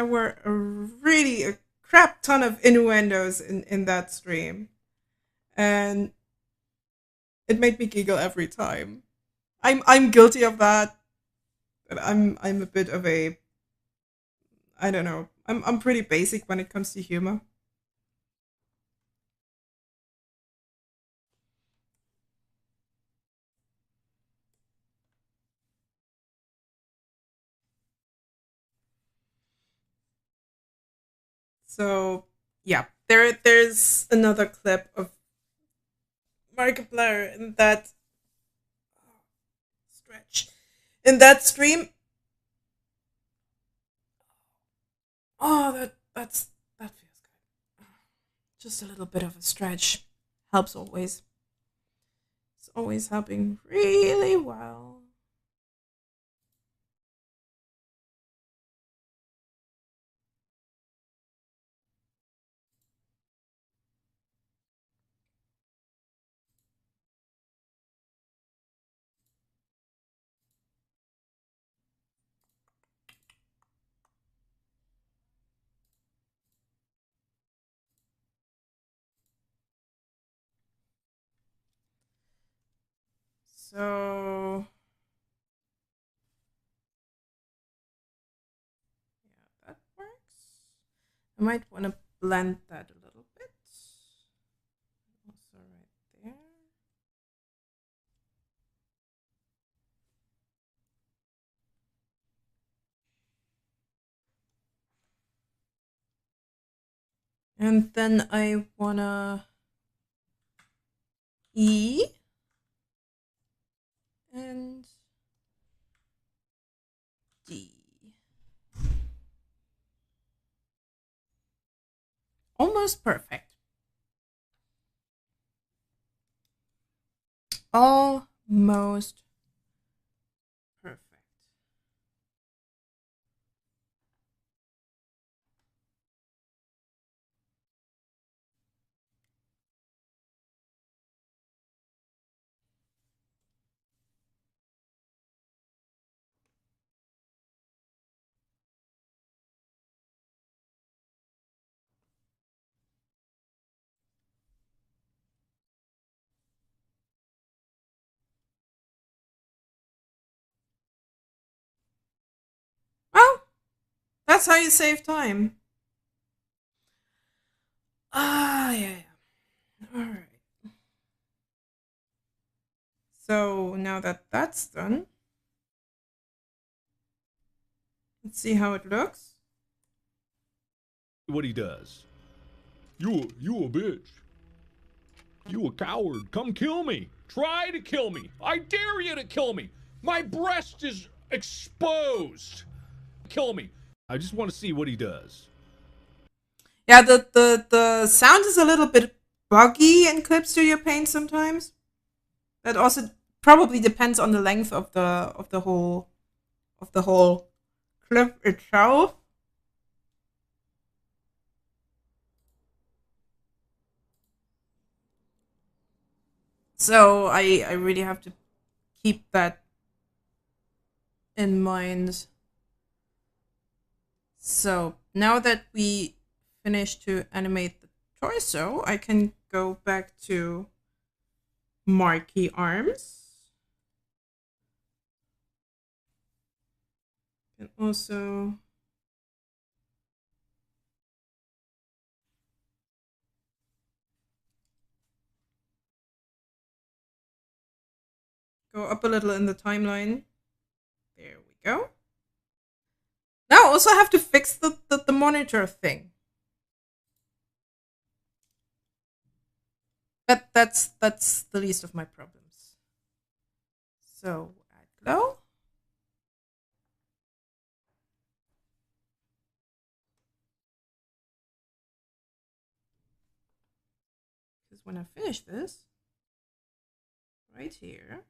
were really a crap ton of innuendos in that stream, and it made me giggle every time. I'm guilty of that. But I'm a bit of a, I don't know. I'm pretty basic when it comes to humor. So yeah, there's another clip of Markiplier in that stretch. In that stream. Oh, that feels good. Just a little bit of a stretch helps always. It's always helping really well. So yeah, that works. I might want to blend that a little bit. Also right there. And then I wanna E and D. Almost perfect. Almost perfect. Well, that's how you save time. Ah, yeah, yeah. All right. So now that that's done, let's see how it looks. What he does. You a bitch. You a coward. Come kill me. Try to kill me. I dare you to kill me. My breast is exposed. Kill me. I just want to see what he does. Yeah, the sound is a little bit buggy in Clip Studio Paint sometimes. That also probably depends on the length of the whole clip itself. So I really have to keep that in mind. So now that we finished to animate the torso, I can go back to Marky arms. And also go up a little in the timeline. There we go. Now I also have to fix the monitor thing. But that's the least of my problems. So add glow. Because when I finish this, right here,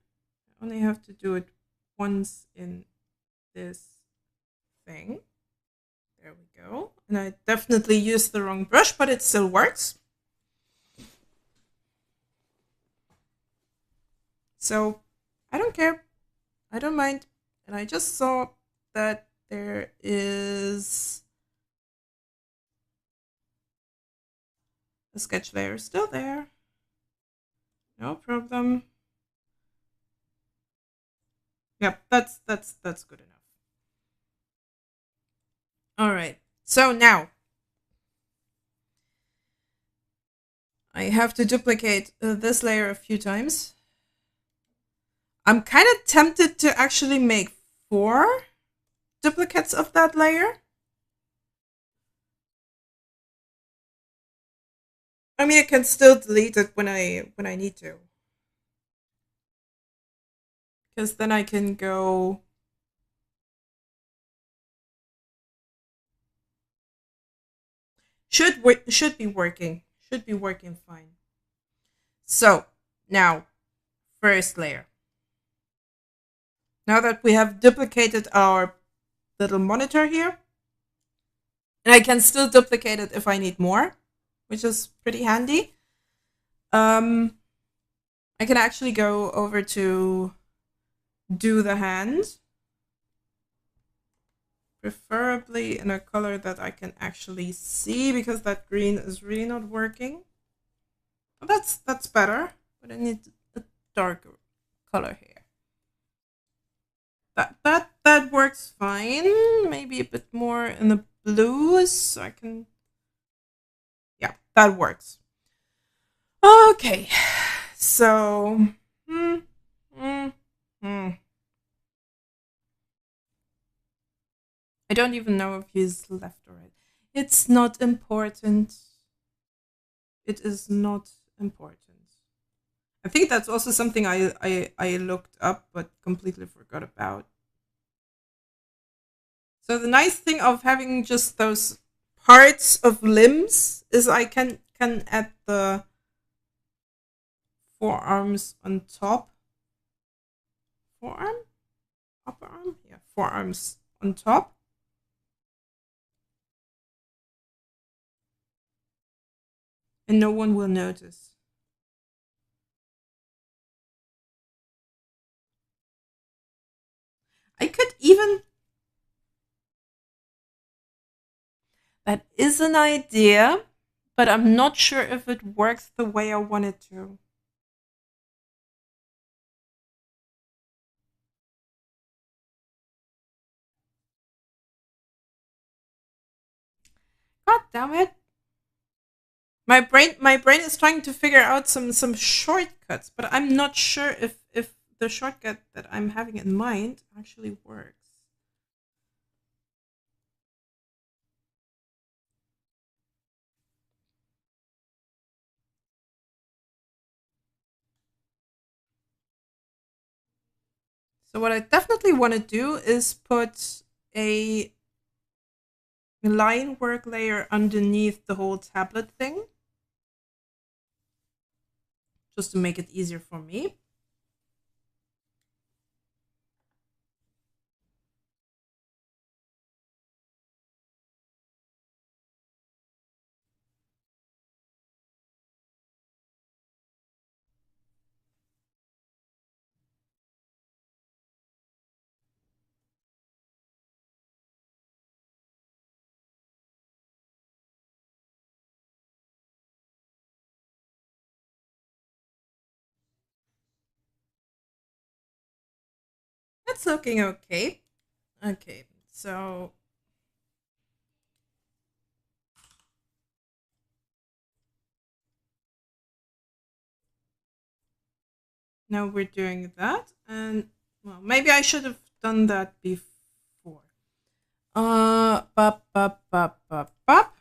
I only have to do it once in this thing. There we go. And I definitely used the wrong brush, but it still works. So I don't care. I don't mind. And I just saw that there is the sketch layer is still there. No problem. Yep, that's good enough. All right. So now I have to duplicate this layer a few times. I'm kind of tempted to actually make 4 duplicates of that layer. I mean, I can still delete it when I need to, because then I can go. Should be working. Should be working fine. So now, first layer. Now that we have duplicated our little monitor here, and I can still duplicate it if I need more, which is pretty handy. I can actually go over to do the hand, preferably in a color that I can actually see, because that green is really not working. Well, that's better, but I need a darker color here. That works fine. Maybe a bit more in the blues, so I can. Yeah, that works. Okay, so. Hmm, hmm, hmm. I don't even know if he's left or right. It's not important. It is not important. I think that's also something I looked up but completely forgot about. So the nice thing of having just those parts of limbs is I can add the forearms on top. Forearm? Upper arm? Yeah, forearms on top. And no one will notice. I could even. That is an idea, but I'm not sure if it works the way I want it to. God damn it. My brain is trying to figure out some shortcuts, but I'm not sure if the shortcut that I'm having in mind actually works. So what I definitely want to do is put a line work layer underneath the whole tablet thing, just to make it easier for me. That's looking okay. Okay, so now we're doing that, and well, maybe I should have done that before. Bop, bop, bop, bop, bop.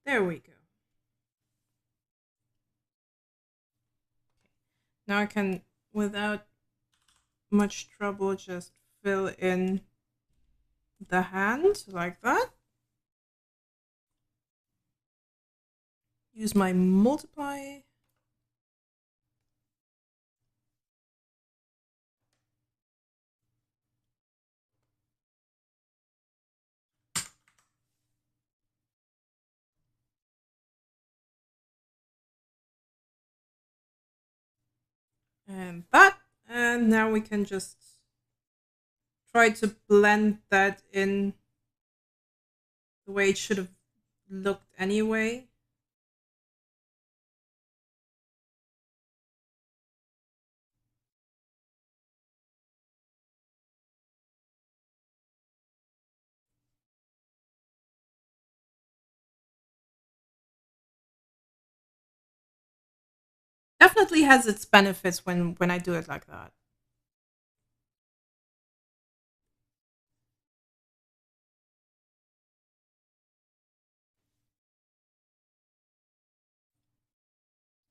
There we go. Now I can, without much trouble, just fill in the hand like that. Use my multiply. And that. And now we can just try to blend that in the way it should have looked anyway. definitely has its benefits when I do it like that.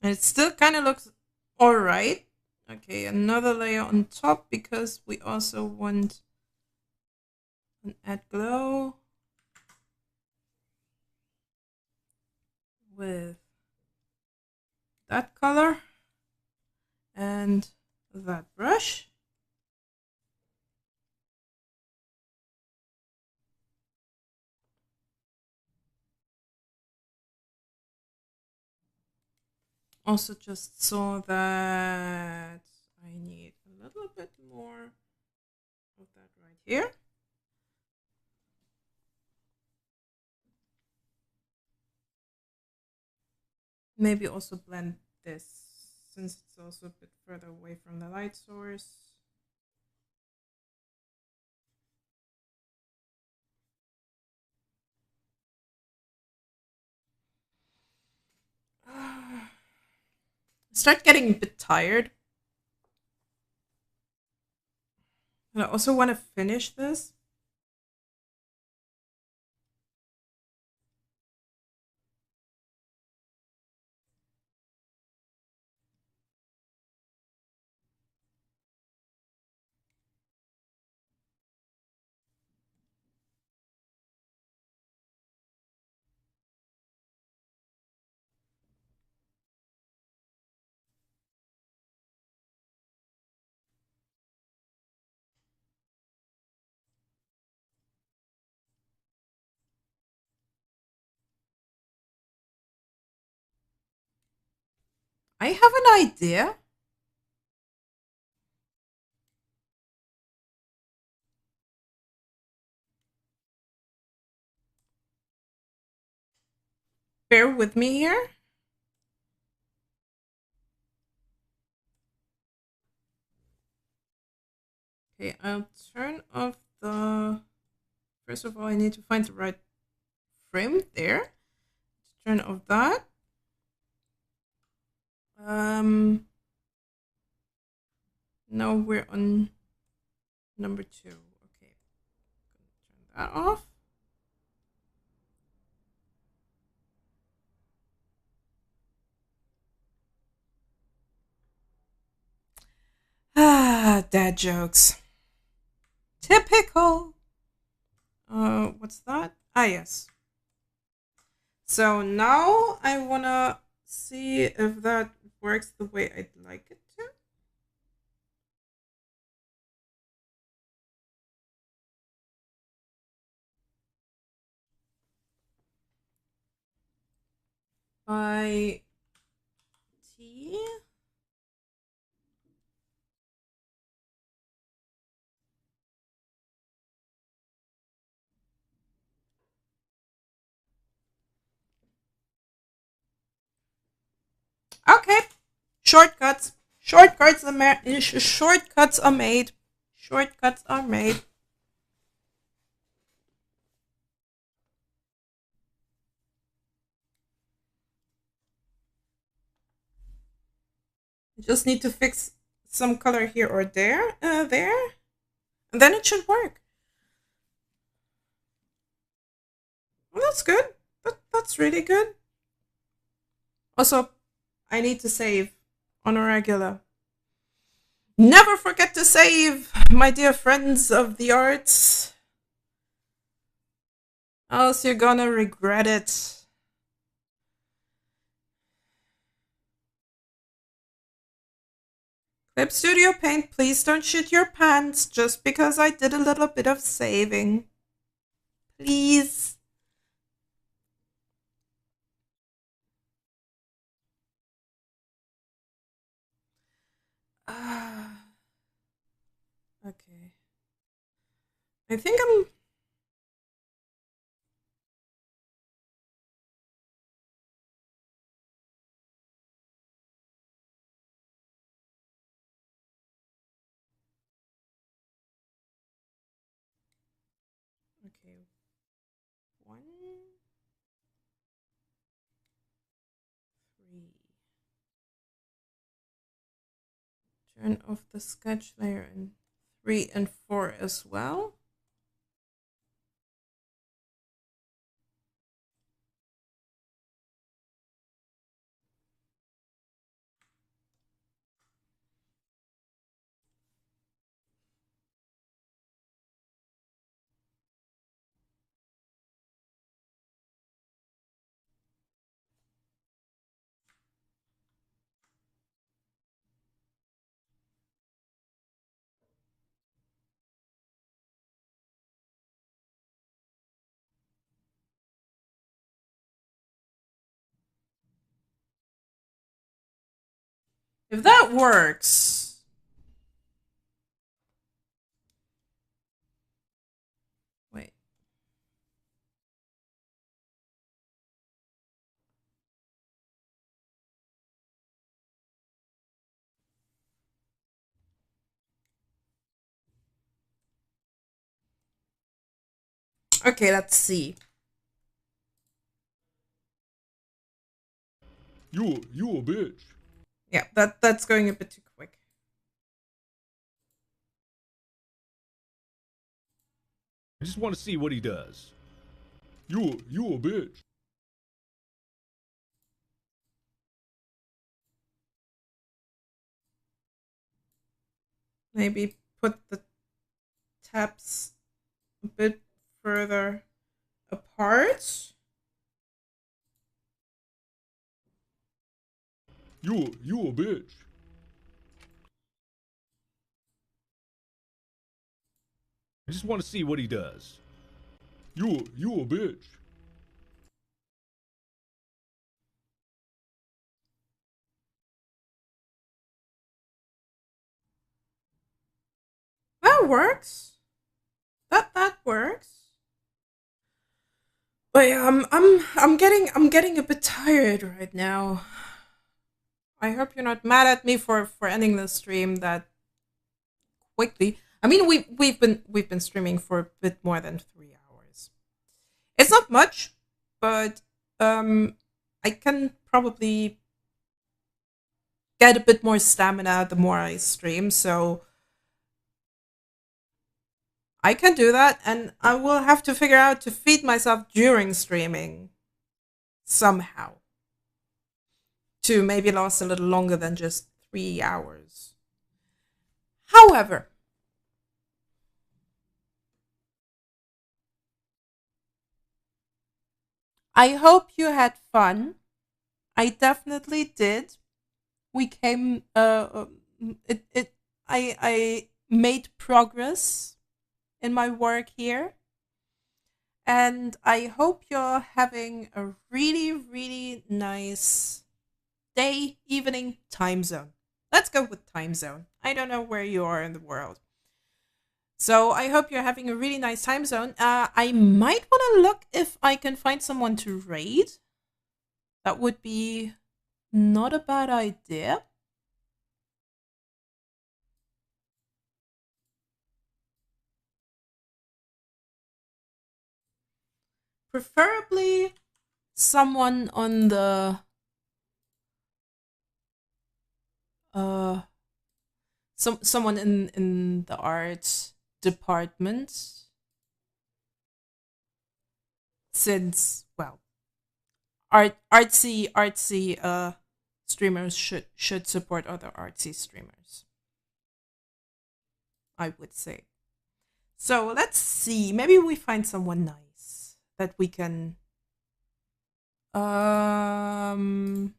And it still kind of looks all right. Okay, another layer on top because we also want an add glow with that color and that brush. Also just saw that I need a little bit more of that right here. Maybe also blend this since it's also a bit further away from the light source. I start getting a bit tired. And I also want to finish this. I have an idea. Bear with me here. Okay, I'll turn off the. First of all, I need to find the right frame there. Turn off that. Now we're on number 2. Okay, turn that off. Ah, dad jokes. Typical. What's that? Ah, yes. So now I wanna see if that works the way I'd like it to. By T. Okay. Shortcuts. Shortcuts are shortcuts are made. Shortcuts are made. You just need to fix some color here or there, and then it should work. Well, that's good. That's really good. Also, I need to save on a regular. Never forget to save, my dear friends of the arts. Else you're gonna regret it. Clip Studio Paint, please don't shit your pants just because I did a little bit of saving. Please. Okay. I think I'm. Okay. 1, 3. Turn off the sketch layer in 3 and 4 as well. If that works, wait. Okay, let's see. You a bitch. Yeah, that's going a bit too quick. I just want to see what he does. You a bitch. Maybe put the tabs a bit further apart. You a bitch. I just want to see what he does. You a bitch. That works. That works. But yeah, I'm getting a bit tired right now. I hope you're not mad at me for ending the stream that quickly. I mean, we've been streaming for a bit more than 3 hours. It's not much, but I can probably get a bit more stamina the more I stream. So I can do that, and I will have to figure out to feed myself during streaming somehow to maybe last a little longer than just 3 hours. However, I hope you had fun. I definitely did. We came. It. I made progress in my work here, and I hope you're having a really, really nice day, evening, time zone. Let's go with time zone. I don't know where you are in the world. So I hope you're having a really nice time zone. I might want to look if I can find someone to raid. That would be not a bad idea. Preferably someone on the uh someone in the arts department, since, well, artsy streamers should support other artsy streamers, I would say. So let's see, maybe we find someone nice that we can doesn't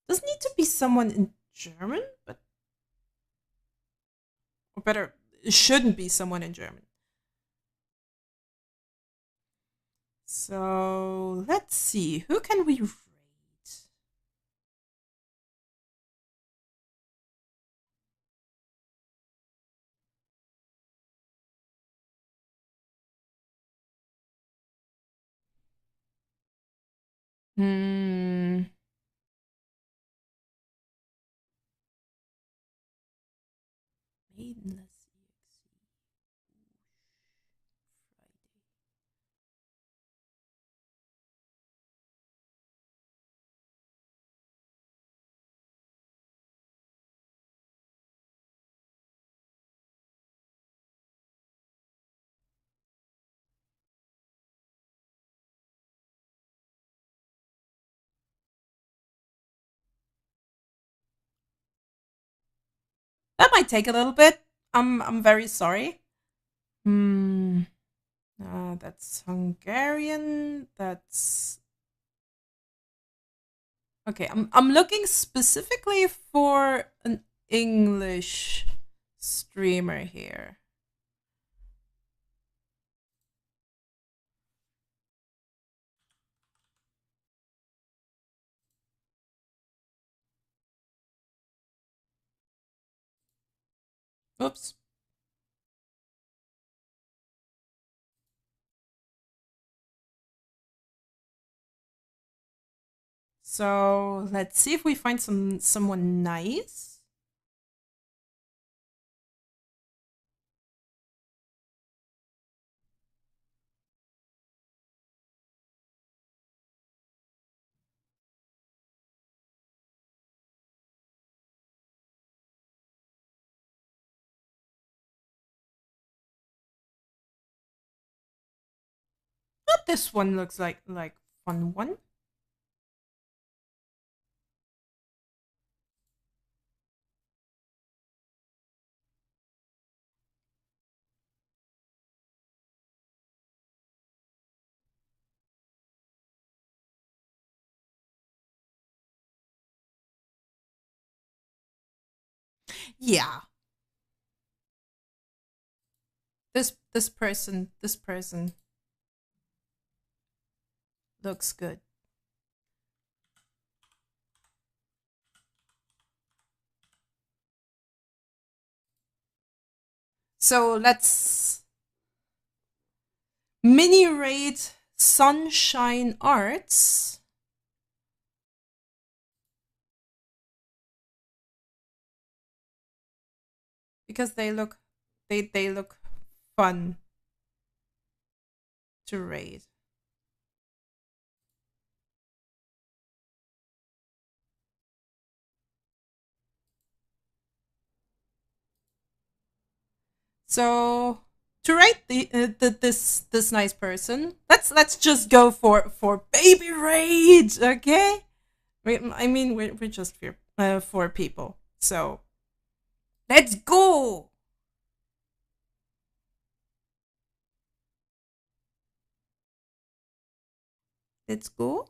need to be someone in German, but, or better, it shouldn't be someone in German. So let's see, who can we rate? Hmm. Maidenless EXE. Friday. That might take a little bit. I'm very sorry. Hmm. That's Hungarian. That's okay. I'm looking specifically for an English streamer here. Oops. So let's see if we find someone nice. But this one looks like fun one. Yeah. This person looks good. So let's mini rate Sunshine Arts. Because they look fun to raid. So to rate this nice person, let's just go for baby raid, okay? I mean we're just four people, so let's go. Let's go.